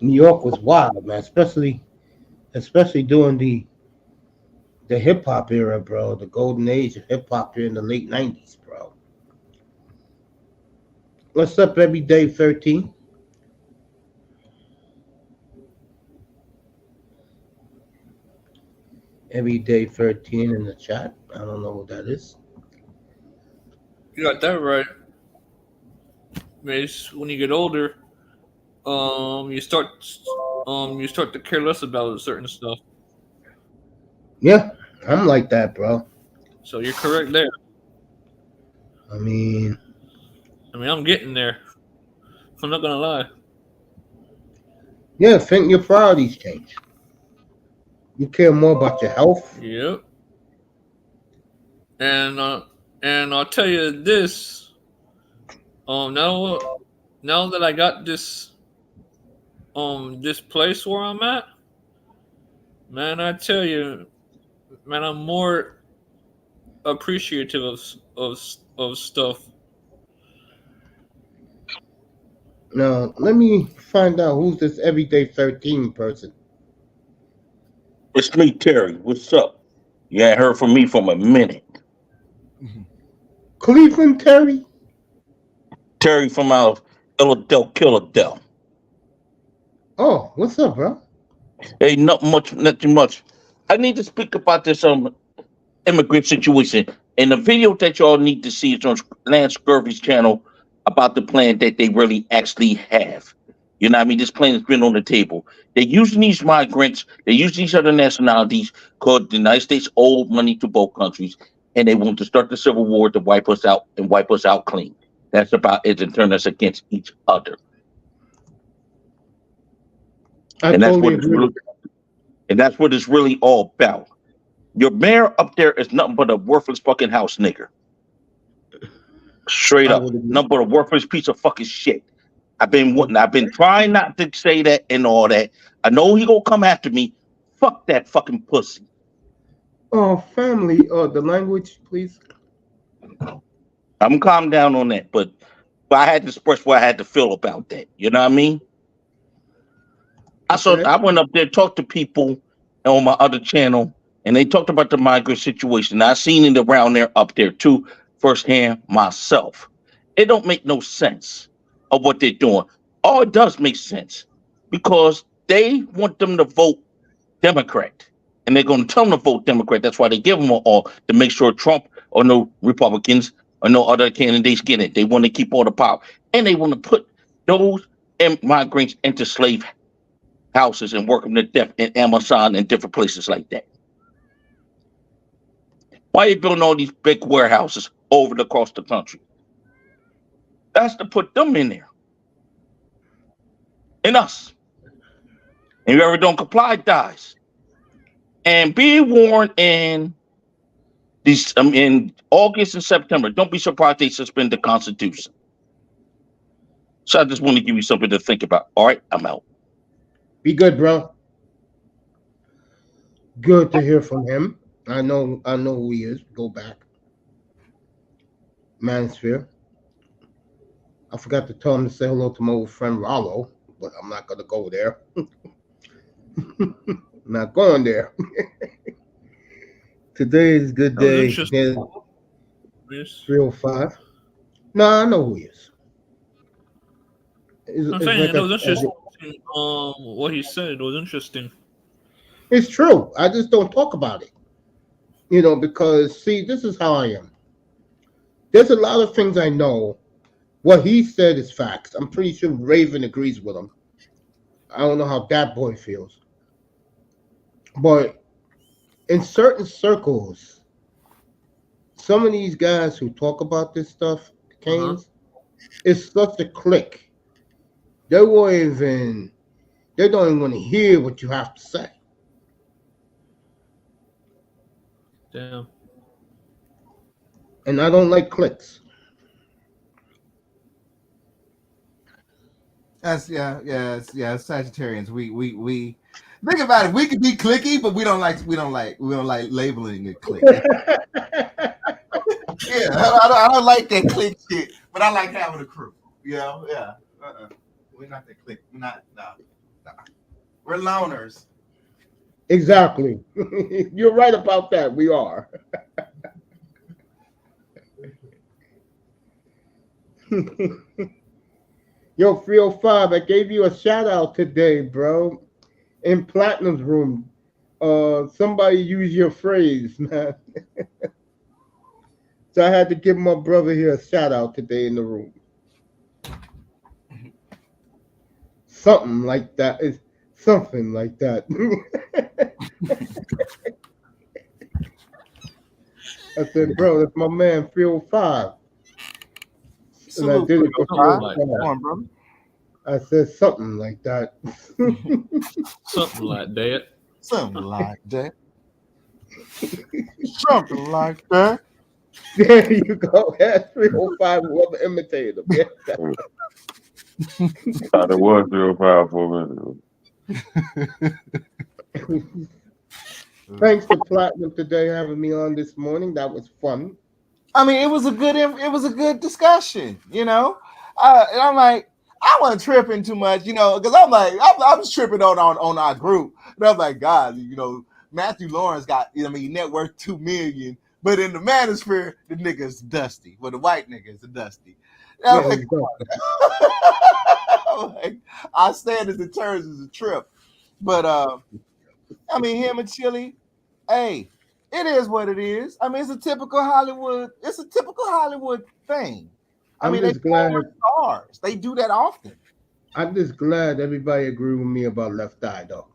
S1: New York was wild, man. Especially during the hip hop era, bro. The golden age of hip hop here in the late 90s, bro. What's up, Everyday 13? Everyday 13 in the chat. I don't know what that is.
S5: You got that right. Mace, when you get older, you start to care less about certain stuff.
S1: Yeah, I'm like that, bro.
S5: So you're correct there.
S1: I mean,
S5: I'm getting there. I'm not gonna lie.
S1: Yeah, think your priorities change. You care more about your health.
S5: Yep. And I'll tell you this. Now that I got this this place where I'm at, man, I tell you, man, I'm more appreciative of stuff.
S1: Now, let me find out who's this everyday 13 person.
S6: It's me, Terry. What's up? You ain't heard from me for a minute.
S1: Cleveland Terry?
S6: Terry from out of Philadelphia.
S1: Oh, what's up, bro?
S6: Hey, not too much. I need to speak about this immigrant situation. And the video that y'all need to see is on Lance Scurvy's channel about the plan that they really actually have. You know what I mean? This plan has been on the table. They're using these migrants, they're using these other nationalities called the United States owe money to both countries, and they want to start the civil war to wipe us out and wipe us out clean. That's about it and turn us against each other.
S1: I
S6: And that's
S1: totally
S6: what it's
S1: agree.
S6: really, and that's what it's really all about. Your mayor up there is nothing but a worthless fucking house nigger. Straight
S1: I
S6: up.
S1: would agree.
S6: Nothing but a worthless piece of fucking shit. I've been trying not to say that and all that. I know he gonna come after me. Fuck that fucking pussy.
S1: Oh, family, the language, please.
S6: I'm calm down on that, but I had to express what I had to feel about that. You know what I mean?
S1: Okay.
S6: I went up there, talked to people on my other channel, and they talked about the migrant situation. I seen it around there up there too, firsthand myself. It don't make no sense of what they're doing. All it does make sense because they want them to vote Democrat, and they're going to tell them to vote Democrat. That's why they give them all to make sure Trump or no Republicans or no other candidates get it. They want to keep all the power, and they want to put those migrants into slave houses and work them to death in Amazon and different places like that. Why are you building all these big warehouses over across the country? That's to put them in there. And us. And whoever don't comply dies. And be warned in August and September, don't be surprised they suspend the Constitution. So I just want to give you something to think about. All right, I'm out.
S1: Be good, bro. Good to hear from him. I know who he is. Go back. Manosphere. I forgot to tell him to say hello to my old friend Rollo, but I'm not gonna go there. Not going there. Today is a good
S5: That was
S1: day.
S5: interesting.
S1: There's 305. No, I know who he is.
S5: I'm saying it was interesting. What he said was interesting.
S1: It's true. I just don't talk about it. Because see, this is how I am. There's a lot of things I know. What he said is facts. I'm pretty sure Raven agrees with him. I don't know how that boy feels. But in certain circles, some of these guys who talk about this stuff, Canes, it's such a clique. They don't even want to hear what you have to say.
S5: Damn.
S1: And I don't like cliques.
S2: That's Sagittarians. We think about it. We could be clicky, but we don't like labeling it click. Yeah, I don't like that click shit, but I like having a crew. Yeah. We're not that click. We're not. No. We're loners.
S1: Exactly. You're right about that. We are. Yo, 305, I gave you a shout out today, bro. In Platinum's room. Somebody used your phrase, man. So I had to give my brother here a shout out today in the room. Something like that. It's something like that. I said, bro, that's my man, 305. And I did it for 305.
S2: Come on, brother.
S1: I said something like that.
S5: Something like that.
S2: Something like that. Something like that.
S1: There you go. That's 305. Whoever imitated him. Yeah.
S4: Thought it was 305 for a minute.
S1: Thanks to Platinum today having me on this morning. That was fun.
S2: I mean, it was a good discussion, you know. And I'm like, I wasn't tripping too much, you know, because I'm like, I was tripping on our group, and I'm like, God, you know, Matthew Lawrence got, you know, I mean, net worth $2 million, but in the manosphere, the nigga's dusty. Well, the white nigga is dusty. And I'm
S1: Yeah,
S2: like,
S1: he's done.
S2: I'm like, I stand as it turns as a trip, but I mean, him and Chili, hey. It is what it is. I mean, it's a typical Hollywood. It's a typical Hollywood thing. I
S1: I'm
S2: mean, they
S1: just glad.
S2: stars. They do that often.
S1: I'm just glad everybody agreed with me about Left Eye, though.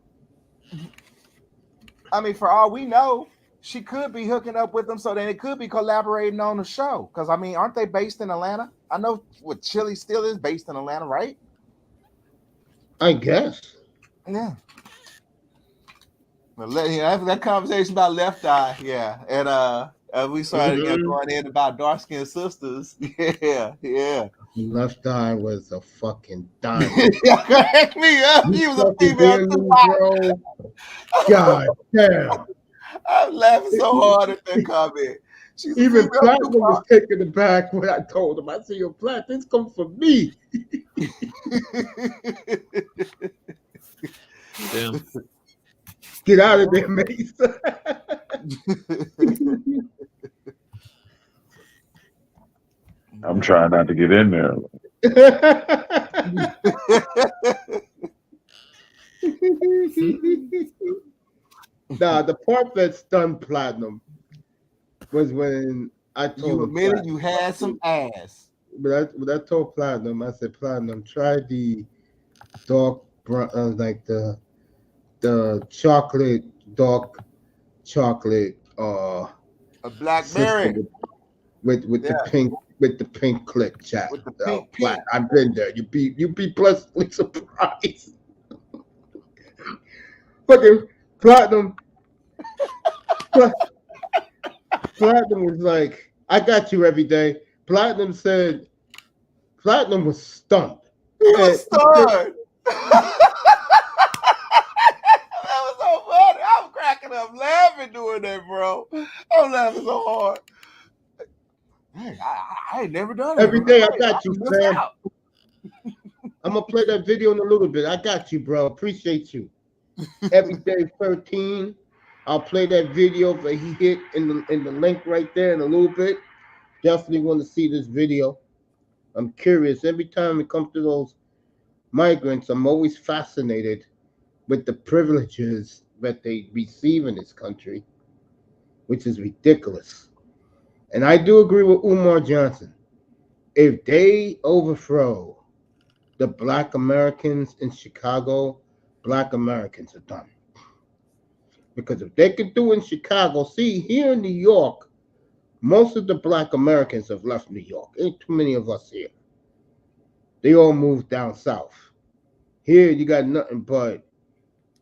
S2: I mean, for all we know, she could be hooking up with them, so then it could be collaborating on the show. Because I mean, aren't they based in Atlanta? I know what Chili still is based in Atlanta, right?
S1: I guess.
S2: Yeah. But that conversation about Left Eye, yeah, and we started going in about dark skinned sisters, yeah.
S1: Left Eye was a fucking diamond.
S2: Crack me up. He was a female too,
S1: bro. God damn.
S2: I'm laughing so hard at that comment.
S1: Even Platinum was taken aback when I told him. I said, "Yo, Plat, this comes from me."
S5: Damn.
S1: Get out of there, Mace.
S4: I'm trying not to get in there.
S1: Nah, the part that stunned Platinum was when I told
S2: you
S1: him
S2: admitted
S1: Platinum,
S2: you had some ass.
S1: When I told Platinum, I said, Platinum, try the dark brown, like the chocolate, dark chocolate,
S2: A blackberry
S1: with the pink click, chat.
S2: with the pink peak.
S1: I've been there. You be pleasantly surprised. Fucking Platinum. Platinum was like, I got you every day. Platinum said, Platinum was stunned.
S2: He was stunned. That was so funny. I'm cracking up laughing doing that, bro. I'm laughing so hard. Hey, I ain't never done it.
S1: Every day I got you, Sam. I'm gonna play that video in a little bit. I got you, bro. Appreciate you. Every day 13. I'll play that video that he hit in the link right there in a little bit. Definitely want to see this video. I'm curious. Every time it comes to those migrants, I'm always fascinated with the privileges that they receive in this country, which is ridiculous. And I do agree with Umar Johnson. If they overthrow the Black Americans in Chicago, Black Americans are done. Because if they could do in Chicago, see, here in New York, most of the Black Americans have left New York. Ain't too many of us here. They all moved down south. Here you got nothing but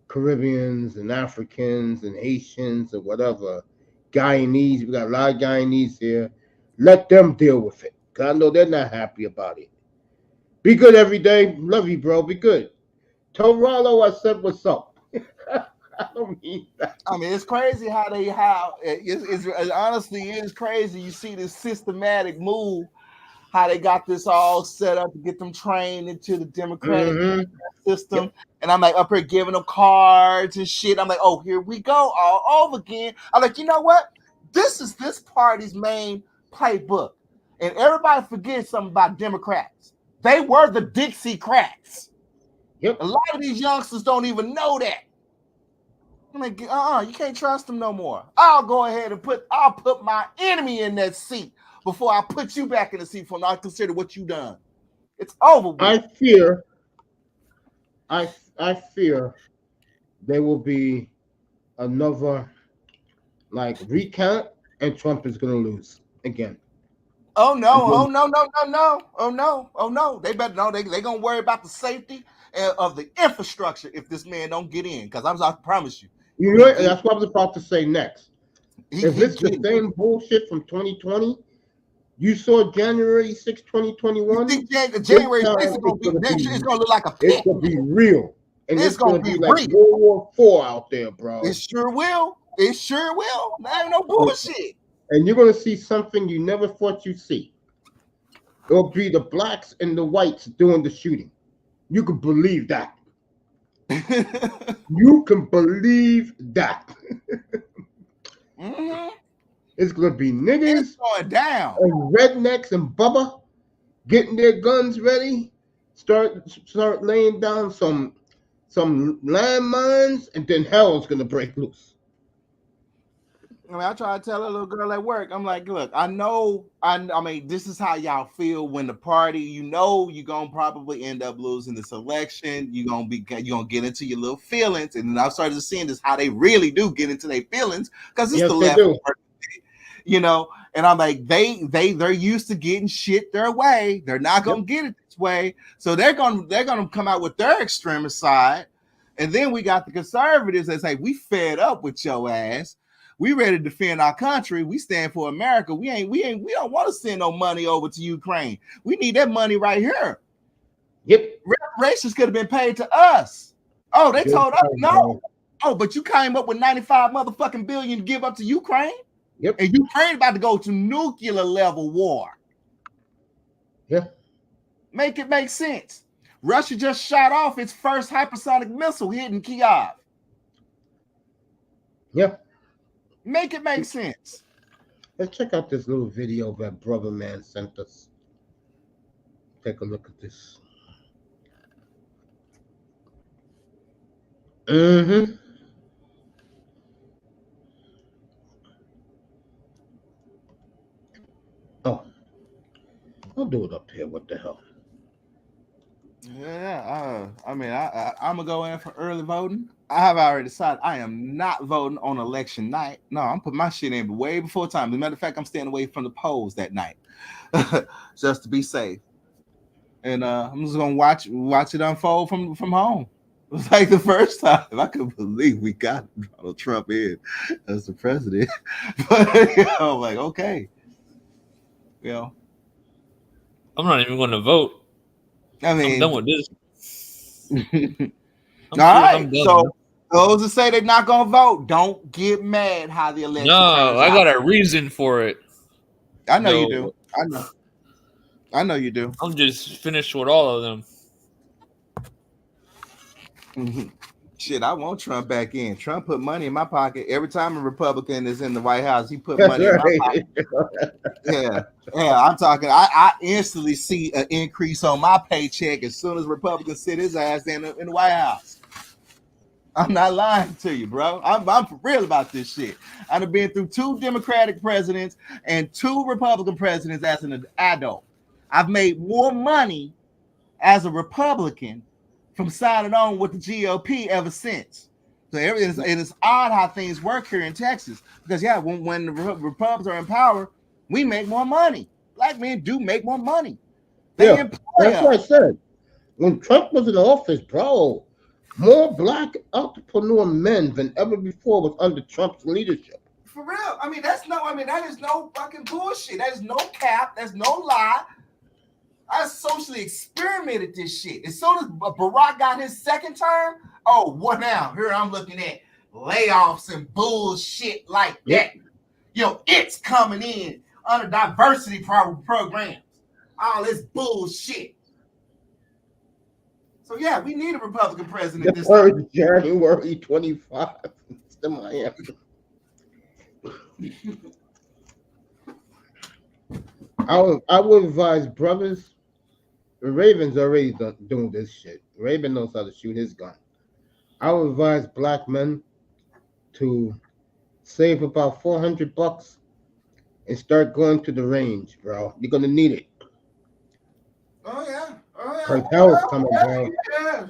S1: Caribbeans and Africans and Haitians or whatever. Guyanese, we got a lot of Guyanese here. Let them deal with it. Because I know they're not happy about it. Be good every day. Love you, bro. Be good. Tell Rollo I said what's up. I don't mean that.
S2: I mean, it's crazy it's honestly is crazy. You see this systematic move, how they got this all set up to get them trained into the Democratic system. Yep. And I'm like up here giving them cards and shit. I'm like, oh, here we go all over again. I'm like, you know what? This is this party's main playbook. And everybody forgets something about Democrats. They were the Dixiecrats.
S1: Yep.
S2: A lot of these youngsters don't even know that. I'm like, you can't trust them no more. I'll go ahead and put my enemy in that seat before I put you back in the seat for not consider what you done. It's over with.
S1: I fear there will be another like recount and Trump is gonna lose again.
S2: Oh no. They better know they gonna worry about the safety of the infrastructure if this man don't get in. Because I promise you.
S1: You know, that's what I was about to say next. If it's the same bullshit from 2020, you saw January 6, 2021.
S2: You think January 6 is going to be next year? It's going to look like a pit.
S1: It's going to be real. And it's going to be like
S2: real.
S1: World War IV out there, bro.
S2: It sure will. It sure will. That ain't no bullshit.
S1: And you're gonna see something you never thought you'd see. It'll be the blacks and the whites doing the shooting. You can believe that. You can believe that.
S2: Mm-hmm.
S1: It's gonna be niggas
S2: It's going down.
S1: and rednecks and Bubba getting their guns ready. Start laying down some landmines, and then hell's gonna break loose.
S2: I mean, I try to tell a little girl at work. I'm like, look, I mean, this is how y'all feel when the party, you're gonna probably end up losing this election. You're gonna get into your little feelings. And then I started seeing this how they really do get into their feelings because it's the left. And I'm like, they're used to getting shit their way. They're not gonna get it this way. So they're gonna come out with their extremist side. And then we got the conservatives that say, we fed up with your ass. We ready to defend our country. We stand for America. We don't want to send no money over to Ukraine. We need that money right here.
S1: Yep.
S2: Reparations could have been paid to us. Oh, they told us no. Oh, but you came up with 95 motherfucking billion to give up to Ukraine?
S1: Yep.
S2: And Ukraine about to go to nuclear level war.
S1: Yeah.
S2: Make it make sense. Russia just shot off its first hypersonic missile hitting Kyiv.
S1: Yeah.
S2: Make it make sense.
S1: Let's check out this little video that Brother Man sent us. Take a look at this. Mm-hmm. Oh. I'll do it up here. What the hell?
S2: Yeah, I mean, I'm gonna go in for early voting. I have already decided I am not voting on election night. No, I'm putting my shit in way before time. As a matter of fact, I'm staying away from the polls that night, just to be safe. And I'm just gonna watch it unfold from home. It was like the first time. I couldn't believe we got Donald Trump in as the president. But I'm like, okay,
S5: I'm not even going to vote.
S2: I mean,
S5: I'm done with this.
S2: All right, so those that say they're not gonna vote, don't get mad how the election.
S5: No, I got a reason for it.
S2: I know you do. I know you do.
S5: I'm just finished with all of them.
S2: Shit, I want Trump back in. Trump put money in my pocket every time a Republican is in the White House. He put money in my pocket. Yeah, I'm talking. I instantly see an increase on my paycheck as soon as Republicans sit his ass in the White House. I'm not lying to you, bro. I'm for real about this shit. I've been through 2 Democratic presidents and 2 Republican presidents as an adult. I've made more money as a Republican from signing on with the GOP ever since. So it's odd how things work here in Texas because when the Republicans are in power, we make more money. Black men do make more money. They employ
S1: that's
S2: us.
S1: what I said. When Trump was in office, bro, more black entrepreneur men than ever before was under Trump's leadership.
S2: For real. That is no fucking bullshit. That is no cap. That's no lie. I socially experimented this shit. As soon as Barack got his second term, oh, what now? Here I'm looking at layoffs and bullshit like that. It's coming in under diversity programs. All this bullshit. So yeah, we need a Republican president this time.
S1: January 25 to Miami. I would advise brothers. The Raven's already doing this shit. Raven knows how to shoot his gun. I would advise black men to save about $400 and start going to the range, bro. You're gonna need it.
S2: Oh yeah.
S1: Cause hell's coming, bro.
S2: Yeah,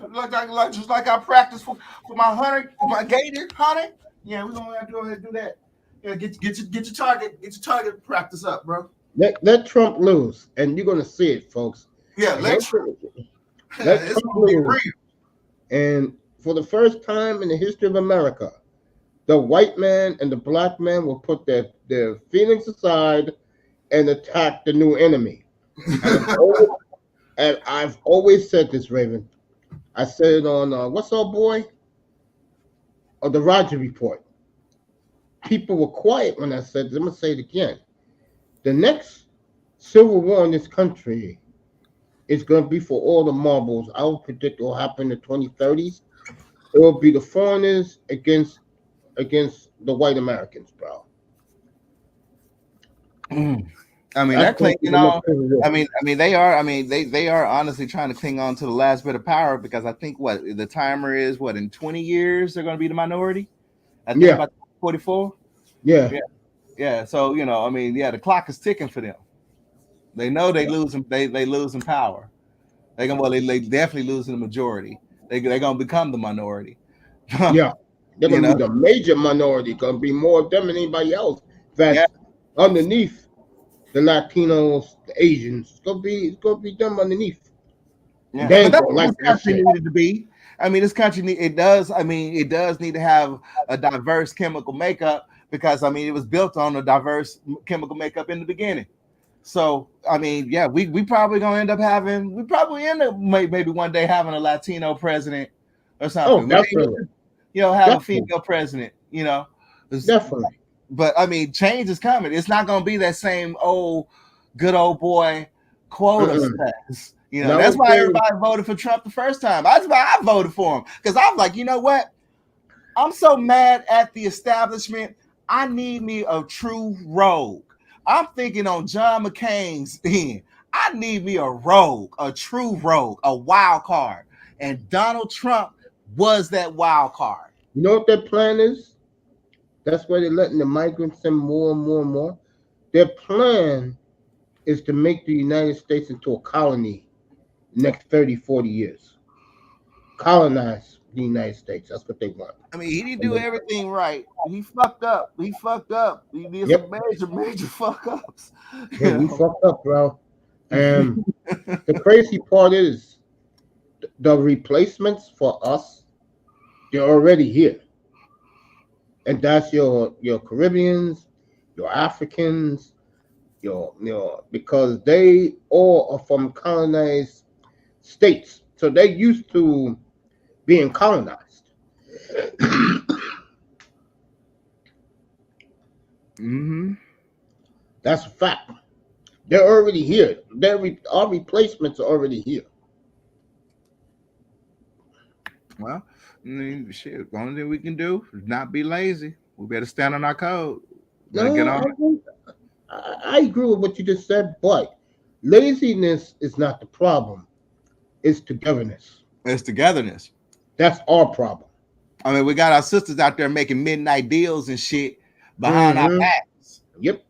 S2: just like I practice for my gator hunting. Yeah, we're gonna have to go ahead and do that. Yeah, get your target practice up, bro.
S1: Let Trump lose, and you're gonna see it, folks.
S2: Yeah, let Trump
S1: lose. And for the first time in the history of America, the white man and the black man will put their feelings aside and attack the new enemy. And I've always said this, Raven. I said it on what's up, boy? Or the Roger Report. people were quiet when I said this. I'm gonna say it again. The next civil war in this country is gonna be for all the marbles. I would predict it will happen in the 2030s. It will be the foreigners against the white Americans, bro.
S2: I mean, they're clinging on. I mean, they are. I mean, they are honestly trying to cling on to the last bit of power because I think what the timer is. What in 20 years they're going to be the minority? I think about 44. Yeah. So I mean, the clock is ticking for them. They know they losing. They losing power. They definitely losing the majority. They're gonna become the minority.
S1: Yeah, they're gonna be the major minority. Gonna be more of them than anybody else. That's underneath the Latinos, the Asians. It's gonna be them underneath.
S2: Yeah, but that's what this country needed to be. I mean, this country it does need to have a diverse chemical makeup because I mean it was built on a diverse chemical makeup in the beginning. So I mean, yeah, we probably gonna end up maybe one day having a Latino president or something.
S1: Oh, definitely.
S2: Have a female president.
S1: Definitely.
S2: But I mean, change is coming. It's not gonna be that same good old boy quota status. That's why everybody voted for Trump the first time. That's why I voted for him because I'm like, you know what? I'm so mad at the establishment. I need me a true rogue. I'm thinking on John McCain's end. I need me a rogue, a true rogue, a wild card. And Donald Trump was that wild card.
S1: You know what their plan is? That's why they're letting the migrants in more and more and more. Their plan is to make the United States into a colony next 30, 40 years. Colonize the United States. That's what they want.
S2: I mean, he didn't do everything right. He fucked up. He did some major fuck ups.
S1: Yeah, we fucked up, bro. And the crazy part is the replacements for us, they're already here. And that's your Caribbeans, your Africans, because they all are from colonized states. So they're used to being colonized. That's a fact. They're already here. Our replacements are already here.
S2: Well, shit. The only thing we can do is not be lazy. We better stand on our code. Get on.
S1: I agree with what you just said, but laziness is not the problem. It's togetherness.
S2: It's togetherness.
S1: That's our problem.
S2: I mean, we got our sisters out there making midnight deals and shit behind our backs.
S1: Yep.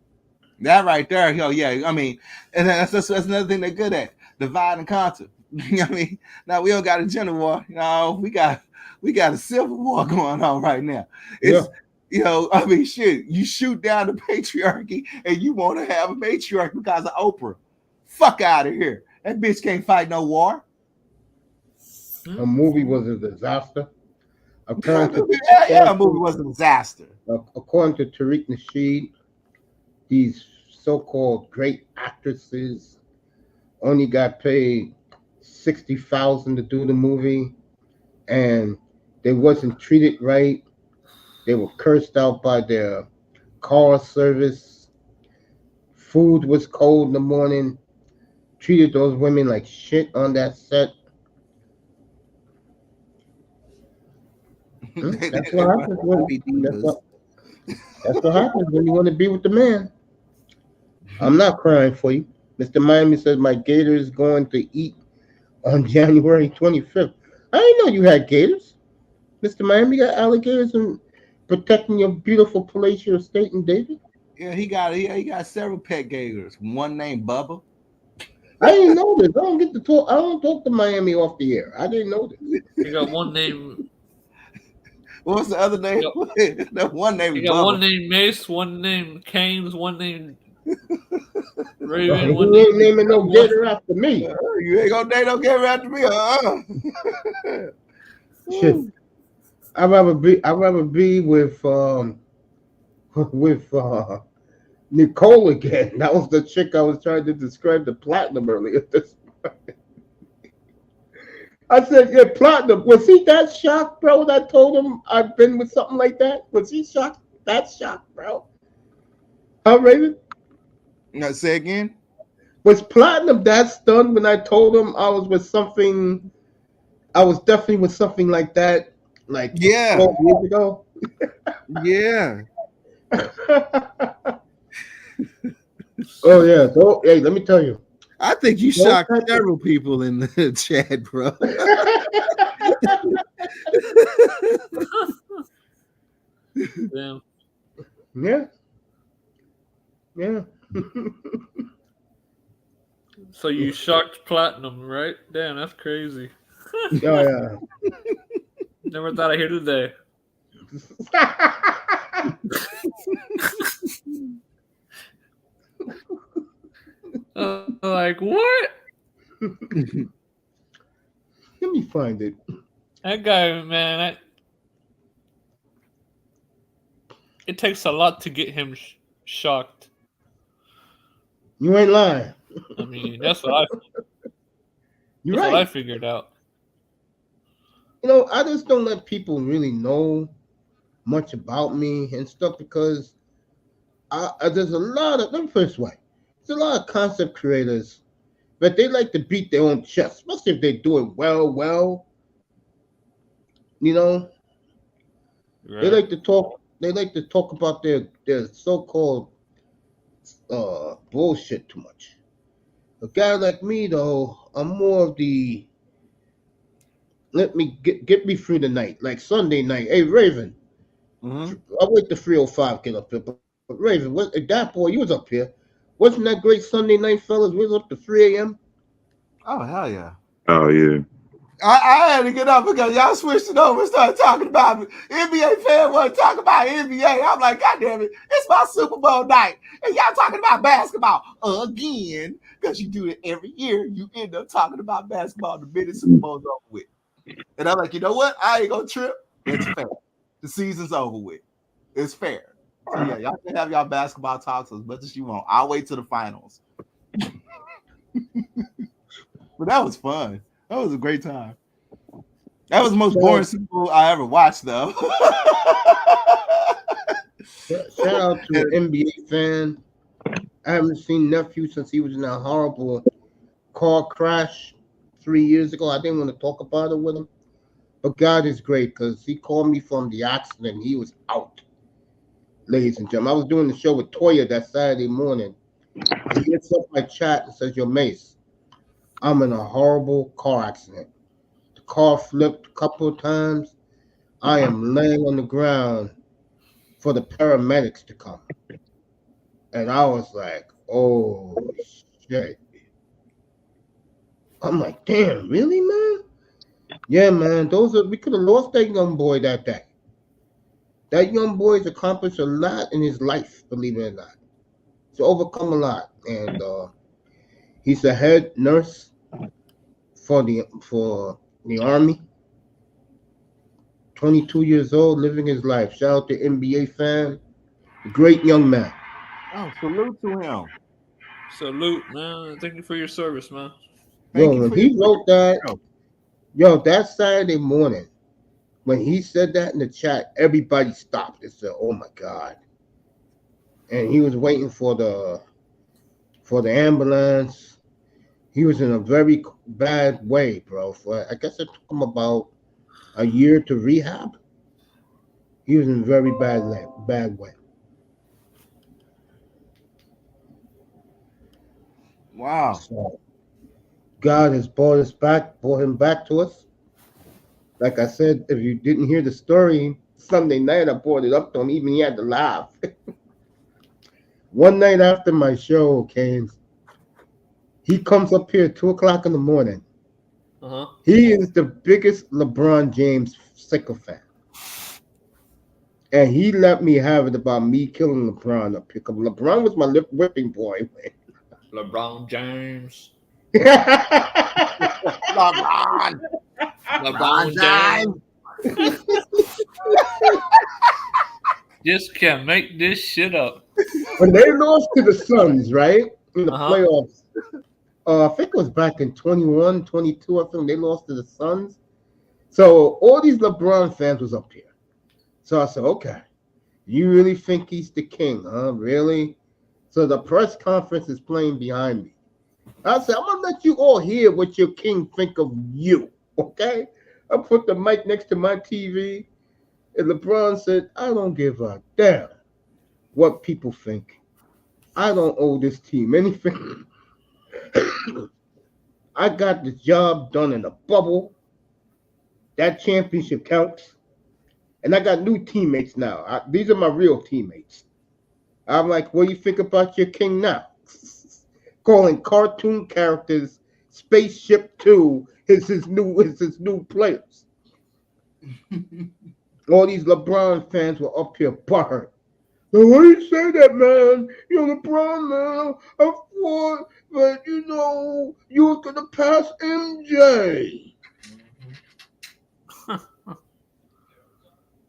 S2: That right there, I mean, and that's another thing they're good at, divide and conquer. I mean, now we don't got a gender war. We got a civil war going on right now. It's I mean, shit. You shoot down the patriarchy, and you want to have a matriarch because of Oprah. Fuck out of here. That bitch can't fight no war.
S1: A movie was a disaster.
S2: A movie was a disaster.
S1: According to Tariq Nasheed, these so-called great actresses only got paid $60,000 to do the movie, and they wasn't treated right. They were cursed out by their car service. Food was cold in the morning. Treated those women like shit on that set. That's what happens when you want to be with the man. I'm not crying for you. Mr. Miami says my gator is going to eat on January 25th. I didn't know you had gators. Mr. Miami got alligators and protecting your beautiful palatial estate in David.
S2: Yeah, he got several pet gators. One named Bubba.
S1: I didn't know this. I don't talk to Miami off the air. I didn't know this.
S5: He got one name.
S2: What was the other name? That one name.
S5: He got one named Mace, one named Canes, one named Raven.
S1: You ain't naming no gator after me.
S2: You ain't gonna name no gator after me,
S1: Shit. I'd rather be with Nicole again. That was the chick I was trying to describe the platinum earlier. I said, platinum. Was he that shocked, bro? That I told him I've been with something like that? Was he shocked? that shocked, bro. Huh, Raven?
S2: No, say again.
S1: Was Platinum that stunned when I told him I was with something? I was definitely with something like that, like
S2: Yeah.
S1: 12 years ago.
S2: Yeah.
S1: Oh yeah. So hey, let me tell you.
S2: I think you
S1: Those
S2: shocked
S1: type of-
S2: several people in the chat, bro.
S5: Damn.
S1: Yeah. Yeah.
S5: So you shocked Platinum, right? Damn, that's crazy.
S1: Oh yeah.
S5: Never thought I'd hear today. Like, what?
S1: Let me find it.
S5: That guy, man, it takes a lot to get him shocked.
S1: You ain't lying.
S5: I mean, that's what
S1: You're
S5: I
S1: right.
S5: figured out.
S1: You know, I just don't let people really know much about me and stuff because there's a lot of them. First way, there's a lot of concept creators, but they like to beat their own chest, especially if they do it well. You know,
S5: Right.
S1: they like to talk. They like to talk about their so-called bullshit too much. A guy like me, though, I'm more of the let me get me through the night, like Sunday night. Hey, Raven, I'll wait the 305 get up here. But Raven, that boy, you was up here. Wasn't that great Sunday night, fellas? We was up to 3 a.m.
S2: Oh, hell yeah.
S4: Oh yeah.
S2: I had to get up because y'all switched it over and started talking about it. NBA fan want to talk about NBA. I'm like, God damn it, it's my Super Bowl night. And y'all talking about basketball again. Because you do it every year. You end up talking about basketball the minute Super Bowl's over with. And I'm like, you know what? I ain't gonna trip. It's fair. The season's over with. It's fair. So yeah, y'all can have y'all basketball talks as much as you want. I'll wait till the finals. But that was fun. That was a great time. That was the most boring Super Bowl I ever watched, though.
S1: Shout out to an NBA fan. I haven't seen nephew since he was in that horrible car crash 3 years ago. I didn't want to talk about it with him, but God is great because he called me from the accident. He was out, ladies and gentlemen. I was doing the show with Toya that Saturday morning. He hits up my chat and says, "Yo, Mace, I'm in a horrible car accident. The car flipped a couple of times. I am laying on the ground for the paramedics to come." And I was like, oh, shit. I'm like, damn, really, man? Yeah, man, we could have lost that young boy that day. That young boy's accomplished a lot in his life, believe it or not. He's overcome a lot. And he's a head nurse for the Army. 22 years old, living his life. Shout out to NBA fan. Great young man.
S2: Oh, salute to him.
S5: Salute, man. Thank you for your service, man.
S1: When he wrote that, that Saturday morning, when he said that in the chat, everybody stopped and said, "Oh my God!" And he was waiting for the ambulance. He was in a very bad way, bro. I guess it took him about a year to rehab. He was in a very bad way.
S2: Wow.
S1: So God has brought him back to us. Like I said, if you didn't hear the story, Sunday night I brought it up to him, even he had to laugh. One night after my show, Canes, he comes up here at 2:00 in the morning.
S5: Uh-huh.
S1: He is the biggest LeBron James sycophant. And he let me have it about me killing LeBron up here. LeBron was my whipping boy.
S5: LeBron James.
S2: LeBron James.
S5: Just can't make this shit up.
S1: When they lost to the Suns, right? In the
S5: Uh-huh.
S1: playoffs. I think it was back in 21, 22. I think they lost to the Suns. So all these LeBron fans was up here. So I said, okay. You really think he's the king, huh? Really? So the press conference is playing behind me. I said, I'm gonna let you all hear what your king think of you. Okay? I put the mic next to my TV, and LeBron said, I don't give a damn what people think. I don't owe this team anything. I got the job done in a bubble. That championship counts. And I got new teammates now. These are my real teammates. I'm like, what do you think about your king now? Calling cartoon characters Spaceship 2 is his new players. All these LeBron fans were up here butthurt. Now, why do you say that, man? LeBron, man, I thought that, you were going to pass MJ.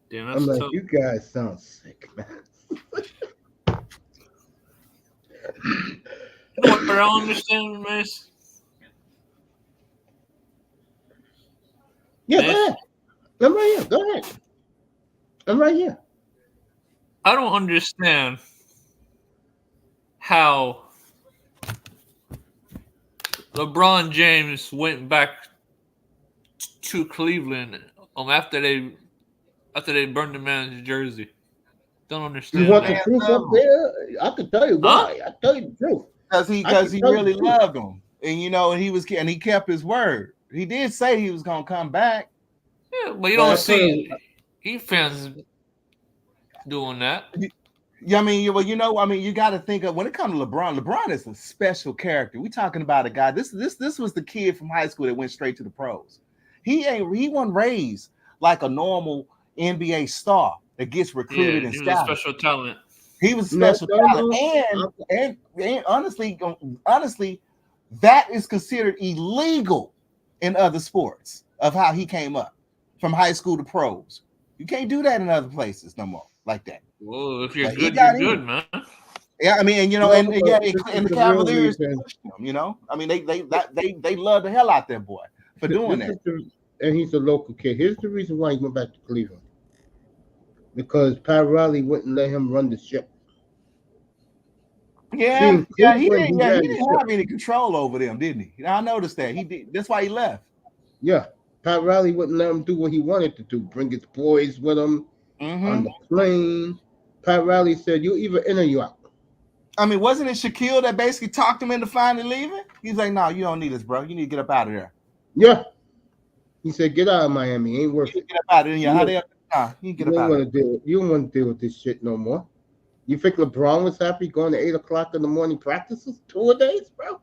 S5: Damn,
S1: I'm
S5: that's
S1: like,
S5: tough.
S1: you guys sound sick, man.
S5: You know what I don't understand, Mace?
S1: Yeah,
S5: Mace?
S1: go ahead. I'm right here. Go ahead. I'm right here.
S5: I don't understand how LeBron James went back to Cleveland after they burned the man's jersey. Don't
S1: You
S5: understand
S1: want the
S5: that.
S1: truth up there? I can tell you why. I tell you the truth.
S2: Because he really loved him, and and he kept his word. He did say he was gonna come back.
S5: Yeah, but you don't see Heat fans doing that.
S2: Yeah, you got to think of when it comes to LeBron. LeBron is a special character. We talking about a guy. This was the kid from high school that went straight to the pros. He wasn't raised like a normal NBA star that gets recruited and
S5: he was a
S2: scouted.
S5: special talent.
S2: He was a special talent, and honestly, that is considered illegal in other sports of how he came up from high school to pros. You can't do that in other places no more like that.
S5: Well, if you're
S2: But
S5: good, you're good, man.
S2: Yeah, I mean, and the Cavaliers, pushed him, they love the hell out that boy for doing that.
S1: And he's a local kid. Here's the reason why he went back to Cleveland. Because Pat Riley wouldn't let him run the ship.
S2: Yeah, he didn't have any control over them, didn't he? I noticed that. He did. That's why he left.
S1: Yeah, Pat Riley wouldn't let him do what he wanted to do. Bring his boys with him on the plane. Pat Riley said, "You either in or you out."
S2: I mean, wasn't it Shaquille that basically talked him into finally leaving? He's like, "No, you don't need us, bro. You need to get up out of there."
S1: Yeah, he said, "Get out of Miami. Ain't worth it.
S2: Get up out of there. You get up out of there.
S1: You don't want to deal with this shit no more." You think LeBron was happy going to 8:00 in the morning practices 2 days, bro?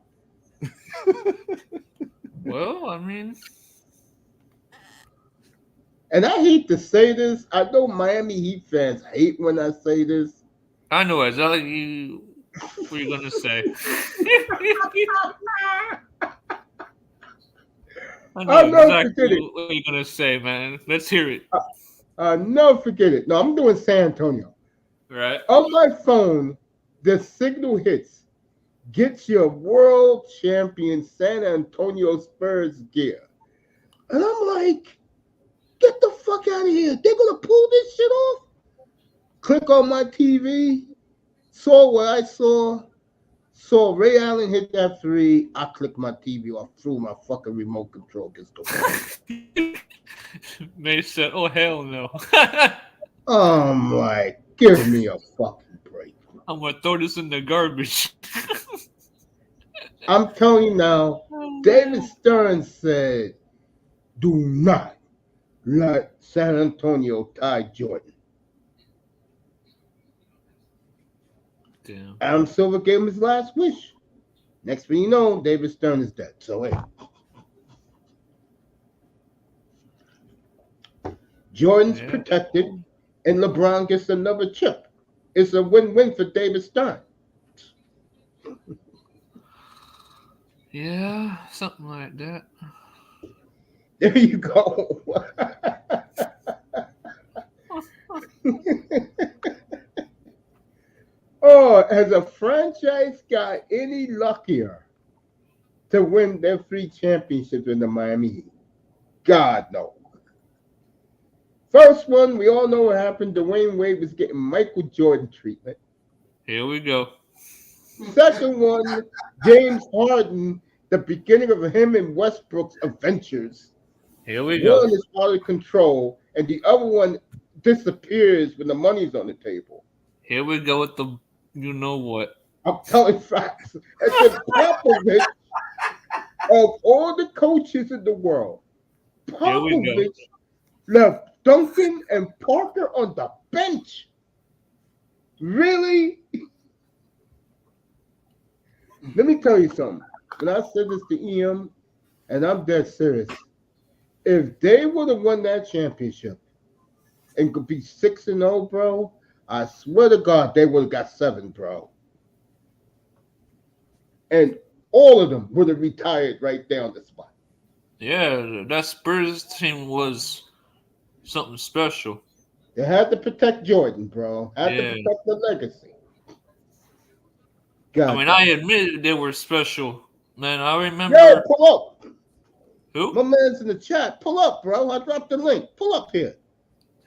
S5: Well, I mean,
S1: and I hate to say this. I know Miami Heat fans hate when I say this.
S5: I know exactly what you're gonna say. I know exactly what you're gonna say, man. Let's hear it.
S1: I'll never forget it. No, I'm doing San Antonio.
S5: Right.
S1: On my phone, the signal hits. Get your world champion San Antonio Spurs gear. And I'm like, get the fuck out of here. They're going to pull this shit off? Click on my TV. Saw what I saw. Saw Ray Allen hit that 3. I clicked my TV off, threw my fucking remote control against the wall.
S5: May said, oh, hell no.
S1: I'm like, give me a fucking break.
S5: I'm going to throw this in the garbage.
S1: I'm telling you now, David Stern said, do not let San Antonio tie Jordan.
S5: Damn.
S1: Adam Silver gave him his last wish. Next thing you know, David Stern is dead. So, hey. Jordan's protected, and LeBron gets another chip. It's a win-win for David Stern.
S5: Yeah, something like that.
S1: There you go. Oh, has a franchise got any luckier to win their 3 championships in the Miami Heat? God, no. First one, we all know what happened. Dwayne Wade was getting Michael Jordan treatment.
S5: Here we go.
S1: Second one, James Harden, the beginning of him and Westbrook's adventures.
S5: Here we go.
S1: One is out of control, and the other one disappears when the money's on the table.
S5: Here we go with the you know what.
S1: I'm telling facts. And then Popovich, of all the coaches in the world,
S5: Here we go.
S1: Popovich left Duncan and Parker on the bench. Really? Let me tell you something. When I said this to EM, and I'm dead serious, if they would have won that championship and could be 6-0, bro, I swear to God, they would have got 7, bro. And all of them would have retired right there on the spot.
S5: Yeah, that Spurs team was something special.
S1: They had to protect Jordan, bro. Had to protect the legacy. God,
S5: I mean, I admit they were special. Man, I remember.
S1: Yo, pull up.
S5: Who?
S1: My man's in the chat. Pull up, bro. I dropped the link. Pull up here.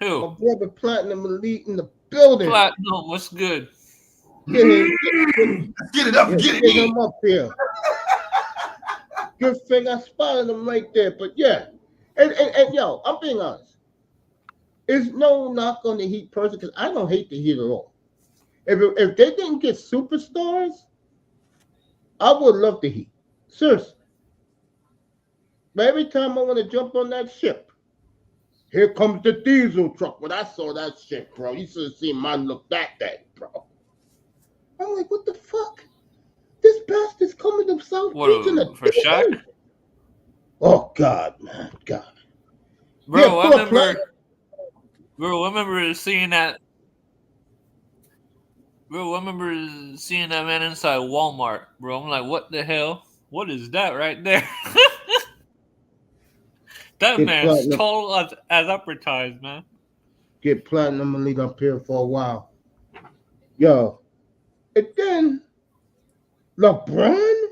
S5: Who?
S1: My brother Platinum Elite in the building.
S5: Platinum, what's good?
S1: Get
S2: Get it up.
S1: Get him up here. Good thing I spotted him right there. But yeah. And yo, I'm being honest. There's no knock on the Heat person because I don't hate the Heat at all. If they didn't get superstars, I would love the Heat. Seriously. But every time I want to jump on that ship, here comes the diesel truck. When I saw that shit, bro, you should have seen mine look that day, bro. I'm like, what the fuck? This bastard's coming himself.
S5: What, for Shaq?
S1: Oh, God, man. God.
S5: Bro,
S1: Yeah,
S5: I remember seeing that. Bro, I remember seeing that man inside Walmart, bro. I'm like, what the hell? What is that right there? That man's tall as advertised, man.
S1: Get Platinum Elite up here for a while. Yo. And then, LeBron?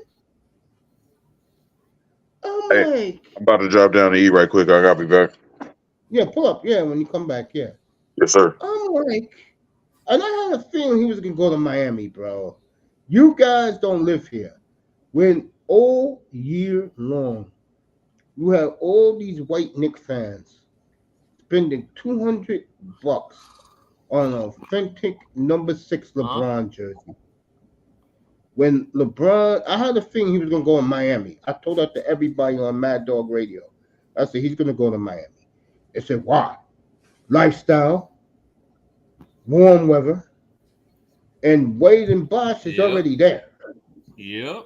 S1: I'm like...
S4: I'm about to drop down to eat right quick. I gotta be back.
S1: Yeah, pull up. Yeah, when you come back, yeah.
S4: Yes, sir.
S1: I'm like... And I had a feeling he was going to go to Miami, bro. You guys don't live here. When all year long, you have all these white Knicks fans spending $200 on an authentic number 6 LeBron jersey. When LeBron, I had a feeling he was going to go to Miami. I told that to everybody on Mad Dog Radio. I said, he's going to go to Miami. They said, why? Lifestyle. Warm weather, and Wade and Bosh is already there.
S5: Yep.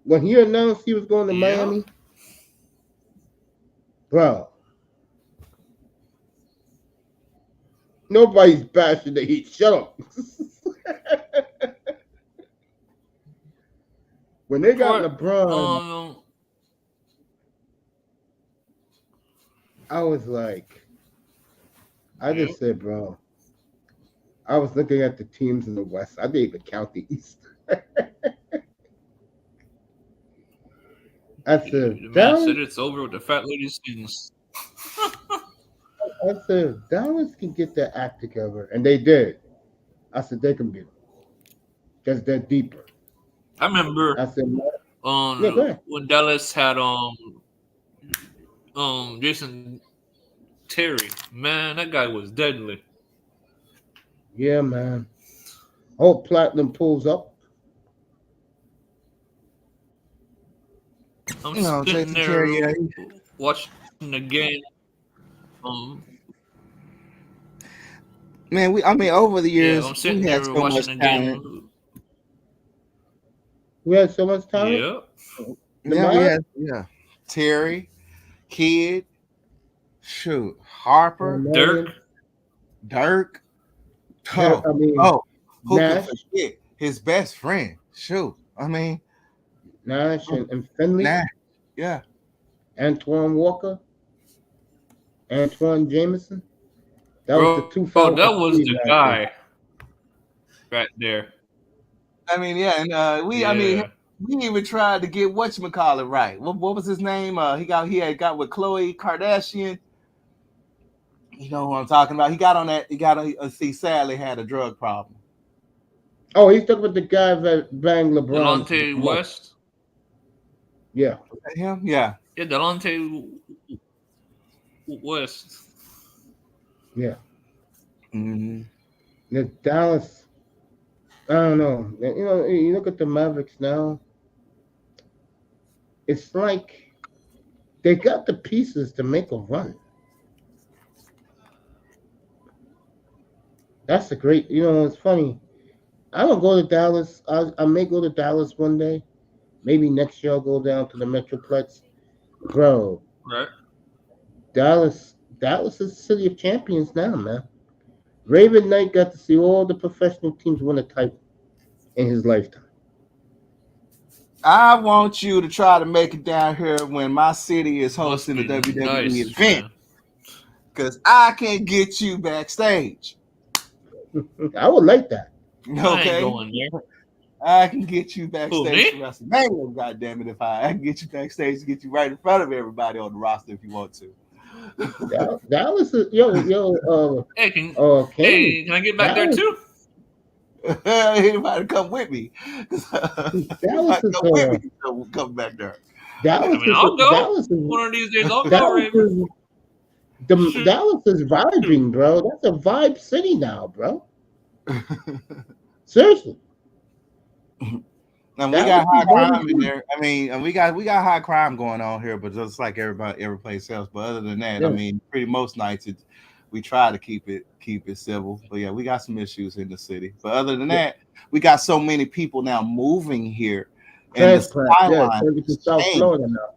S1: When he announced he was going to Miami, bro, nobody's bashing the Heat. Shut up. When they got LeBron, I was like, I just said, bro, I was looking at the teams in the West. I didn't even count the East. I said,
S5: the man said it's over with the fat lady students.
S1: I said, Dallas can get their act together. And they did. I said, they can get it. Because they're deeper.
S5: I remember
S1: I said,
S5: when Dallas had Jason Terry. Man, that guy was deadly.
S1: Yeah, man. Hope Platinum pulls up.
S5: I'm sitting there watching the game.
S2: Man, over the years,
S5: I'm sitting there watching the game.
S1: We had so much talent.
S2: Yeah. Terry, Kid, shoot, Harper, Dirk.
S1: Yeah, I mean,
S2: who can forget his best friend? Shoot, I mean,
S1: Nash and Finley.
S2: Nash, yeah.
S1: Antoine Walker, Antoine Jameson. That was the two.
S5: Bro, that was the guy right there.
S2: I mean, yeah, and I mean, we even tried to get whatchamacallit right. What was his name? He had got with Khloe Kardashian. You know who I'm talking about? He got on that. He sadly had a drug problem.
S1: Oh, he's talking about the guy that banged LeBron.
S5: Delonte West.
S1: Yeah.
S2: Was that him? Yeah.
S5: Yeah, Delonte West.
S1: Yeah.
S2: Mm-hmm.
S1: The Dallas, I don't know. You look at the Mavericks now. It's like they got the pieces to make a run. That's a great. It's funny. I don't go to Dallas. I may go to Dallas one day. Maybe next year I'll go down to the Metroplex. Bro,
S5: Right.
S1: Dallas is the city of champions now, man. Raven Knight got to see all the professional teams win a title in his lifetime.
S2: I want you to try to make it down here when my city is hosting the WWE event, because I can get you backstage.
S1: I would like that.
S5: I
S2: Okay,
S5: ain't going there.
S2: I can get you backstage
S5: Who,
S2: for WrestleMania. God damn it! If I can get you backstage to get you right in front of everybody on the roster if you want to.
S1: Dallas is
S5: Hey, can
S1: Kenny,
S5: I get back there too?
S2: Anybody come with me?
S1: Dallas is
S2: come back there.
S1: Dallas
S5: I'll go.
S1: Dallas is,
S5: One of these days I'll go, Raven.
S1: Dallas is vibing, bro. That's a vibe city now, bro. Seriously.
S2: And we got high crime in there. I mean, we got high crime going on here, but just like every place else. But other than that, I mean, pretty most nights we try to keep it civil. But yeah, we got some issues in the city. But other than that, we got so many people now moving here. And the skyline
S1: South Florida now.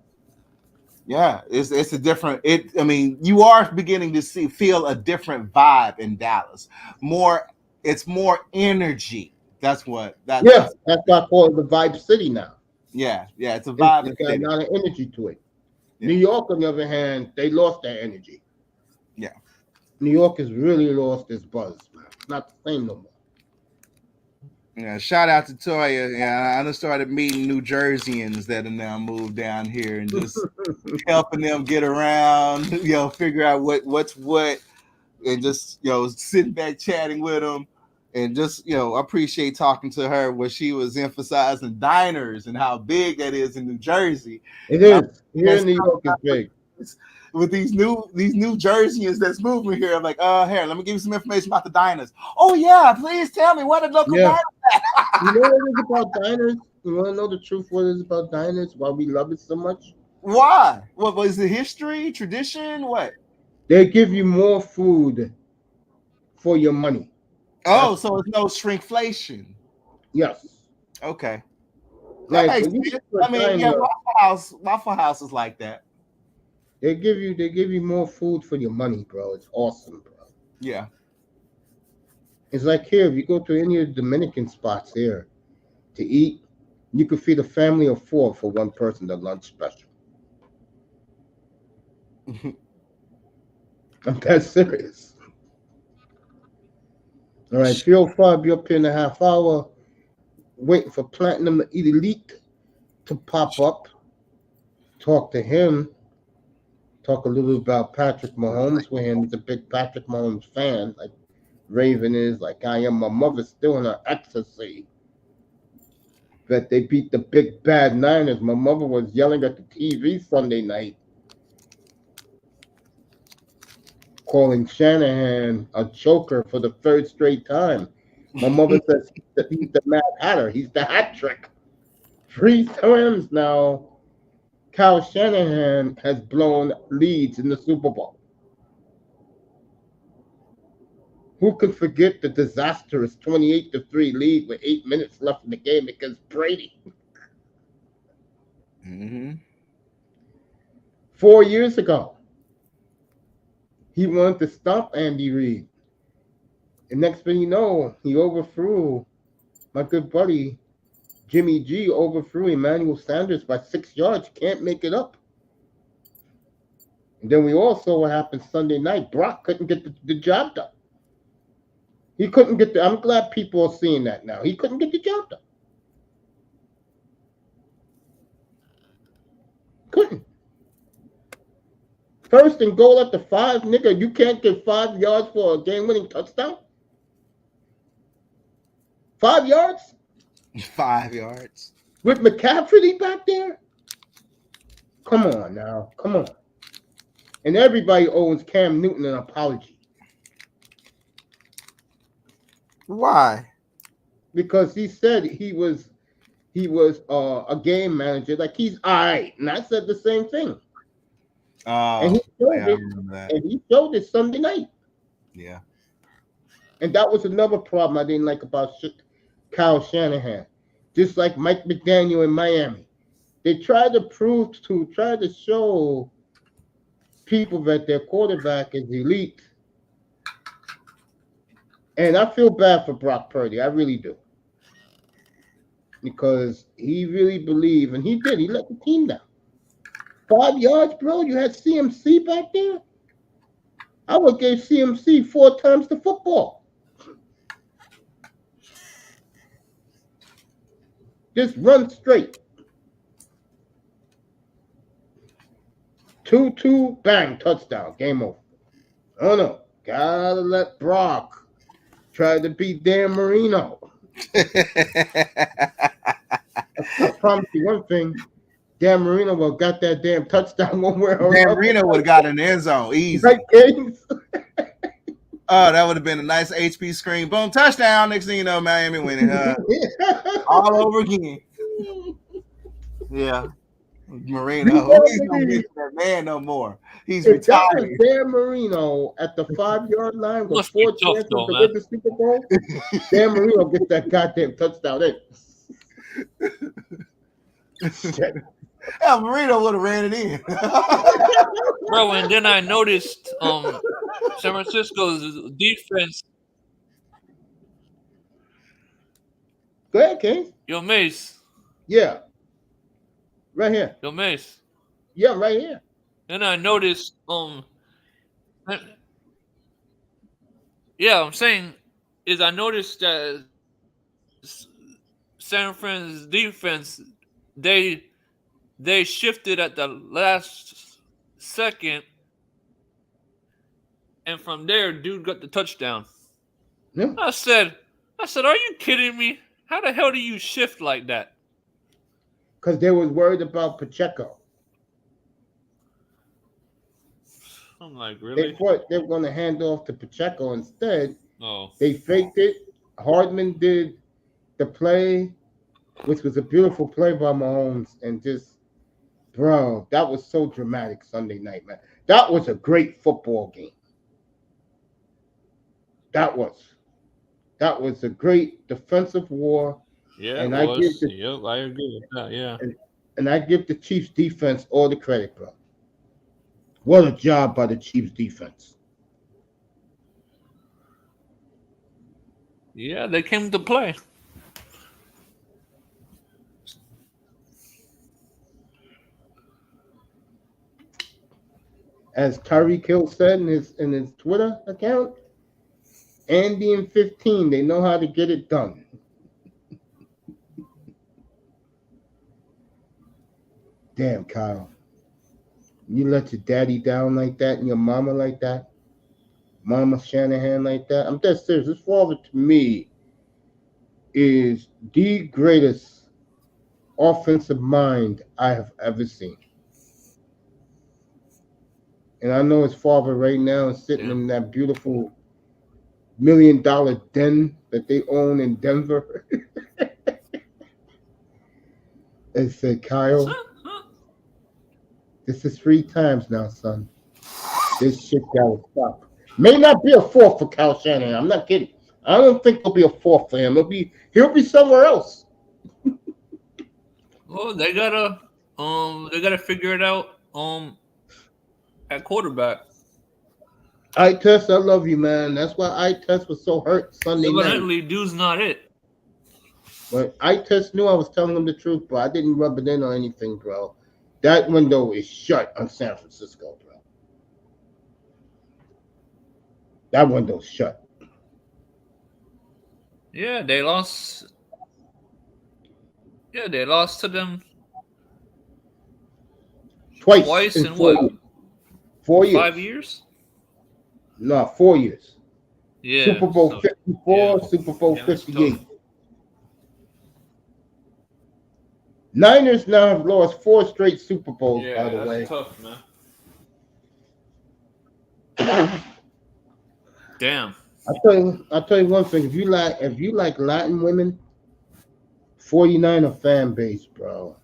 S2: Yeah, it's a different. I mean, you are beginning to feel a different vibe in Dallas. It's more energy. That's why I
S1: call it the vibe city now.
S2: Yeah, it's a vibe.
S1: It's got a lot of energy to it. Yeah. New York, on the other hand, they lost their energy.
S2: Yeah,
S1: New York has really lost its buzz, man. It's not the same no more.
S2: Yeah, shout out to Toya. Yeah, I just started meeting New Jerseyans that have now moved down here and just helping them get around, figure out what's what, and just sitting back chatting with them. And just, I appreciate talking to her where she was emphasizing diners and how big that is in New Jersey.
S1: It is. Here in New York is big.
S2: With these New Jerseyans that's moving here, I'm like, here, let me give you some information about the diners. Oh yeah, please tell me what a local diner is.
S1: You know what it is about diners? You want to know the truth? What it is about diners? Why we love it so much?
S2: Why? What was the history, tradition? What?
S1: They give you more food for your money.
S2: Oh, so it's no shrinkflation.
S1: Yes.
S2: Okay.
S1: Like,
S2: I mean, yeah, Waffle House is like that.
S1: They give you more food for your money, bro. It's awesome, bro.
S2: Yeah.
S1: It's like here, if you go to any of the Dominican spots here to eat, you could feed a family of 4 for one person, the lunch special. I'm that serious. All right, 305, be up here in a half hour, waiting for Platinum Elite to pop up. Talk to him. Talk a little about Patrick Mahomes with him. He's a big Patrick Mahomes fan, like Raven is, like I am. My mother's still in her ecstasy that they beat the big bad Niners. My mother was yelling at the TV Sunday night, calling Shanahan a choker for the 3rd straight time. My mother says he's the Mad Hatter. He's the hat trick. 3 times now, Kyle Shanahan has blown leads in the Super Bowl. Who could forget the disastrous 28-3 lead with 8 minutes left in the game against Brady? 4 years ago, he wanted to stop Andy Reid. And next thing you know, he overthrew my good buddy Jimmy G, overthrew Emmanuel Sanders by 6 yards. Can't make it up. And then we all saw what happened Sunday night. Brock couldn't get the job done. He couldn't get I'm glad people are seeing that now. He couldn't get the job done. Couldn't. First and goal at the 5, nigga. You can't get 5 yards for a game-winning touchdown. 5 yards
S2: 5 yards.
S1: with McCaffrey back there. Come on now, come on. And everybody owes Cam Newton an apology
S2: Why?
S1: because he said he was a game manager, like he's all right, and I said the same thing. And
S2: Oh,
S1: he showed
S2: yeah, I
S1: it,
S2: remember that.
S1: and he showed it Sunday night.
S2: Yeah.
S1: And that was another problem I didn't like about Kyle Shanahan. Just like Mike McDaniel in Miami. They tried to show people that their quarterback is elite. And I feel bad for Brock Purdy. I really do. Because he really believed, and he did. He let the team down. 5 yards, bro. You had CMC back there. I would give CMC 4 times the football. Just run straight. 2-2, bang, touchdown, game over. Oh no, gotta let Brock try to beat Dan Marino. I promise you one thing, Dan Marino will got that damn touchdown one way or
S2: Dan
S1: another.
S2: Marino would have got in the end zone easy.
S1: Right, Gaines?
S2: Oh, that would have been a nice HP screen. Boom, touchdown. Next thing you know, Miami winning. All over again. Yeah. Marino. He's not mention that man no more. He's
S1: If that was
S2: retired.
S1: Dan Marino at the 5-yard line with
S5: Must be
S1: 4
S5: tough,
S1: chances
S5: though,
S1: to
S5: man.
S1: win the Super Bowl, Dan Marino gets that goddamn touchdown in. Shit.
S2: Hell, Marino would have ran it in.
S5: Bro, and then I noticed San Francisco's defense.
S1: Go ahead, King.
S5: Yo, Mace.
S1: Yeah. Right here.
S5: Yo, Mace.
S1: Yeah, right here.
S5: Then I noticed yeah, I'm saying is I noticed that San Fran's defense they shifted at the last second, and from there, dude got the touchdown.
S1: Yeah.
S5: I said, are you kidding me? How the hell do you shift like that?
S1: Because they was worried about Pacheco.
S5: I'm like,
S1: They
S5: really?
S1: thought they were going to hand off to Pacheco. Instead,
S5: Oh,
S1: they faked it. Hardman did the play, which was a beautiful play by Mahomes. And just, bro, that was so dramatic Sunday night, man. That was a great football game. That was a great defensive war.
S5: yeah,
S1: And
S5: it
S1: I
S5: was.
S1: give the-
S5: Yep, I agree with that. Yeah.
S1: And I give the Chiefs defense all the credit, bro. What a job by the Chiefs defense.
S5: Yeah, they came to play.
S1: As Tyreek Hill said in his Twitter account, Andy and 15, they know how to get it done. Damn, Kyle. You let your daddy down like that and your mama like that? Mama Shanahan like that? I'm dead serious. This father, to me, is the greatest offensive mind I have ever seen. And I know his father right now is sitting in that beautiful $1 million den that they own in Denver. And said, Kyle, this is 3 times now, son. This shit gotta stop. May not be a 4th for Kyle Shanahan. I'm not kidding. I don't think there'll be a 4th for him. He'll be somewhere else.
S5: Well, they gotta figure it out at quarterback.
S1: I-Test, I love you, man. That's why I-Test was so hurt Sunday night.
S5: Evidently, dude's not it.
S1: But I-Test knew I was telling him the truth, but I didn't rub it in or anything, bro. That window is shut on San Francisco, bro. That window's shut.
S5: Yeah, they lost. Yeah, they lost to them
S1: Twice
S5: in
S1: 4
S5: what?
S1: weeks. 4 years.
S5: 5 years?
S1: No, 4 years.
S5: Yeah.
S1: Super Bowl
S5: so-
S1: 54,
S5: yeah.
S1: Super Bowl
S5: Yeah, that's
S1: 58.
S5: tough.
S1: Niners now have lost 4 straight Super Bowls,
S5: Yeah,
S1: by the
S5: that's
S1: way.
S5: tough, man. Damn.
S1: I'll tell you one thing. If you like Latin women, 49er fan base, bro.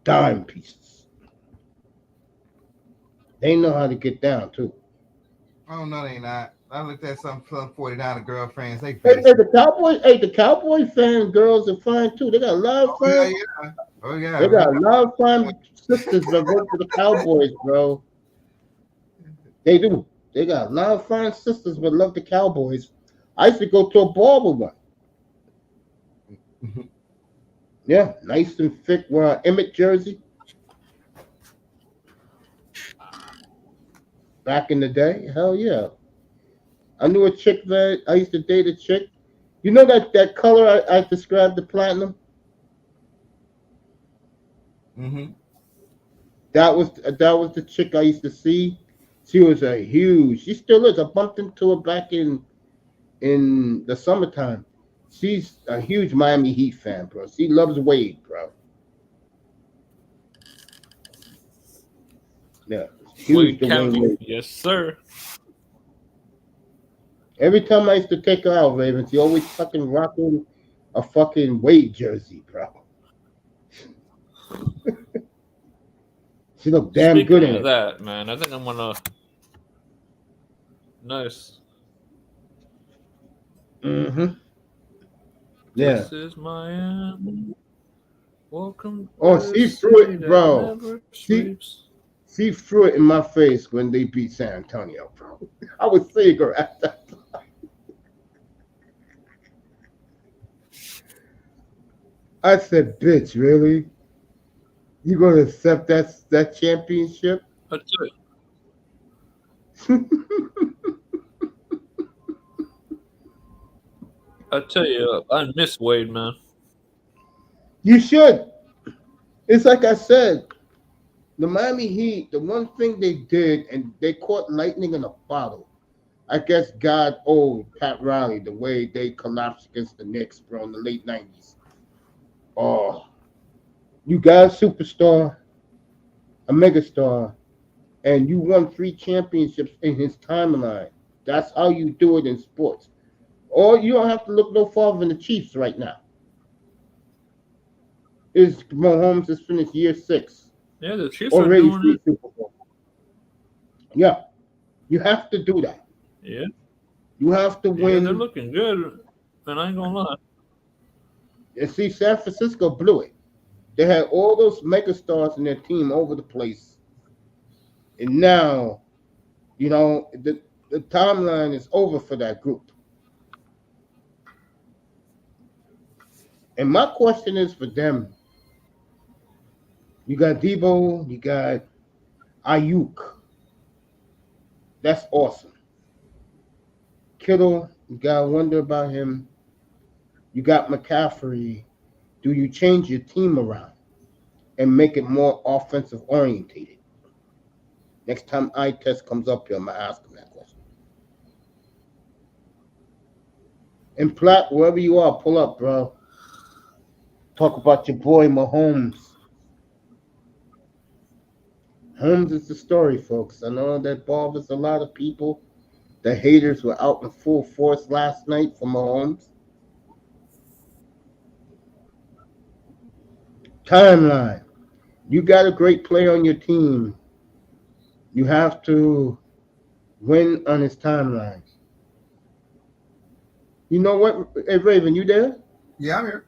S1: Dime pieces. They know how to get down too.
S2: Oh no, they not. I looked at some 49 girlfriends. They
S1: Hey,
S2: basic.
S1: the Cowboy fan girls are fine too. They got a lot of fun.
S2: Oh yeah.
S1: They got a lot of fine sisters that work for the Cowboys, bro. They do. They got a lot of fine sisters that love the Cowboys. I used to go to a ball with one. Yeah, nice and thick. Wear an Emmett jersey. Back in the day, hell yeah. I knew a chick that I used to date a chick. You know that color I described, the platinum?
S2: Mm-hmm.
S1: That was the chick I used to see. She was a huge. She still is. I bumped into her back in the summertime. She's a huge Miami Heat fan, bro. She loves Wade, bro. Yeah, huge
S5: Wade County.
S1: Dwayne Wade.
S5: Yes, sir.
S1: Every time I used to take her out, Raven, she always fucking rocking a fucking Wade jersey, bro. She looked damn
S5: Speaking
S1: good in
S5: of
S1: it.
S5: that, man, I think I'm gonna. Nice.
S1: Mm-hmm. Yeah.
S5: This is Miami. Welcome.
S1: Oh,
S5: to
S1: she
S5: the
S1: threw
S5: city
S1: it,
S5: that
S1: bro.
S5: never
S1: She
S5: sleeps.
S1: she threw it in my face when they beat San Antonio, bro. I was seeing her at that time. I said, "Bitch, really? You gonna accept that championship?"
S5: I tell you, I miss Wade, man.
S1: You should. It's like I said, the Miami Heat, the one thing they did, and they caught lightning in a bottle. I guess God owed Pat Riley the way they collapsed against the Knicks, bro, in the late 90s. Oh, you got a superstar, a megastar, and you won 3 championships in his timeline. That's how you do it in sports. Or you don't have to look no farther than the Chiefs right now. Mahomes has finished year 6.
S5: Yeah, the Chiefs are
S1: Already
S5: doing
S1: 3
S5: it.
S1: Super Bowls. Yeah, you have to do that.
S5: Yeah,
S1: You have to
S5: yeah,
S1: win.
S5: they're looking good. And I ain't gonna lie.
S1: And see, San Francisco blew it. They had all those megastars in their team over the place. And now, the timeline is over for that group. And my question is for them. You got Debo, you got Ayuk. That's awesome. Kittle, you gotta wonder about him. You got McCaffrey. Do you change your team around and make it more offensive orientated? Next time iTest comes up here, I'm gonna ask him that question. And Platt, wherever you are, pull up, bro. Talk about your boy Mahomes. Holmes is the story, folks. I know that bothers a lot of people. The haters were out in full force last night for Mahomes. Timeline. You got a great player on your team. You have to win on his timeline. You know what? Hey, Raven, you there?
S2: Yeah, I'm here.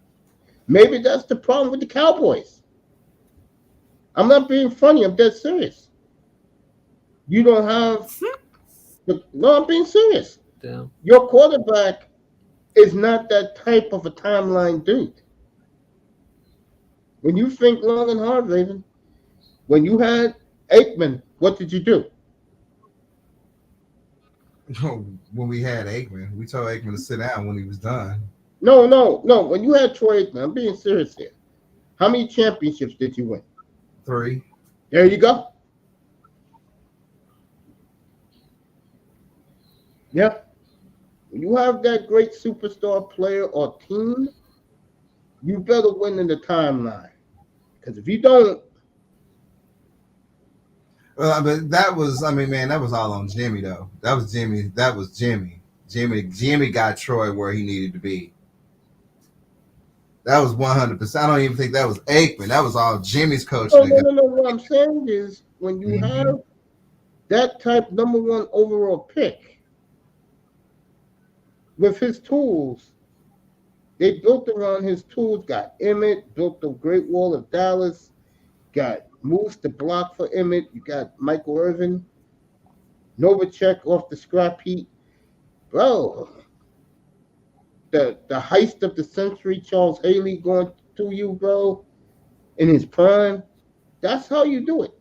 S1: Maybe that's the problem with the Cowboys. I'm not being funny. I'm dead serious. You don't have... No, I'm being serious.
S5: Damn.
S1: Your quarterback is not that type of a timeline dude. When you think long and hard, Raven, when you had Aikman, what did you do?
S2: When we had Aikman, we told Aikman to sit down when he was done.
S1: No. When you had Troy Aikman, I'm being serious here. How many championships did you win?
S2: 3.
S1: There you go. Yeah. When you have that great superstar player or team, you better win in the timeline. Because if you don't,
S2: But that was, I mean, man, that was all on Jimmy though. That was Jimmy. That was Jimmy. Jimmy got Troy where he needed to be. That was 100%. I don't even think that was Aikman. That was all Jimmy's coaching.
S1: no. What I'm saying is when you have that type number one overall pick with his tools, they built around his tools, got Emmett, built the Great Wall of Dallas, got Moose to block for Emmett, you got Michael Irvin, Novacek off the scrap heap. Bro, the heist of the century, Charles Haley going to you, bro, in his prime. That's how you do it.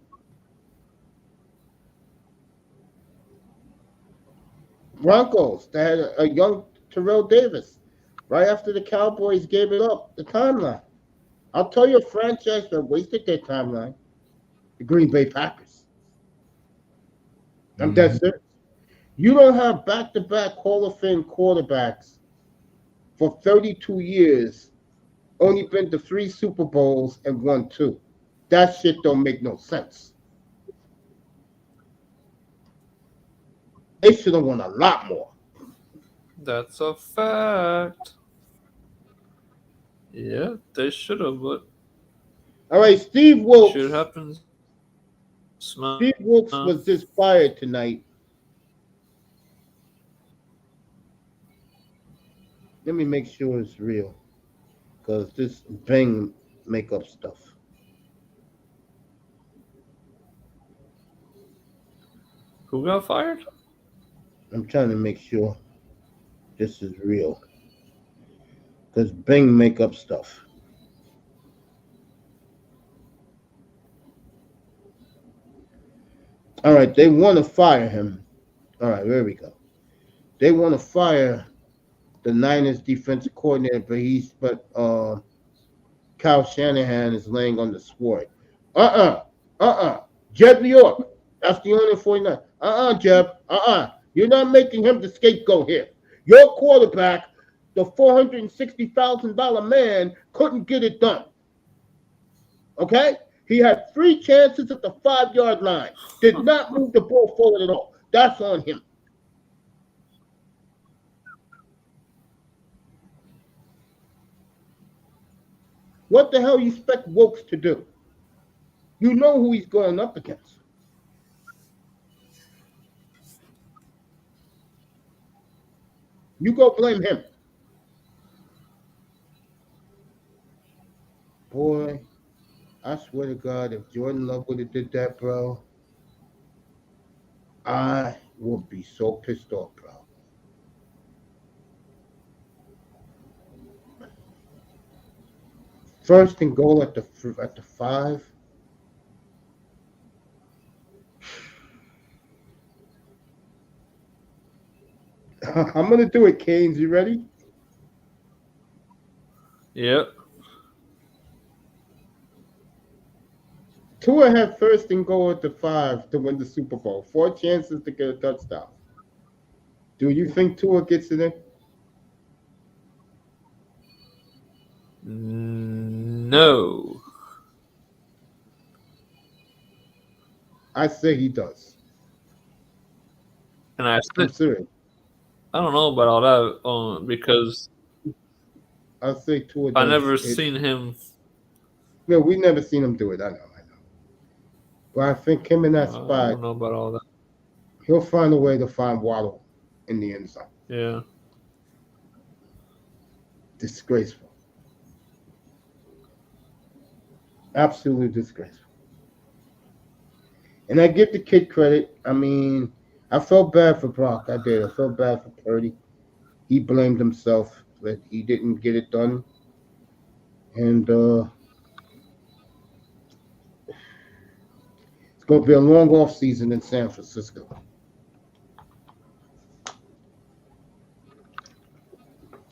S1: Broncos, they had a young Terrell Davis right after the Cowboys gave it up, the timeline. I'll tell you a franchise that wasted their timeline, the Green Bay Packers. I'm dead serious. You don't have back-to-back Hall of Fame quarterbacks for 32 years, only been to 3 Super Bowls and won 2. That shit don't make no sense. They should have won a lot more.
S5: That's a fact. Yeah, they should have, but
S1: All right, Steve Wilkes.
S5: shit happens.
S1: Steve Wilkes was just fired tonight. Let me make sure it's real, because this Bing make up stuff.
S5: Who got fired?
S1: I'm trying to make sure this is real, because Bing make up stuff. All right, they want to fire him. All right, there we go. They want to fire the Niners defensive coordinator, but Kyle Shanahan is laying on the sword. Jeb New York. That's the owner of 49. Jeb. You're not making him the scapegoat here. Your quarterback, the $460,000 man, couldn't get it done. Okay? He had 3 chances at the 5-yard line. Did not move the ball forward at all. That's on him. What the hell you expect Wilkes to do? You know who he's going up against. You go blame him. Boy, I swear to God, if Jordan Love would have did that, bro, I would be so pissed off, bro. First and goal at the 5. I'm gonna do it, Canes. You ready?
S5: Yep.
S1: Tua had first and goal at the 5 to win the Super Bowl. 4 chances to get a touchdown. Do you think Tua gets it in?
S5: No.
S1: I say he does.
S5: And I'm
S1: serious.
S5: I don't know about all that because
S1: I say Tua does.
S5: I never seen him.
S1: No, we never seen him do it. I know. But I think him in that spot,
S5: I don't know about all that.
S1: He'll find a way to find Waddle in the end zone.
S5: Yeah.
S1: Disgraceful. Absolutely disgraceful. And I give the kid credit. I mean, I felt bad for Brock. I did. I felt bad for Purdy. He blamed himself that he didn't get it done. And it's going to be a long off season in San Francisco.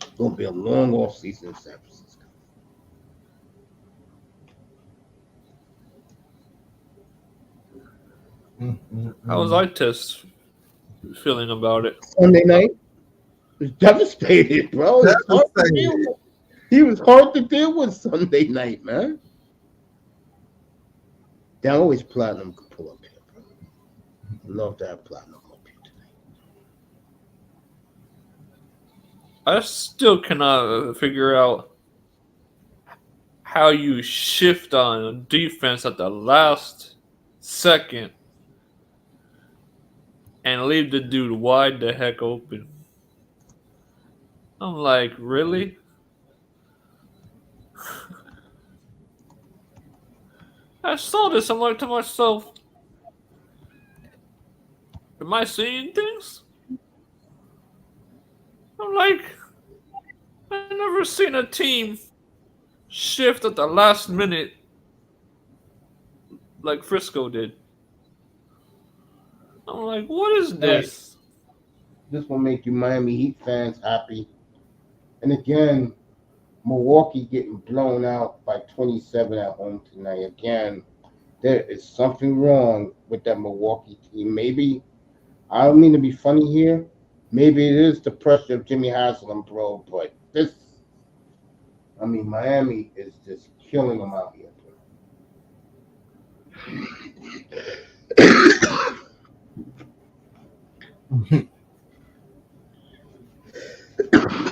S1: It's going to be a long off season in San Francisco.
S5: How was eye test? feeling about it?
S1: Sunday night was devastated, bro. It's hard to deal with. He was hard to deal with Sunday night, man. They always platinum could pull up here, bro. I love to have platinum up here tonight.
S5: I still cannot figure out how you shift on defense at the last second and leave the dude wide the heck open. I'm like, really? I saw this. I'm like to myself, am I seeing things? I'm like, I've never seen a team shift at the last minute like Frisco did. I'm like, what is this?
S1: This will make you Miami Heat fans happy. And again, Milwaukee getting blown out by 27 at home tonight. Again, there is something wrong with that Milwaukee team. Maybe, I don't mean to be funny here, maybe it is the pressure of Jimmy Haslam, bro, but Miami is just killing them out here, bro.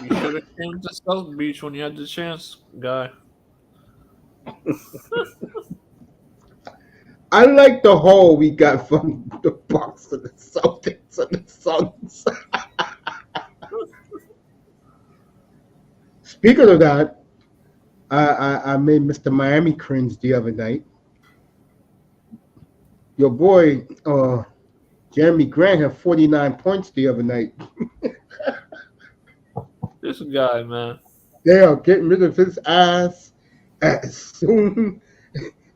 S5: You should have came to South Beach when you had the chance, guy.
S1: I like the haul we got from the Bucks and the Celtics and the Suns. Speaking of that, I made Mr. Miami cringe the other night. Your boy, Jeremy Grant had 49 points the other night.
S5: This guy, man.
S1: They are getting rid of his ass as soon.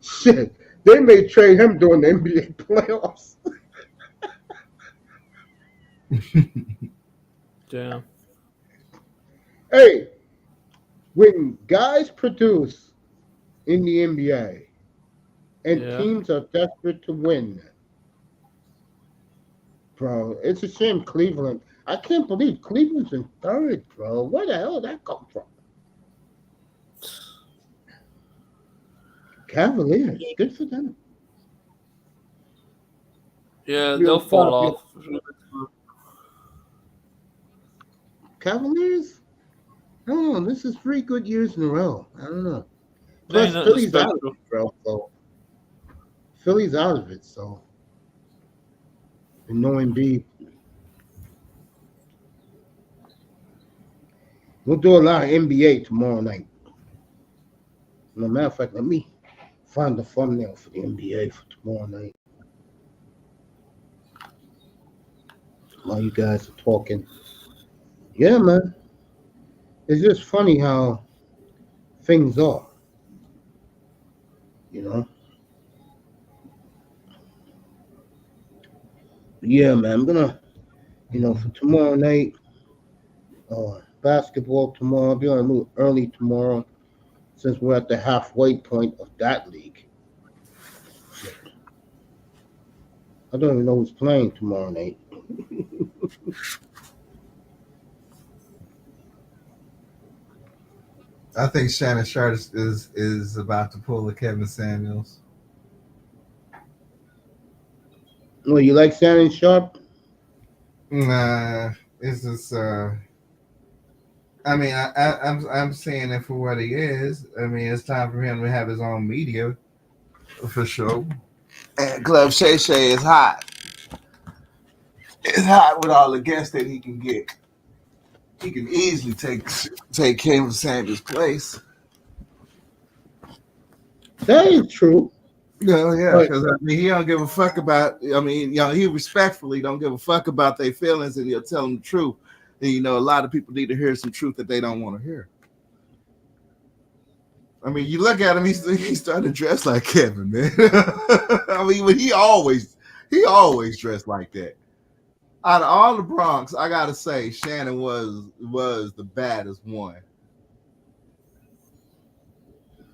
S1: Shit, they may trade him during the NBA playoffs.
S5: Damn.
S1: Hey, when guys produce in the NBA and teams are desperate to win, bro, it's a shame Cleveland. I can't believe Cleveland's in third, bro. Where the hell did that come from? Cavaliers, good for them.
S5: Yeah, they'll fall off.
S1: Cavaliers? I don't know. This is 3 good years in a row. I don't know. Plus, Philly's out of it, bro. So Philly's out of it, so. And no Embiid. We'll do a lot of NBA tomorrow night. As a matter of fact, let me find the thumbnail for the NBA for tomorrow night. While you guys are talking. Yeah, man. It's just funny how things are. You know? Yeah, man. I'm gonna, for tomorrow night, basketball tomorrow. I'll be on a little early tomorrow since we're at the halfway point of that league. I don't even know who's playing tomorrow night.
S2: I think Shannon Sharp is about to pull a Kevin Samuels.
S1: Oh, you like Shannon Sharp?
S2: Nah, it's just. I'm seeing it for what he is. I mean, it's time for him to have his own media, for sure. And Club Shay Shay is hot. It's hot with all the guests that he can get. He can easily take Kevin Samuels' place.
S1: That is true.
S2: Yeah, because he don't give a fuck about. He respectfully don't give a fuck about their feelings, and he'll tell them the truth. And a lot of people need to hear some truth that they don't want to hear. I mean, you look at him; he's starting to dress like Kevin, man. I mean, he always dressed like that. Out of all the Bronx, I gotta say, Shannon was the baddest one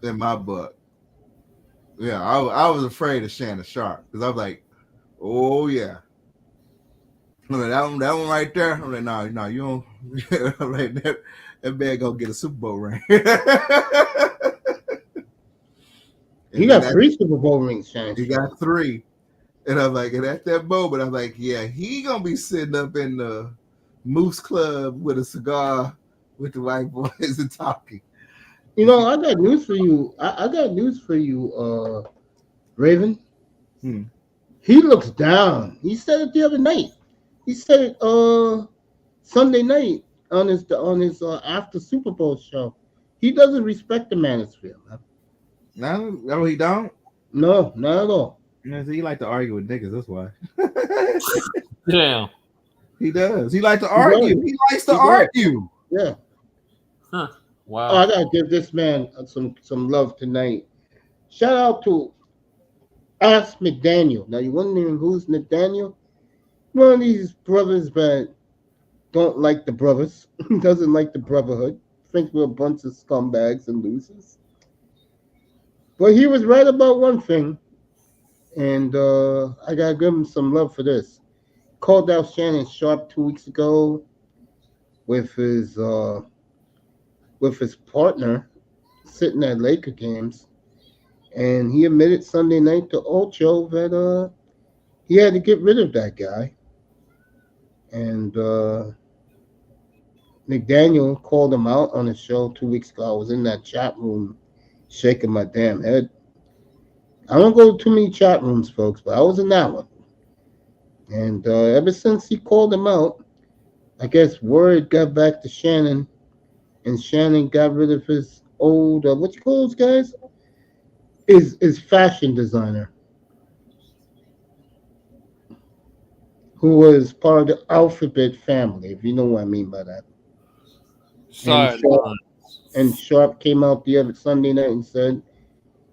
S2: in my book. Yeah, I was afraid of Shannon Sharp because I was like, oh yeah. I'm like, that one right there. I'm like, no, you don't. I'm like, that man gonna get a Super Bowl ring.
S1: He got 3 Super Bowl rings, Shannon.
S2: He got 3. And I'm like, and at that moment, I'm like, yeah, he gonna be sitting up in the Moose Club with a cigar with the white boys and talking.
S1: You know, I got news for you. I got news for you, Raven. He looks down. He said it the other night. He said it Sunday night on his after Super Bowl show. He doesn't respect the manosphere, man.
S2: No, he don't.
S1: No, not at all.
S2: Yeah, so he like to argue with niggas. That's why.
S5: Damn.
S2: He does. He likes to argue. He likes to argue.
S1: Yeah.
S5: Huh. Wow.
S1: Oh, I gotta give this man some love tonight. Shout out to Ask McDaniel. Now, you wondering who's McDaniel? One of these brothers that don't like the brothers, doesn't like the brotherhood, thinks we're a bunch of scumbags and losers. But he was right about one thing, and I gotta give him some love for this. Called out Shannon Sharp 2 weeks ago with his partner sitting at Laker games. And he admitted Sunday night to Ocho that he had to get rid of that guy. And McDaniel called him out on his show 2 weeks ago. I was in that chat room shaking my damn head. I don't go to too many chat rooms, folks, but I was in that one. And ever since he called him out, I guess word got back to Shannon, and Shannon got rid of his old, what you call those guys? Is fashion designer, who was part of the Alphabet family, if you know what I mean by that.
S5: Sorry.
S1: And Sharp came out the other Sunday night and said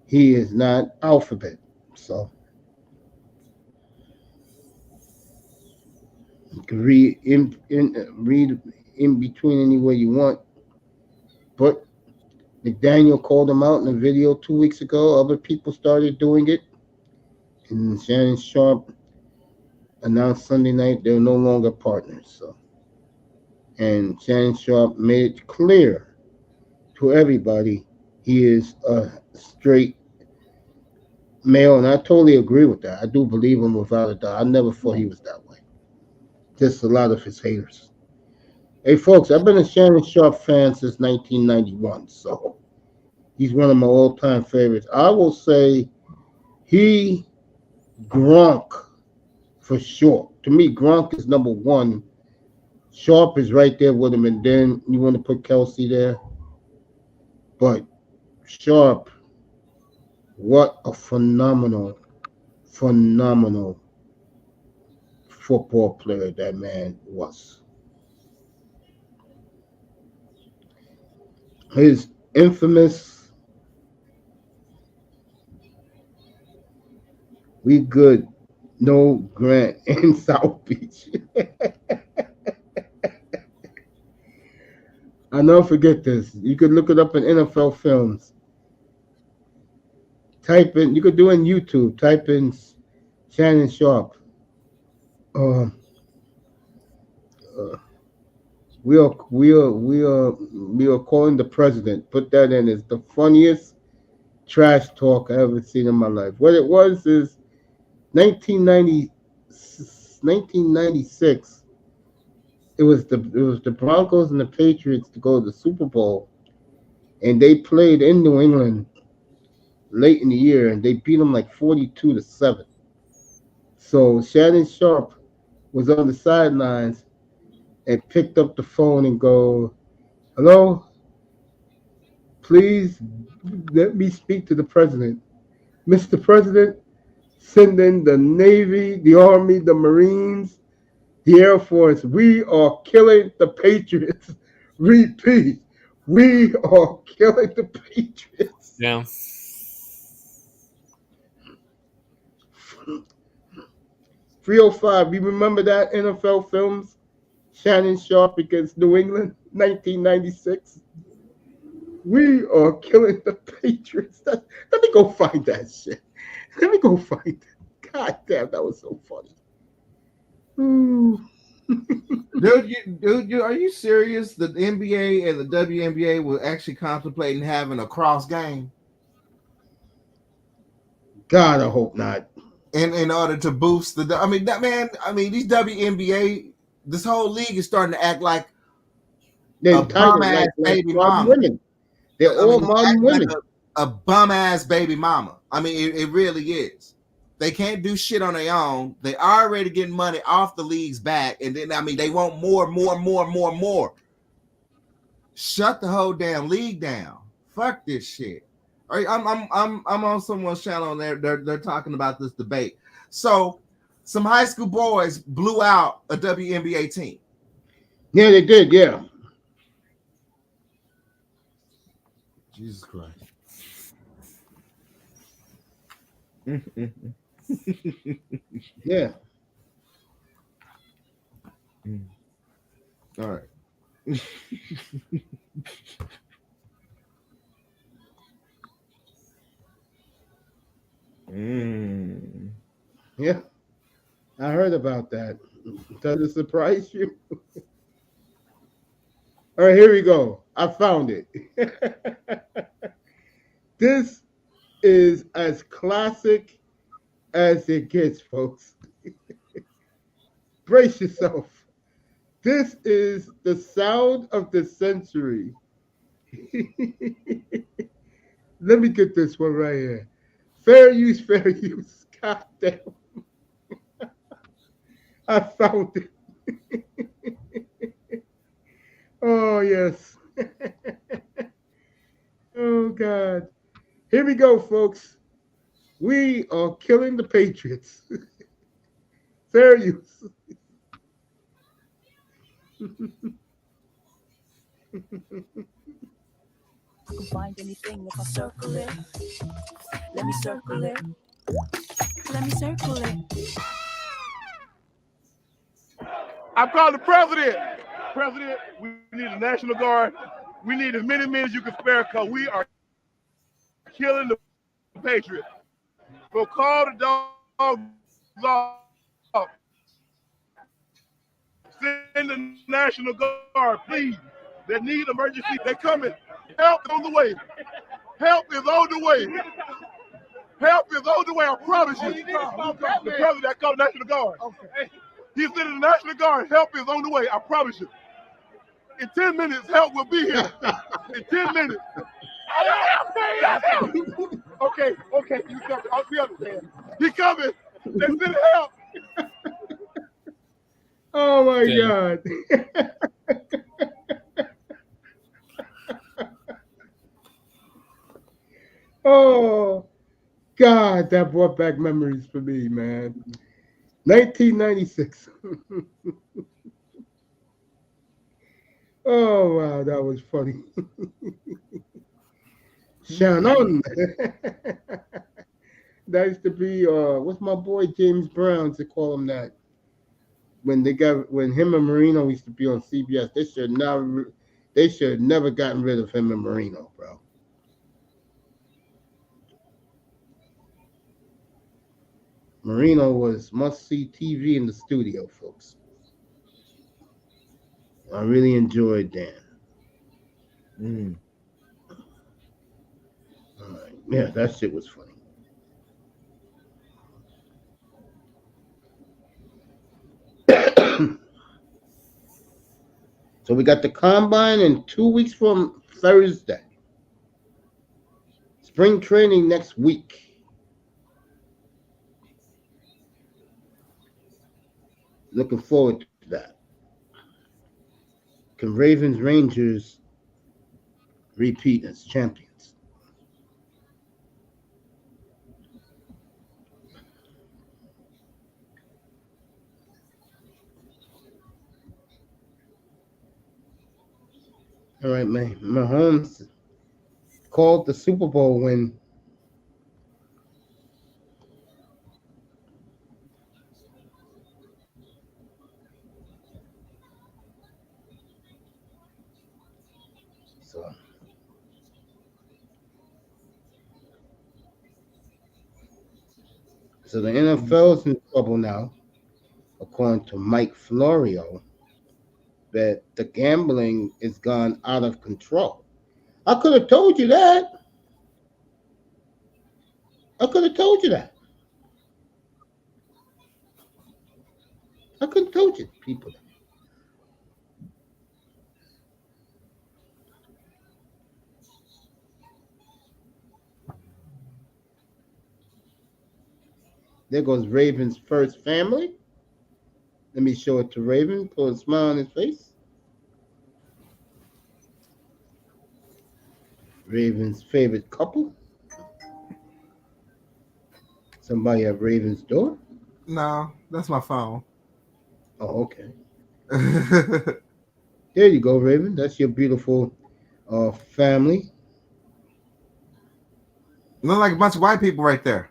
S1: he is not Alphabet. So you can read in between any way you want. But McDaniel called him out in a video 2 weeks ago. Other people started doing it. And Shannon Sharp announced Sunday night they're no longer partners. So, and Shannon Sharp made it clear to everybody he is a straight male. And I totally agree with that. I do believe him without a doubt. I never thought he was that way. Just a lot of his haters. Hey, folks, I've been a Shannon Sharp fan since 1991, so he's one of my all-time favorites. I will say he Gronk for sure. To me, Gronk is number one. Sharp is right there with him, and then you want to put Kelsey there. But Sharp, what a phenomenal football player that man was. His infamous "We good, no Grant" in South Beach. I'll never forget this. You could look it up in NFL films. You could do it in YouTube. Type in Shannon Sharp. We are calling the president. Put that in. It's the funniest trash talk I ever seen in my life. What it was is 1996. It was the Broncos and the Patriots to go to the Super Bowl, and they played in New England late in the year, and they beat them like 42-7. So Shannon Sharp was on the sidelines and picked up the phone and go, "Hello, please let me speak to the president. Mr. President, send in the Navy, the Army, the Marines, the Air Force. We are killing the Patriots. Repeat, we are killing the Patriots."
S5: Yeah.
S1: 305, you remember that NFL films? Shannon Sharp against New England, 1996. We are killing the Patriots. Let me go find that shit. Let me go find it. God damn, that was so funny. Ooh.
S2: Are you serious? The NBA and the WNBA were actually contemplating having a cross game
S1: God, I hope not.
S2: in order to boost the. I mean, that man. I mean, these WNBA, this whole league is starting to act like
S1: They're
S2: a bum
S1: entitled
S2: ass
S1: like
S2: baby
S1: modern
S2: mama.
S1: women. They're
S2: I
S1: all
S2: mean, it's
S1: modern
S2: acting like
S1: women.
S2: a bum ass baby mama. I mean, it really is. They can't do shit on their own. They already getting money off the league's back, and then I mean, they want more. Shut the whole damn league down. Fuck this shit. All right, I'm on someone's channel and they're talking about this debate. So some high school boys blew out a WNBA team.
S1: Yeah, they did. Yeah.
S2: Jesus Christ.
S1: Yeah.
S2: All right.
S1: Yeah. I heard about that. Does it surprise you? All right, here we go. I found it. This is as classic as it gets, folks. Brace yourself. This is the sound of the century. Let me get this one right here. Fair use, fair use. God damn. I found it. Oh, yes. Oh, God. Here we go, folks. We are killing the Patriots. Fair use.
S7: Find anything if I circle it. Let me circle it. Let me circle it.
S8: I'm calling the president. President, we need a National Guard. We need as many men as you can spare because we are killing the Patriots. So call the dogs off. Send the National Guard, please. They need emergency. They're coming. Help is on the way. Help is on the way. Help is on the way, I promise you. The president called the National Guard. He's sending the National Guard. Help is on the way, I promise you. In 10 minutes, help will be here. In 10 minutes. Okay, you tell me. We understand. He coming. They sending help.
S1: Oh, my
S5: Okay.
S1: God. Oh, God, that brought back memories for me, man. 1996. Oh, wow, that was funny. Shannon. That used to be, what's my boy James Brown to call him that? When him and Marino used to be on CBS, they should have never gotten rid of him and Marino, bro. Marino was must see TV in the studio, folks. I really enjoyed Dan. All right. Yeah, that shit was funny. So we got the combine in 2 weeks from Thursday. Spring training next week. Looking forward to that. Can Ravens Rangers repeat as champions? All right, man. Mahomes called the Super Bowl win. So the NFL's in trouble now. according to Mike Florio, that the gambling is gone out of control. I could have told you that. I could have told you that. I could have told you people that. There goes Raven's first family. Let me show it to Raven. Put a smile on his face. Raven's favorite couple. Somebody at Raven's door.
S2: No, that's my phone.
S1: Oh, okay.
S2: Look
S1: There you go, Raven. That's your beautiful family.
S2: like a bunch of white people right there.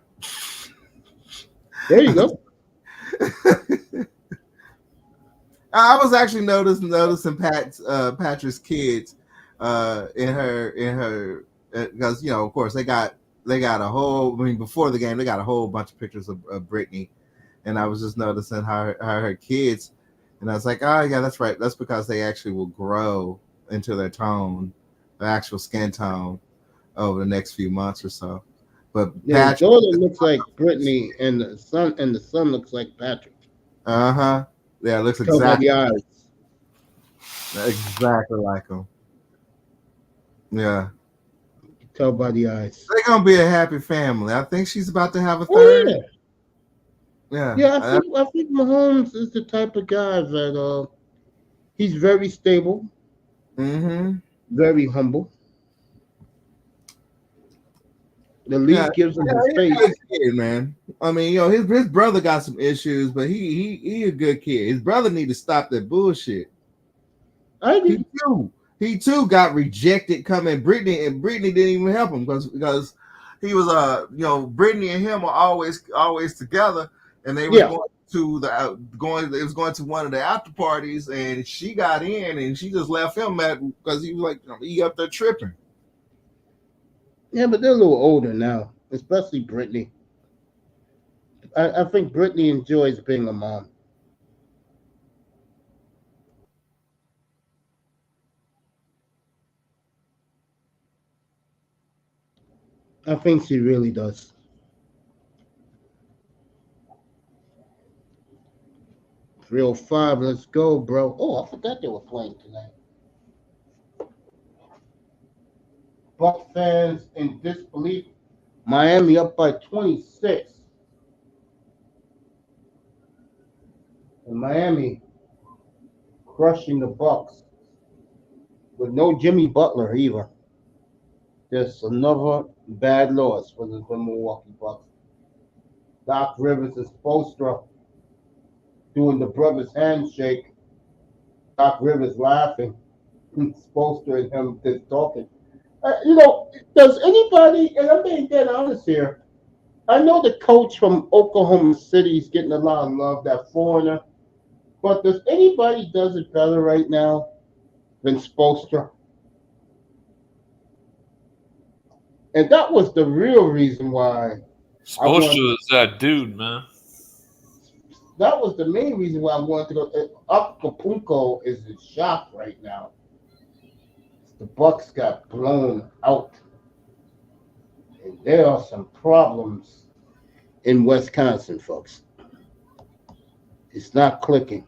S1: There you go.
S2: I was actually noticing Patrick's kids in her because of course they got a whole, I mean, before the game they got a whole bunch of pictures of Brittany, and I was just noticing her kids, and I was like, oh yeah, that's right, that's because they actually will grow into their tone, their actual skin tone, over the next few months or so. But
S1: Yeah,
S2: Patrick,
S1: the daughter looks like Brittany, and the son looks like Patrick.
S2: yeah, it looks
S1: Tell by the eyes.
S2: exactly like him. Yeah.
S1: Tell by the eyes.
S2: They're gonna be a happy family. I think she's about to have a
S1: Oh
S2: third.
S1: yeah.
S2: Yeah.
S1: Yeah, I think Mahomes is the type of guy that he's very stable,
S2: Mm-hmm.
S1: very humble. The
S2: Yeah.
S1: league gives him
S2: Yeah,
S1: his
S2: he's a
S1: space.
S2: good kid, man. I mean, his brother got some issues, but he a good kid. His brother need to stop that bullshit.
S1: I agree.
S2: He too got rejected coming. Brittany didn't even help him because he was Brittany and him were always together, and they was
S1: Yeah.
S2: going to it was going to one of the after parties, and she got in and she just left him mad because he was like, he up there tripping.
S1: Yeah, but they're a little older now, especially Brittany. I think Brittany enjoys being a mom. I think she really does. 305, let's go, bro. Oh, I forgot they were playing tonight. Buck fans in disbelief. Miami up by 26. And Miami crushing the Bucks with no Jimmy Butler either. Just another bad loss for the Milwaukee Bucks. Doc Rivers and Spoelstra doing the brothers handshake. Doc Rivers laughing. Spoelstra and him just talking. Does anybody, and I'm being dead honest here, I know the coach from Oklahoma City is getting a lot of love, that foreigner, but does anybody does it better right now than Spoelstra? And that was the real reason why I
S5: Supposed
S1: wanted
S5: to
S1: to,
S5: is that dude, man.
S1: that was the main reason why I wanted to go. Acapulco is in shock right now. The Bucks got blown out, and there are some problems in Wisconsin, folks. It's not clicking.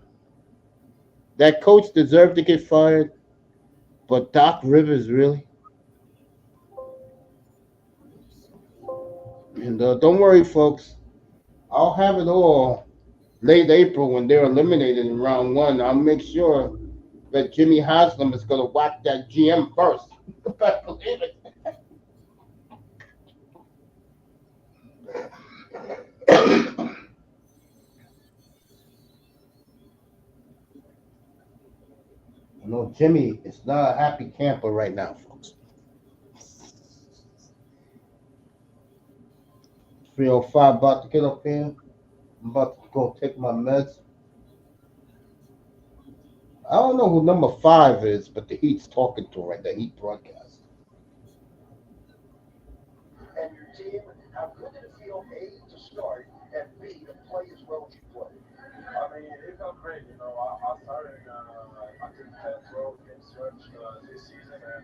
S1: That coach deserved to get fired, but Doc Rivers really. And don't worry, folks. I'll have it all late April when they're eliminated in round one. I'll make sure that Jimmy Haslam is going to whack that GM first. You better believe it. Jimmy is not a happy camper right now, folks. 305 about to get up here. I'm about to go take my meds. I don't know who number 5 is, but the Heat's talking to right there. Heat broadcast.
S9: And your team, how good did it feel, A, to start, and B, to play as well as you played? I mean, it felt great. You know, I started I did 10, 12 game stretch this season, and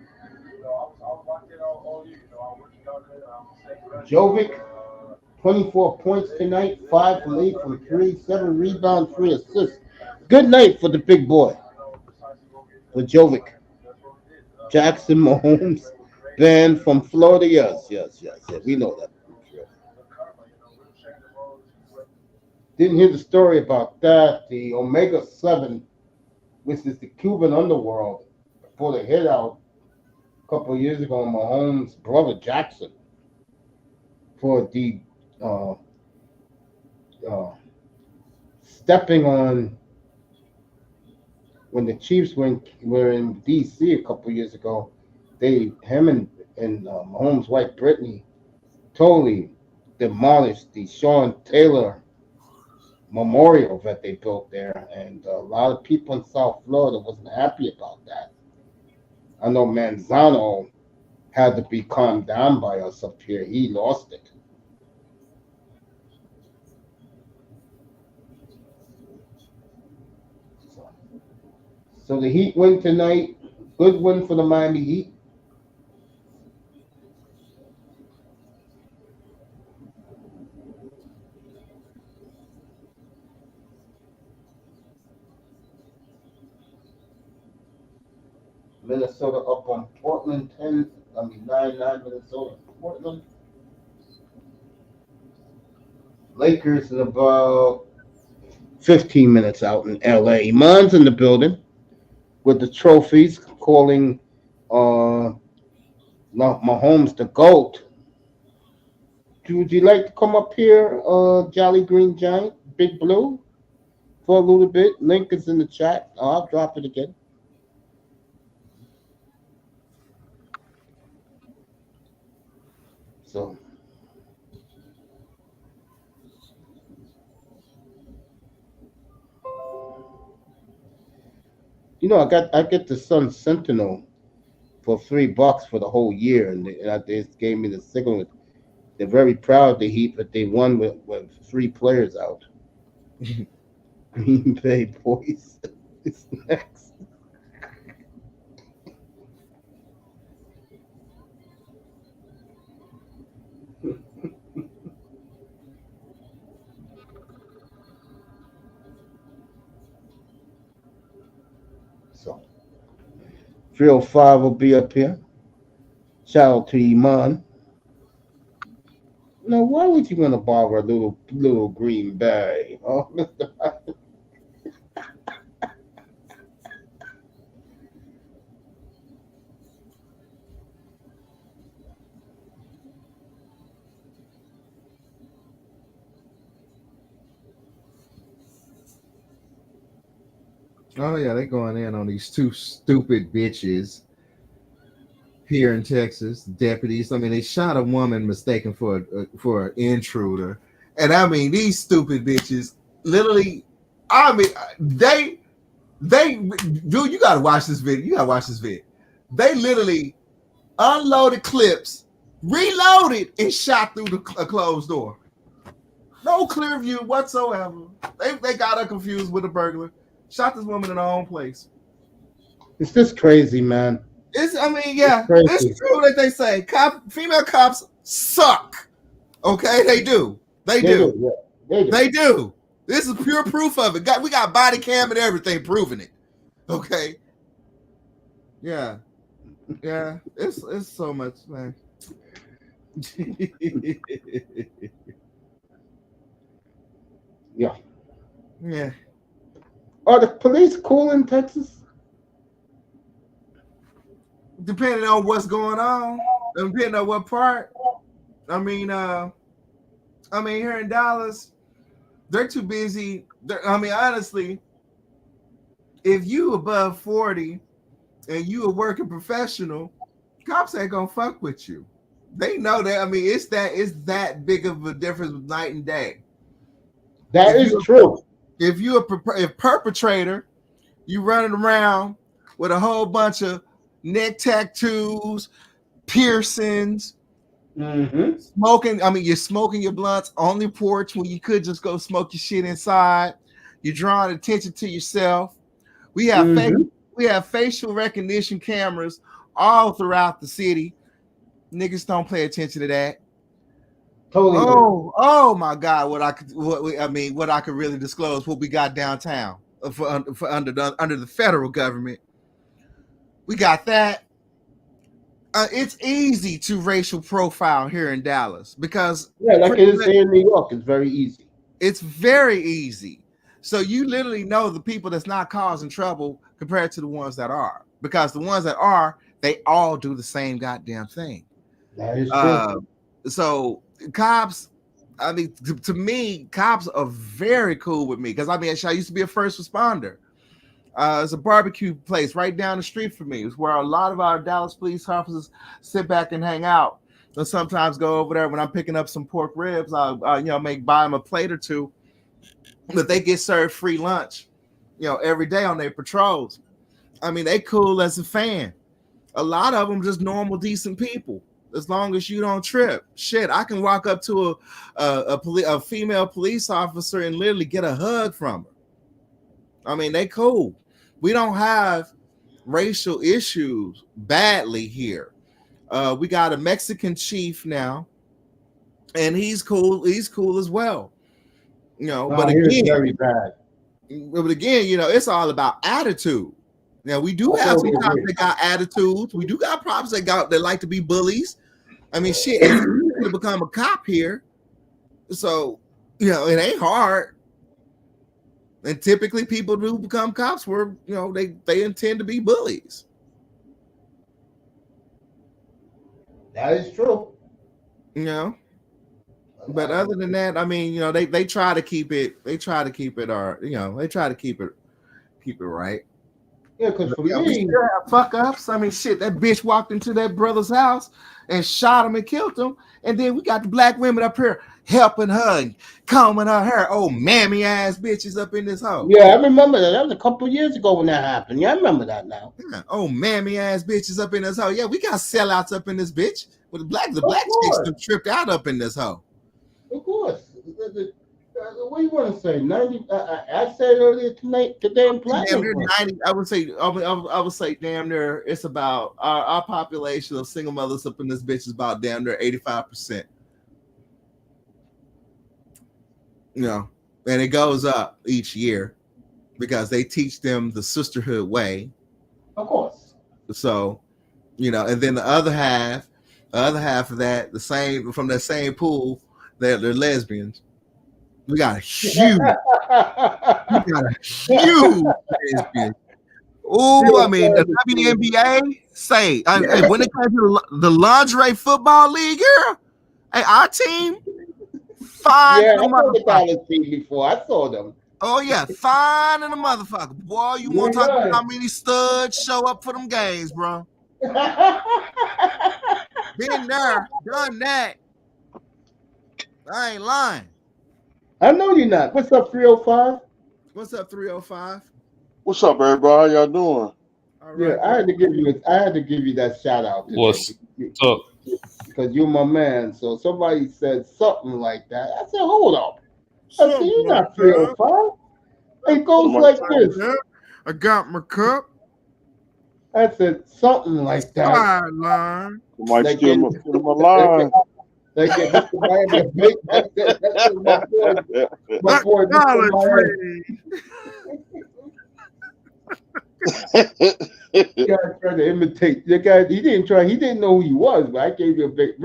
S9: you know, I was locked in all year. You know, I was working out there. Staying fresh.
S1: Jovic, 24 points tonight, 5 from 8 from 3, 7 rebounds, 3 assists. Good night for the big boy, for Jovic. Jackson Mahomes, banned from Florida. Yes. We know that. Didn't hear the story about that. The Omega 7, which is the Cuban underworld, before they hit out a couple of years ago, Mahomes' brother Jackson, for the stepping on when the Chiefs were in D.C. a couple of years ago. Him and Mahomes' wife Brittany totally demolished the Sean Taylor memorial that they built there, and a lot of people in South Florida wasn't happy about that. I know Manzano had to be calmed down by us up here. He lost it. So the Heat win tonight. Good win for the Miami Heat. Minnesota up on Portland 9-9 Minnesota. Portland. Lakers in about 15 minutes out in LA. Iman's in the building with the trophies, calling Mahomes the GOAT. Would you like to come up here, Jolly Green Giant, Big Blue, for a little bit? Link is in the chat. I'll drop it again. So, you know, I get the Sun Sentinel for $3 for the whole year, and they gave me the signal. They're very proud the Heat, but they won with 3 players out. Green Bay Boys is next. So 305 will be up here. Shout out to Iman. Now, why would you want to borrow a little Green Bay? Oh, Mr.
S2: Oh yeah, they going in on these 2 stupid bitches here in Texas. Deputies. I mean, they shot a woman mistaken for an intruder, and I mean these stupid bitches. Literally, I mean they dude. You gotta watch this video. You gotta watch this video. They literally unloaded clips, reloaded, and shot through a closed door. No clear view whatsoever. They got her confused with a burglar. Shot this woman in her own place.
S1: It's just crazy, man.
S2: It's true that they say female cops suck. Okay, they do. They do. This is pure proof of it. We got body cam and everything proving it. Okay. Yeah. It's so much, man.
S1: Yeah.
S2: Yeah.
S1: Are the police cool in Texas?
S2: Depending on what's going on, depending on what part. I mean, here in Dallas, they're too busy. Honestly, if you above 40 and you a working professional, cops ain't gonna fuck with you. They know that. I mean, it's that big of a difference with night and day.
S1: That is true.
S2: If you're a perpetrator, you running around with a whole bunch of neck tattoos, piercings, smoking. I mean, you're smoking your blunts on the porch when you could just go smoke your shit inside. You're drawing attention to yourself. We have facial recognition cameras all throughout the city. Niggas don't pay attention to that.
S1: Totally.
S2: Oh my God! What I could really disclose what we got downtown for under the federal government. We got that. It's easy to racial profile here in Dallas because
S1: like it is here in New York. It's very easy.
S2: It's very easy. So you literally know the people that's not causing trouble compared to the ones that are, because the ones that are, they all do the same goddamn thing.
S1: That is true.
S2: So cops, I mean, to me, cops are very cool with me because I used to be a first responder. It's a barbecue place right down the street from me. It's where a lot of our Dallas police officers sit back and hang out. And sometimes go over there when I'm picking up some pork ribs. I'll buy them a plate or two. But they get served free lunch, every day on their patrols. I mean, they cool as a fan. A lot of them just normal, decent people. As long as you don't trip. Shit, I can walk up to a female police officer and literally get a hug from her. I mean, they cool. We don't have racial issues badly here. We got a Mexican chief now, and he's cool. He's cool as well. But again,
S1: very bad.
S2: But again, it's all about attitude. Now we do have some cops that got attitudes. We do got cops that like to be bullies. I mean, shit, it's easy to become a cop here. So, it ain't hard. And typically people who become cops were, they intend to be bullies.
S1: That is true.
S2: But other than that, I mean, they try to keep it, they try to keep it right.
S1: Yeah, because for
S2: we
S1: me,
S2: still have fuck ups. I mean, shit, that bitch walked into that brother's house and shot him and killed him. And then we got the black women up here helping her and combing her hair. Oh, mammy ass bitches up in this house.
S1: Yeah, I remember that. That was a couple years ago when that happened. Yeah, I remember that now.
S2: Yeah. Oh, mammy ass bitches up in this house. Yeah, we got sellouts up in this bitch. But the black chicks them tripped out up in this hoe.
S1: Of course. What do you want to say? 90. I said earlier today in platinum.
S2: 90. I would say damn near. It's about our population of single mothers up in this bitch is about damn near 85%. And it goes up each year because they teach them the sisterhood way.
S1: Of course.
S2: So, and then the other half of that, the same from that same pool, they're lesbians. We got a huge lesbian. Oh, I mean, the WNBA when it comes to the lingerie football league, girl, hey, our team, fine.
S1: Yeah, I saw the Dallas team before. I saw them.
S2: Oh yeah, fine in the motherfucker. Boy, you want to talk about how many studs show up for them games, bro? Been there, done that. I ain't lying.
S1: I know you're not. What's up, 305?
S2: What's up, 305?
S10: What's up, everybody? How y'all doing?
S2: All right,
S1: I had to give you that shout out today.
S5: What's up?
S1: Because you're my man. So somebody said something like that. I said, hold up. I said, you're not 305. It goes like this.
S2: I got my cup.
S1: I said something like that.
S2: Sideline.
S10: Somebody steal my line.
S1: Like Mr. Miami, my boy, Mr. Miami. You guys trying to imitate the guy. He didn't know who he was, but I gave you a big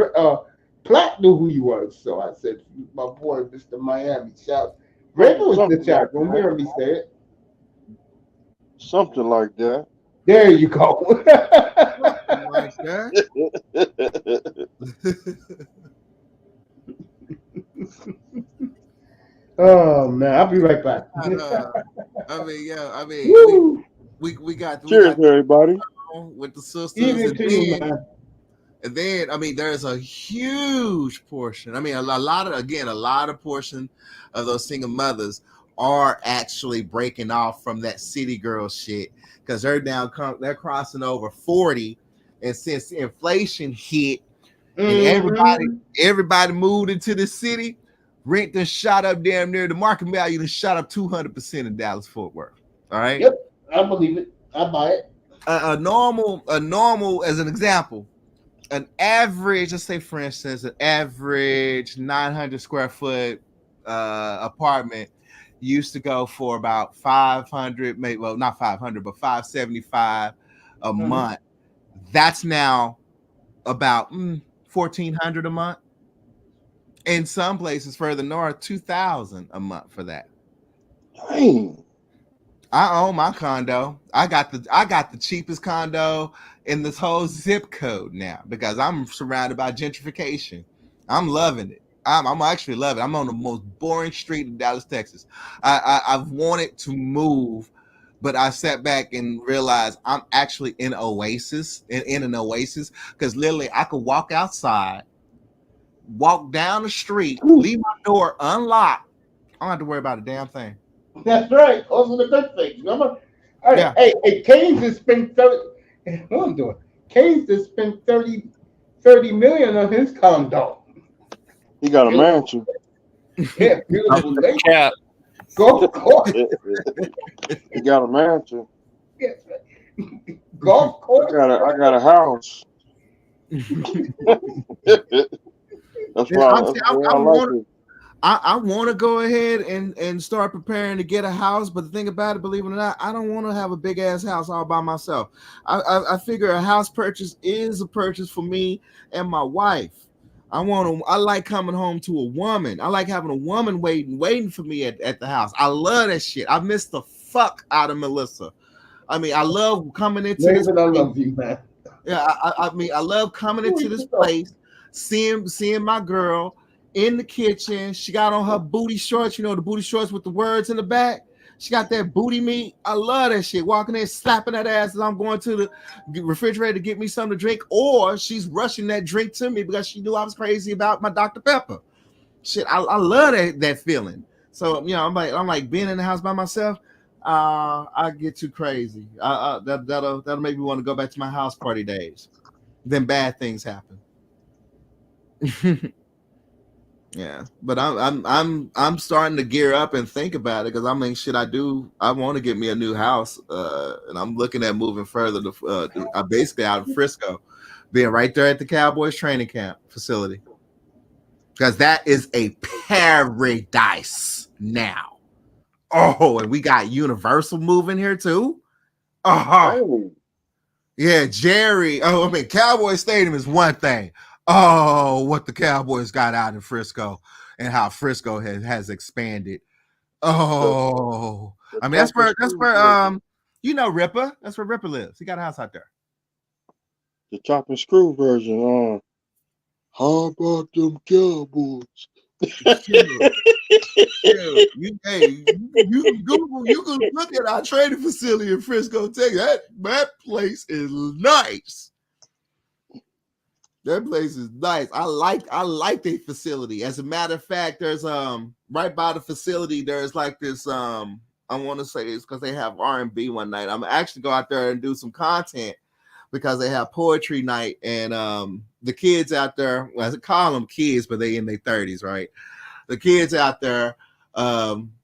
S1: Platt knew who he was. So I said, my boy, Mr. Miami. Shout. Raven was in the chat room. You heard me say it.
S10: Something like that.
S1: There you go.
S2: Like that.
S1: Oh man, I'll be right back.
S2: We got
S10: cheers, everybody.
S2: With the sisters,
S1: Even to you, man.
S2: And then there's a huge portion. A lot of portion of those single mothers are actually breaking off from that city girl shit because they're crossing over 40, and since inflation hit and everybody moved into the city, Rent done shot up damn near the market value. Done shot up 200% in Dallas Fort Worth. All right.
S1: Yep, I believe it. I buy it.
S2: A normal, as an example, an average, let's say for instance, an average 900 square foot apartment used to go for about 500, maybe, well, not 500, but 575 a month. That's now about 1,400 a month. In some places further north, 2,000 a month for that.
S10: Dang.
S2: I own my condo. I got the cheapest condo in this whole zip code now because I'm surrounded by gentrification. I'm loving it. I'm actually loving it. I'm on the most boring street in Dallas, Texas. I've wanted to move, but I sat back and realized I'm actually in an oasis because literally I could walk outside, walk down the street, leave my door unlocked. I don't have to worry about a damn thing.
S1: That's right. Those are the good things. Remember? All right. Yeah. Hey, Keynes has spent 30. What I'm doing? Keynes has spent 30 million on his condo.
S10: He got a mansion.
S1: Yeah, beautiful lake.
S5: Yeah.
S1: Golf course.
S10: He got a mansion.
S1: Yes. Golf course.
S10: I got a house. That's why
S2: I want to go ahead and start preparing to get a house, but the thing about it, believe it or not, I don't want to have a big ass house all by myself. I figure a house purchase is a purchase for me and my wife. I like coming home to a woman. I like having a woman waiting for me at the house. I love that shit. I miss the fuck out of Melissa. I mean, I love coming into this.
S1: I love you, man.
S2: Yeah, I mean, I love coming into this place, seeing my girl in the kitchen. She got on her booty shorts, the booty shorts with the words in the back. She got that booty meat. I love that shit. Walking in, slapping that ass as I'm going to the refrigerator to get me something to drink, or she's rushing that drink to me because she knew I was crazy about my Dr. Pepper. Shit, I love that feeling. So I'm like being in the house by myself. I get too crazy. That'll make me want to go back to my house party days. Then bad things happen. Yeah, but I'm starting to gear up and think about it because I mean, shit, I want to get me a new house, and I'm looking at moving further I'm basically out of Frisco, being right there at the Cowboys training camp facility, because that is a paradise now. Oh, and we got Universal moving here too. Oh, yeah, Jerry. Oh, I mean, Cowboy Stadium is one thing. Oh, what the Cowboys got out in Frisco and how Frisco has expanded. Oh, I mean, that's where Ripper. That's where Ripper lives. He got a house out there.
S10: The chop and screw version. How about them Cowboys?
S2: You Google, you can look at our training facility in Frisco, Texas. That place is nice. That place is nice. I like their facility. As a matter of fact, there's right by the facility, there's like this I want to say it's because they have R&B one night. I'm actually go out there and do some content because they have poetry night, and the kids out there, well, I call them kids, but they in their 30s, right? The kids out there,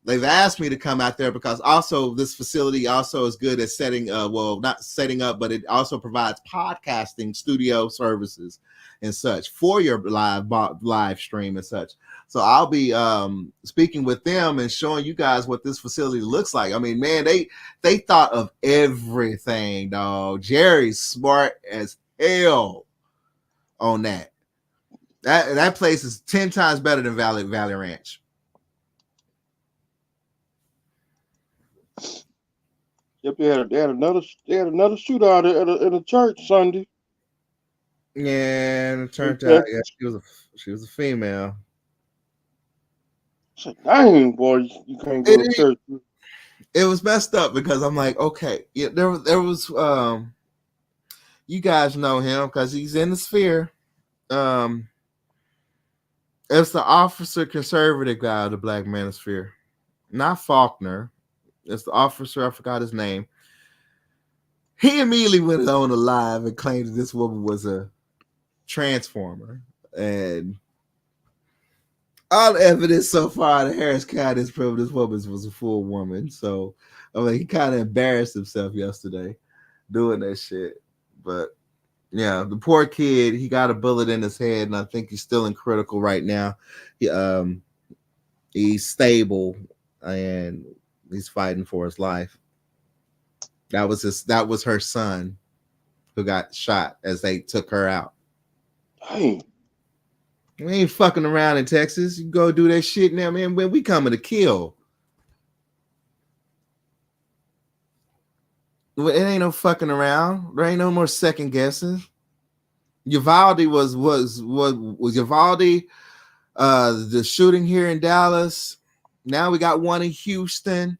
S2: they've asked me to come out there because also this facility also is good at setting not setting up, but it also provides podcasting studio services and such for your live stream and such. So I'll be speaking with them and showing you guys what this facility looks like. I mean, man, they thought of everything, dog. Jerry's smart as hell on that. That place is 10 times better than Valley Ranch.
S10: Yep, they had another shootout at a church Sunday.
S2: Yeah, and it turned out, she was a female.
S10: It's like, dang, boy, you can't go to church.
S2: It was messed up because I'm like, okay, yeah, there was you guys know him because he's in the sphere. It's the officer conservative guy of the Black Manosphere, not Faulkner. It's the officer, I forgot his name. He immediately went on the live and claimed that this woman was a transformer. And all the evidence so far that Harris County has proven this woman was a full woman. So, I mean, he kind of embarrassed himself yesterday doing that shit. But yeah, the poor kid, he got a bullet in his head, and I think he's still in critical right now. He's stable and he's fighting for his life. That was her son who got shot as they took her out.
S10: Hey,
S2: We ain't fucking around in Texas. You go do that shit now, man. When we coming to kill. Well, it ain't no fucking around. There ain't no more second guessing. Uvalde was Uvalde the shooting here in Dallas. Now we got one in Houston.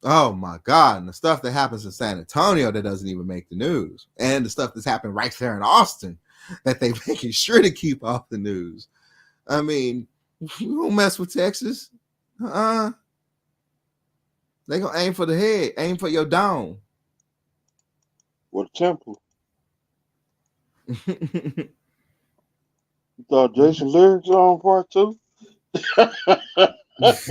S2: Oh my God. And the stuff that happens in San Antonio that doesn't even make the news. And the stuff that's happened right there in Austin that they making sure to keep off the news. I mean, you don't mess with Texas. They gonna aim for the head, aim for your dome.
S10: what a temple. You thought Jason Lyrics on part 2? It's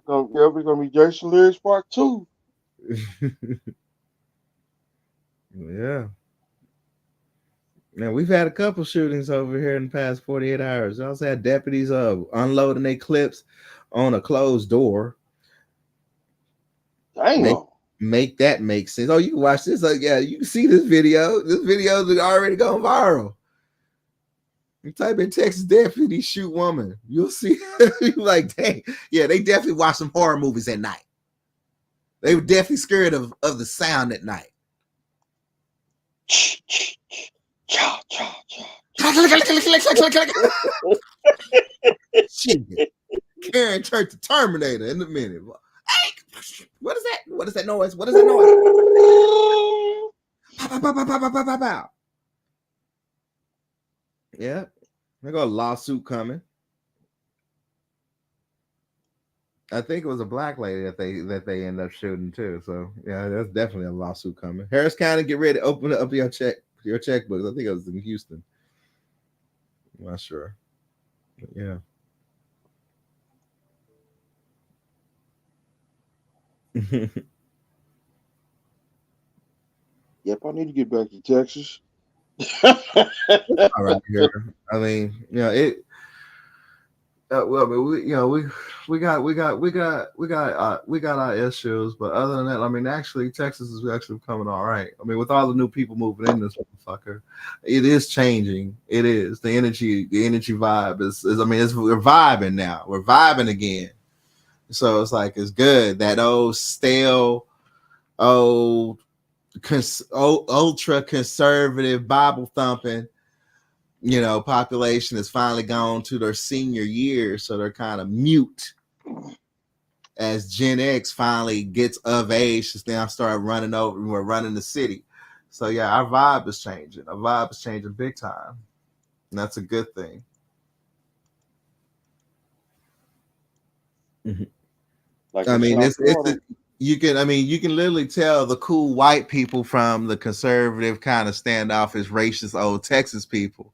S10: gonna be Jason Lyrics part 2.
S2: Yeah. Now we've had a couple shootings over here in the past 48 hours. We also had deputies unloading their clips on a closed door.
S10: Damn.
S2: Make that make sense. Oh, you can watch this. Yeah, you can see this video. This video is already gone viral. You type in Texas deputy shoot woman. You'll see. You're like, dang. Yeah, they definitely watch some horror movies at night. They were definitely scared of the sound at night. Shit. Karen turned to Terminator in a minute. Hey, what is that? What is that noise? What is that noise? Pow, pow, pow, pow, pow, pow, pow, pow. Yeah, they got a lawsuit coming. I think it was a black lady that they end up shooting too. So yeah, there's definitely a lawsuit coming. Harris County, get ready, open up your checkbooks. I think it was in Houston. I'm not sure. But yeah.
S10: Yep, I need to get back to Texas.
S2: All right, here. I mean, you know it. Well, I mean, we got our issues, but other than that, I mean, actually, Texas is actually coming all right. I mean, with all the new people moving in this motherfucker, it is changing. It is the energy vibe is I mean, we're vibing now. We're vibing again. So it's like it's good. That old stale, ultra conservative Bible thumping, population has finally gone to their senior years, so they're kind of mute. As Gen X finally gets of age, to now start running over, and we're running the city. So yeah, our vibe is changing. Our vibe is changing big time, and that's a good thing.
S10: Like
S2: I mean, you can literally tell the cool white people from the conservative kind of standoffish, racist old Texas people.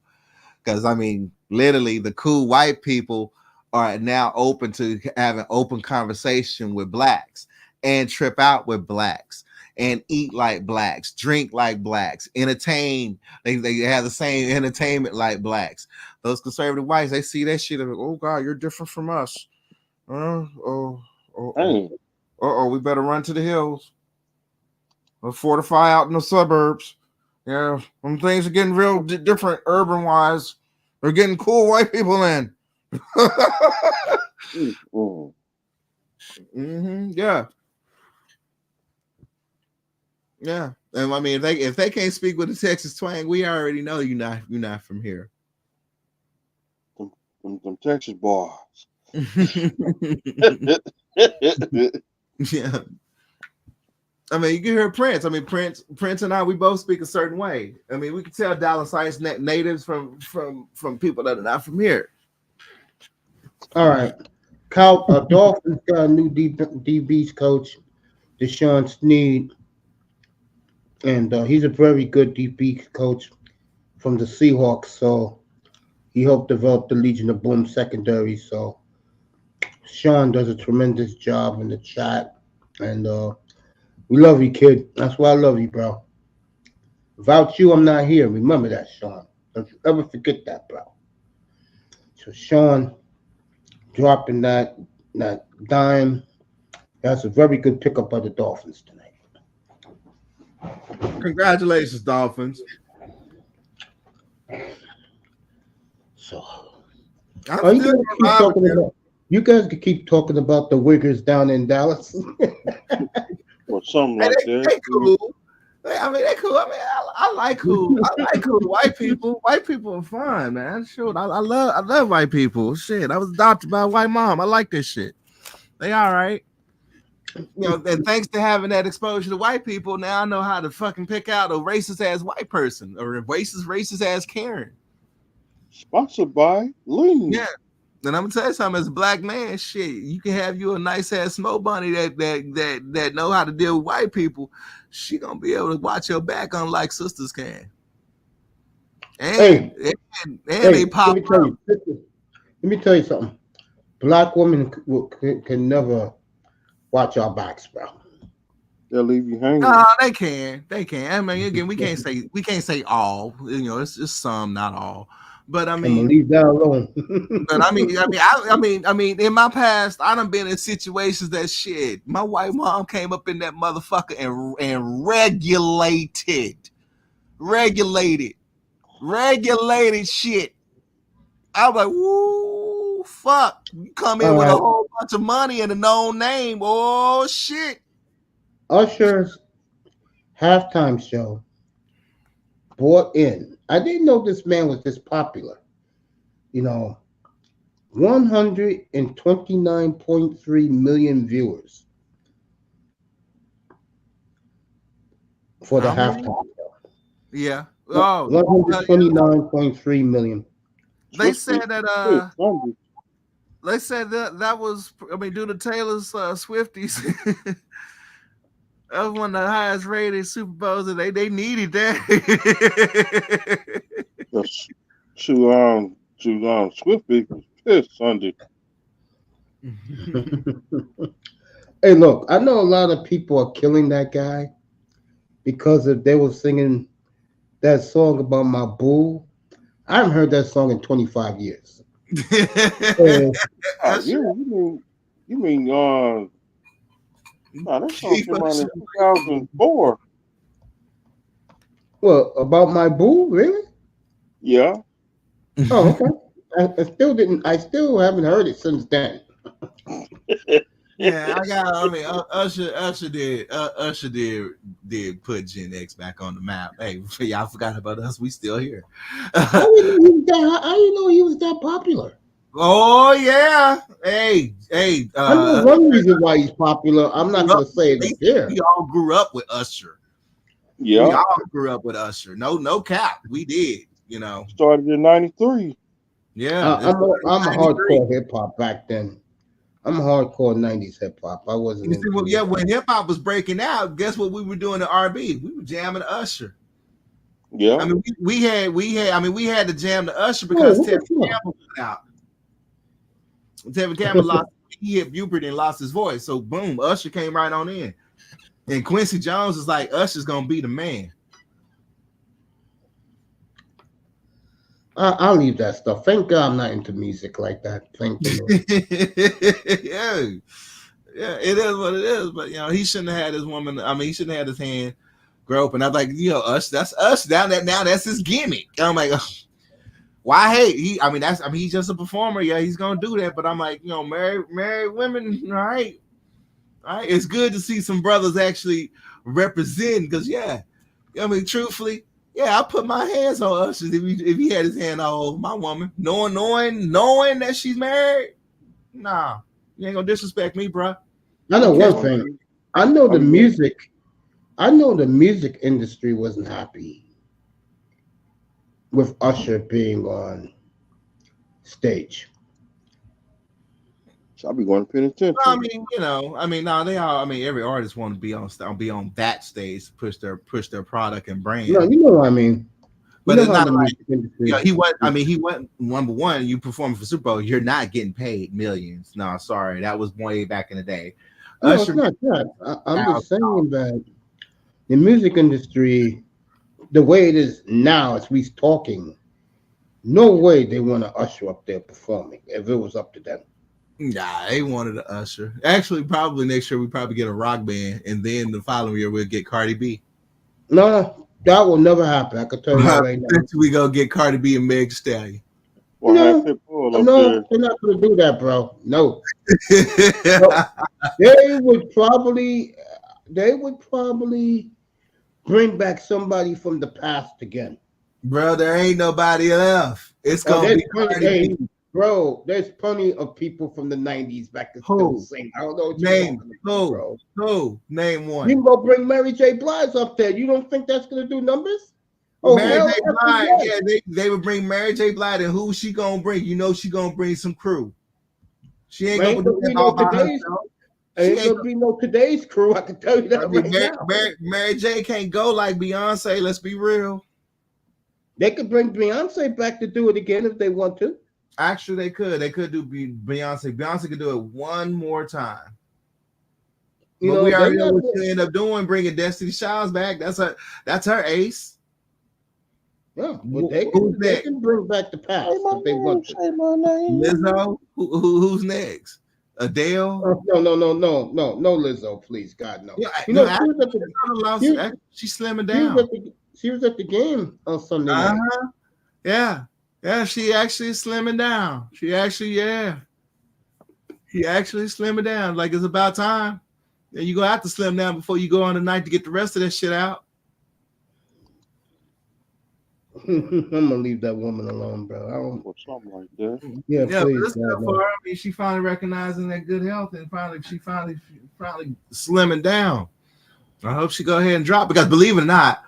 S2: Because I mean, literally, the cool white people are now open to having open conversation with blacks and trip out with blacks and eat like blacks, drink like blacks, entertain. They have the same entertainment like blacks. Those conservative whites, they see that shit. Like, oh God, you're different from us. We better run to the hills or fortify out in the suburbs. Yeah, when things are getting real different urban wise, they're getting cool white people in. Yeah. Yeah. And I mean, if they can't speak with the Texas twang, we already know you're not from here.
S10: Them Texas boys.
S2: Yeah. I mean, you can hear Prince. I mean, Prince and I, we both speak a certain way. I mean, we can tell Dallas Heights natives from people that are not from here.
S1: All right. Dolphins got a new DB's coach, Deshaun Sneed. and he's a very good DB coach from the Seahawks. So he helped develop the Legion of Boom secondary. So Sean does a tremendous job in the chat, and we love you, kid. That's why I love you, bro. Without you, I'm not here. Remember that, Sean. Don't you ever forget that, bro. So Sean dropping that dime. That's a very good pickup by the Dolphins tonight.
S2: Congratulations, Dolphins.
S1: So
S2: I'm
S1: you
S2: still
S1: guys keep talking about, you guys could keep talking about the Wiggers down in Dallas.
S10: Or something like that.
S2: They cool. I mean, they cool. I mean, I like cool. I like cool white people. White people are fun, man. Shoot, I love white people. Shit, I was adopted by a white mom. I like this shit. They all right. You know, and thanks to having that exposure to white people, now I know how to fucking pick out a racist ass white person or a racist ass Karen.
S10: Sponsored by Lean.
S2: Yeah. And I'm gonna tell you something, as a black man, shit, you can have you a nice ass snow bunny that know how to deal with white people. She gonna be able to watch your back unlike sisters can. And they pop
S1: let me tell you something. Black women can never watch our backs, bro.
S10: They'll leave you hanging.
S2: They can. I mean, again, we can't say all. You know, it's just some, not all. But I mean,
S1: leave that alone.
S2: But I mean, in my past, I done been in situations that shit. My white mom came up in that motherfucker and regulated shit. I was like, woo, fuck. You come in with a whole bunch of money and a known name. Oh shit.
S1: Usher's halftime show brought in. I didn't know this man was this popular. 129.3 million viewers for the halftime show.
S2: Yeah.
S1: 129.3 million.
S2: They said that that was, I mean, due to Taylor's Swifties. That was one of the highest rated Super Bowls, and they needed that.
S10: To Swifties was pissed Sunday.
S1: Hey, look, I know a lot of people are killing that guy because they were singing that song about my boo. I haven't heard that song in 25 years.
S10: You mean that song came out in 2004.
S1: Well, about my boo, really?
S10: Yeah.
S1: Oh, okay. I still haven't heard it since then.
S2: Yeah, Usher did put Gen X back on the map. Hey, y'all forgot about us. We still here.
S1: How you know he was that popular?
S2: Oh yeah. Hey.
S1: I know one reason why he's popular. I'm not gonna say it here.
S2: We all grew up with Usher.
S10: Yeah.
S2: We all grew up with Usher. No cap. We did,
S10: Started in 93.
S2: Yeah.
S1: I'm a hardcore hip hop back then. I'm a hardcore 90s hip hop. I wasn't.
S2: When hip hop was breaking out, guess what we were doing at R&B? We were jamming to Usher.
S10: Yeah.
S2: I mean, we had to jam to Usher because Tevin Campbell went out. Tevin Campbell he hit puberty and lost his voice. So boom, Usher came right on in. And Quincy Jones is like, Usher's gonna be the man.
S1: I'll leave that stuff. Thank God I'm not into music like that. Thank you.
S2: Yeah, it is what it is. But he shouldn't have had his woman. I mean, he shouldn't have had his hand grow up. And I'm like, Usher, that's Usher. Now that's his gimmick. I'm like, why hate? He's just a performer. Yeah, he's gonna do that. But I'm like, married women, all right. It's good to see some brothers actually represent. Because truthfully. Yeah, I put my hands on Usher if he had his hand all over my woman, knowing that she's married. Nah, you ain't gonna disrespect me, bro.
S1: I know one thing. I know the music industry wasn't happy with Usher being on stage.
S10: So I'll be going to penitentiary.
S2: I mean, no, they all. I mean, every artist want to be on that stage, push their product and brand.
S1: No, you know what I mean.
S2: But it's not like
S1: industry.
S2: he went. I mean, he went number one. You performing for Super Bowl, you're not getting paid millions. No, sorry, that was way back in the day.
S1: No, it's not that. I'm just saying that the music industry, the way it is now, as we talking, no way they want to Usher up there performing if it was up to them.
S2: Nah, they wanted to Usher. Actually, probably next year we probably get a rock band, and then the following year we'll get Cardi B.
S1: No, that will never happen. I can tell you that right now.
S2: We go get Cardi B and Meg Thee Stallion.
S1: No, they're not going to do that, bro. No. No. They would probably bring back somebody from the past again.
S2: Bro, there ain't nobody left. It's gonna be Cardi B.
S1: Bro, there's plenty of people from the 90s back to still sing. I don't know what
S2: Name who? Name one.
S1: You can go bring Mary J. Blige up there. You don't think that's gonna do numbers? Oh,
S2: Mary J. Blige, yeah, they would bring Mary J. Blige, and who she gonna bring? You know she gonna bring some crew. She ain't gonna do that all by herself.
S1: Ain't gonna be no today's crew. I can tell you that.
S2: Mary J. can't go like Beyonce. Let's be real.
S1: They could bring Beyonce back to do it again if they want to.
S2: Actually, they could. They could do Beyonce. Beyonce could do it one more time. But we already know what she end up doing, bringing Destiny Childs back. That's her ace.
S1: Yeah, but they can bring back the past if they want to.
S2: Lizzo, who's next? Adele?
S1: No, Lizzo, please, God, no.
S2: Yeah, she's slimming down.
S1: She was at the game on Sunday night.
S2: Yeah, she actually is slimming down. She actually slimming down. Like it's about time. And you're gonna have to slim down before you go on tonight to get the rest of that shit out.
S1: I'm gonna leave that woman alone, bro. I don't
S10: something like that.
S1: Yeah, please.
S2: But God, for her. I mean, she finally recognizing that good health, and she finally slimming down. I hope she go ahead and drop, because believe it or not,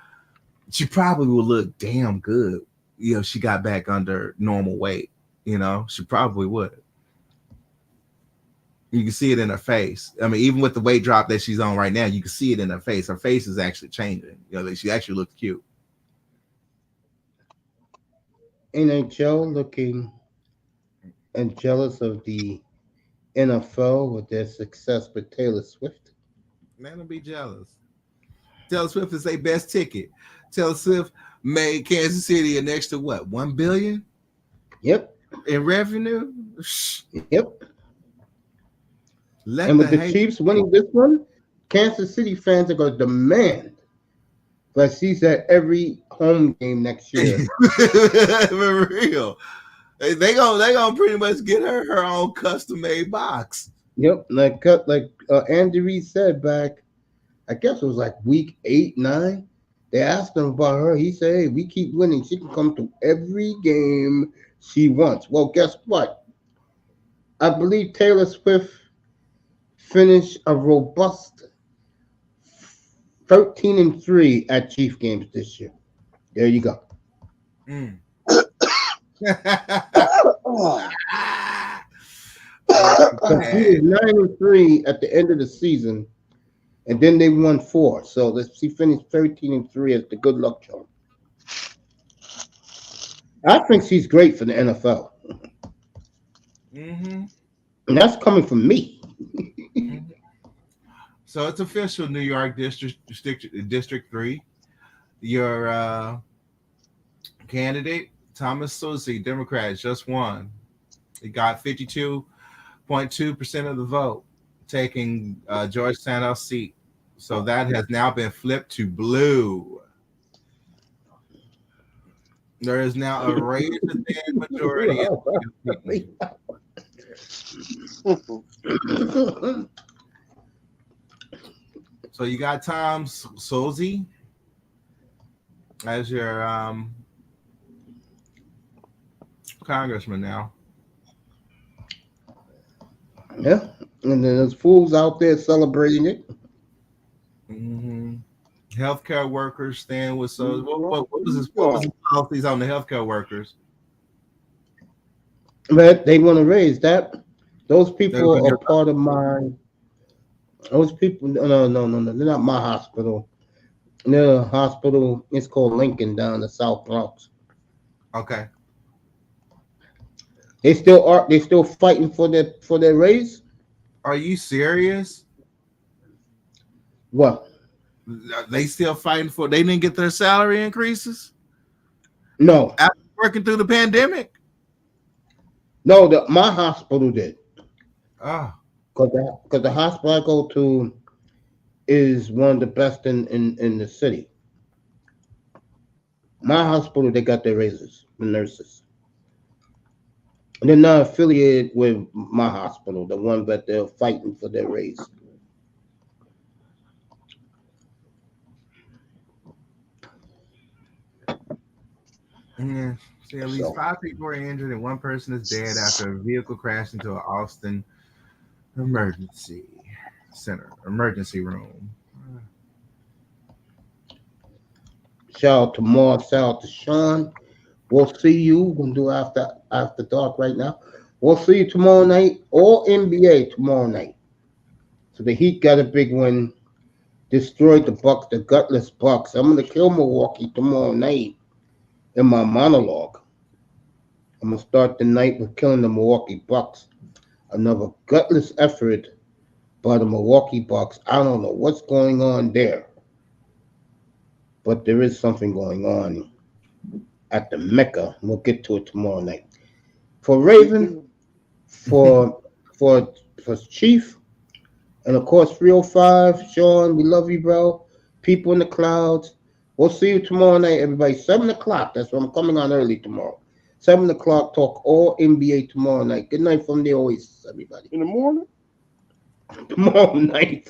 S2: she probably will look damn good. You know, she got back under normal weight. You know, she probably would. You can see it in her face. I mean, even with the weight drop that she's on right now, you can see it in her face. Her face is actually changing. You know, she actually looks cute.
S1: NHL looking and jealous of the NFL with their success with Taylor Swift.
S2: Man, don't be jealous. Taylor Swift is their best ticket. Taylor Swift made Kansas City an extra what, $1 billion?
S1: Yep.
S2: In revenue?
S1: Yep. And with the Chiefs winning this one, Kansas City fans are going to demand that she's at every home game next year.
S2: For real. They gonna pretty much get her own custom made box.
S1: Yep. Like Andy Reid said back, I guess it was like week 8, 9. They asked him about her. He said, hey, we keep winning. She can come to every game she wants. Well, guess what? I believe Taylor Swift finished a robust 13-3 at Chief games this year. There you go.
S2: Mm.
S1: She was 9-3 at the end of the season, and then they won 4. So she finished 13-3 as the good luck charm. I think she's great for the NFL.
S2: Mm-hmm.
S1: And that's coming from me.
S2: So it's official, New York District 3. Your candidate, Thomas Susie, Democrat, just won. He got 52.2% of the vote, taking George Santos' seat. So that has now been flipped to blue. There is now a razor-thin majority. So you got Tom Susie as your congressman now.
S1: Yeah, and then there's fools out there celebrating it.
S2: Mm-hmm. Healthcare workers stand with so. What was his policies on the healthcare workers?
S1: But they want to raise that Those
S2: They're
S1: people
S2: your
S1: are part of my. Those people, no. They're not my hospital. They're a hospital. It's called Lincoln down in the South Bronx.
S2: okay.
S1: They still are. They still fighting for their raise.
S2: Are you serious?
S1: What?
S2: They still fighting for? They didn't get their salary increases
S1: No,
S2: after working through the pandemic.
S1: no. My hospital did
S2: Oh,
S1: because the hospital I go to is one of the best in the city. My hospital, they got their raises, the nurses. They're not affiliated with my hospital, the one that they're fighting for their raise.
S2: yeah. See, at least
S1: So,
S2: 5 people are injured and one person is dead after a vehicle crashed into an Austin emergency emergency room.
S1: shout out to Mark, shout out to Sean. We'll see you. We're gonna do after dark right now. We'll see you tomorrow night, or NBA tomorrow night. So the Heat got a big win, destroyed the Bucks, the gutless Bucks. I'm gonna kill Milwaukee tomorrow night in my monologue. I'm gonna start the night with killing the Milwaukee Bucks. Another gutless effort by the Milwaukee Bucks. I don't know what's going on there, but there is something going on at the Mecca. We'll get to it tomorrow night. For Raven, for Chief, and of course 305, Sean, we love you, bro. People in the clouds. We'll see you tomorrow night, everybody. 7 o'clock. That's why I'm coming on early tomorrow. 7 o'clock, talk all NBA tomorrow night. Good night from the Oasis, everybody.
S10: In the morning?
S1: Tomorrow night.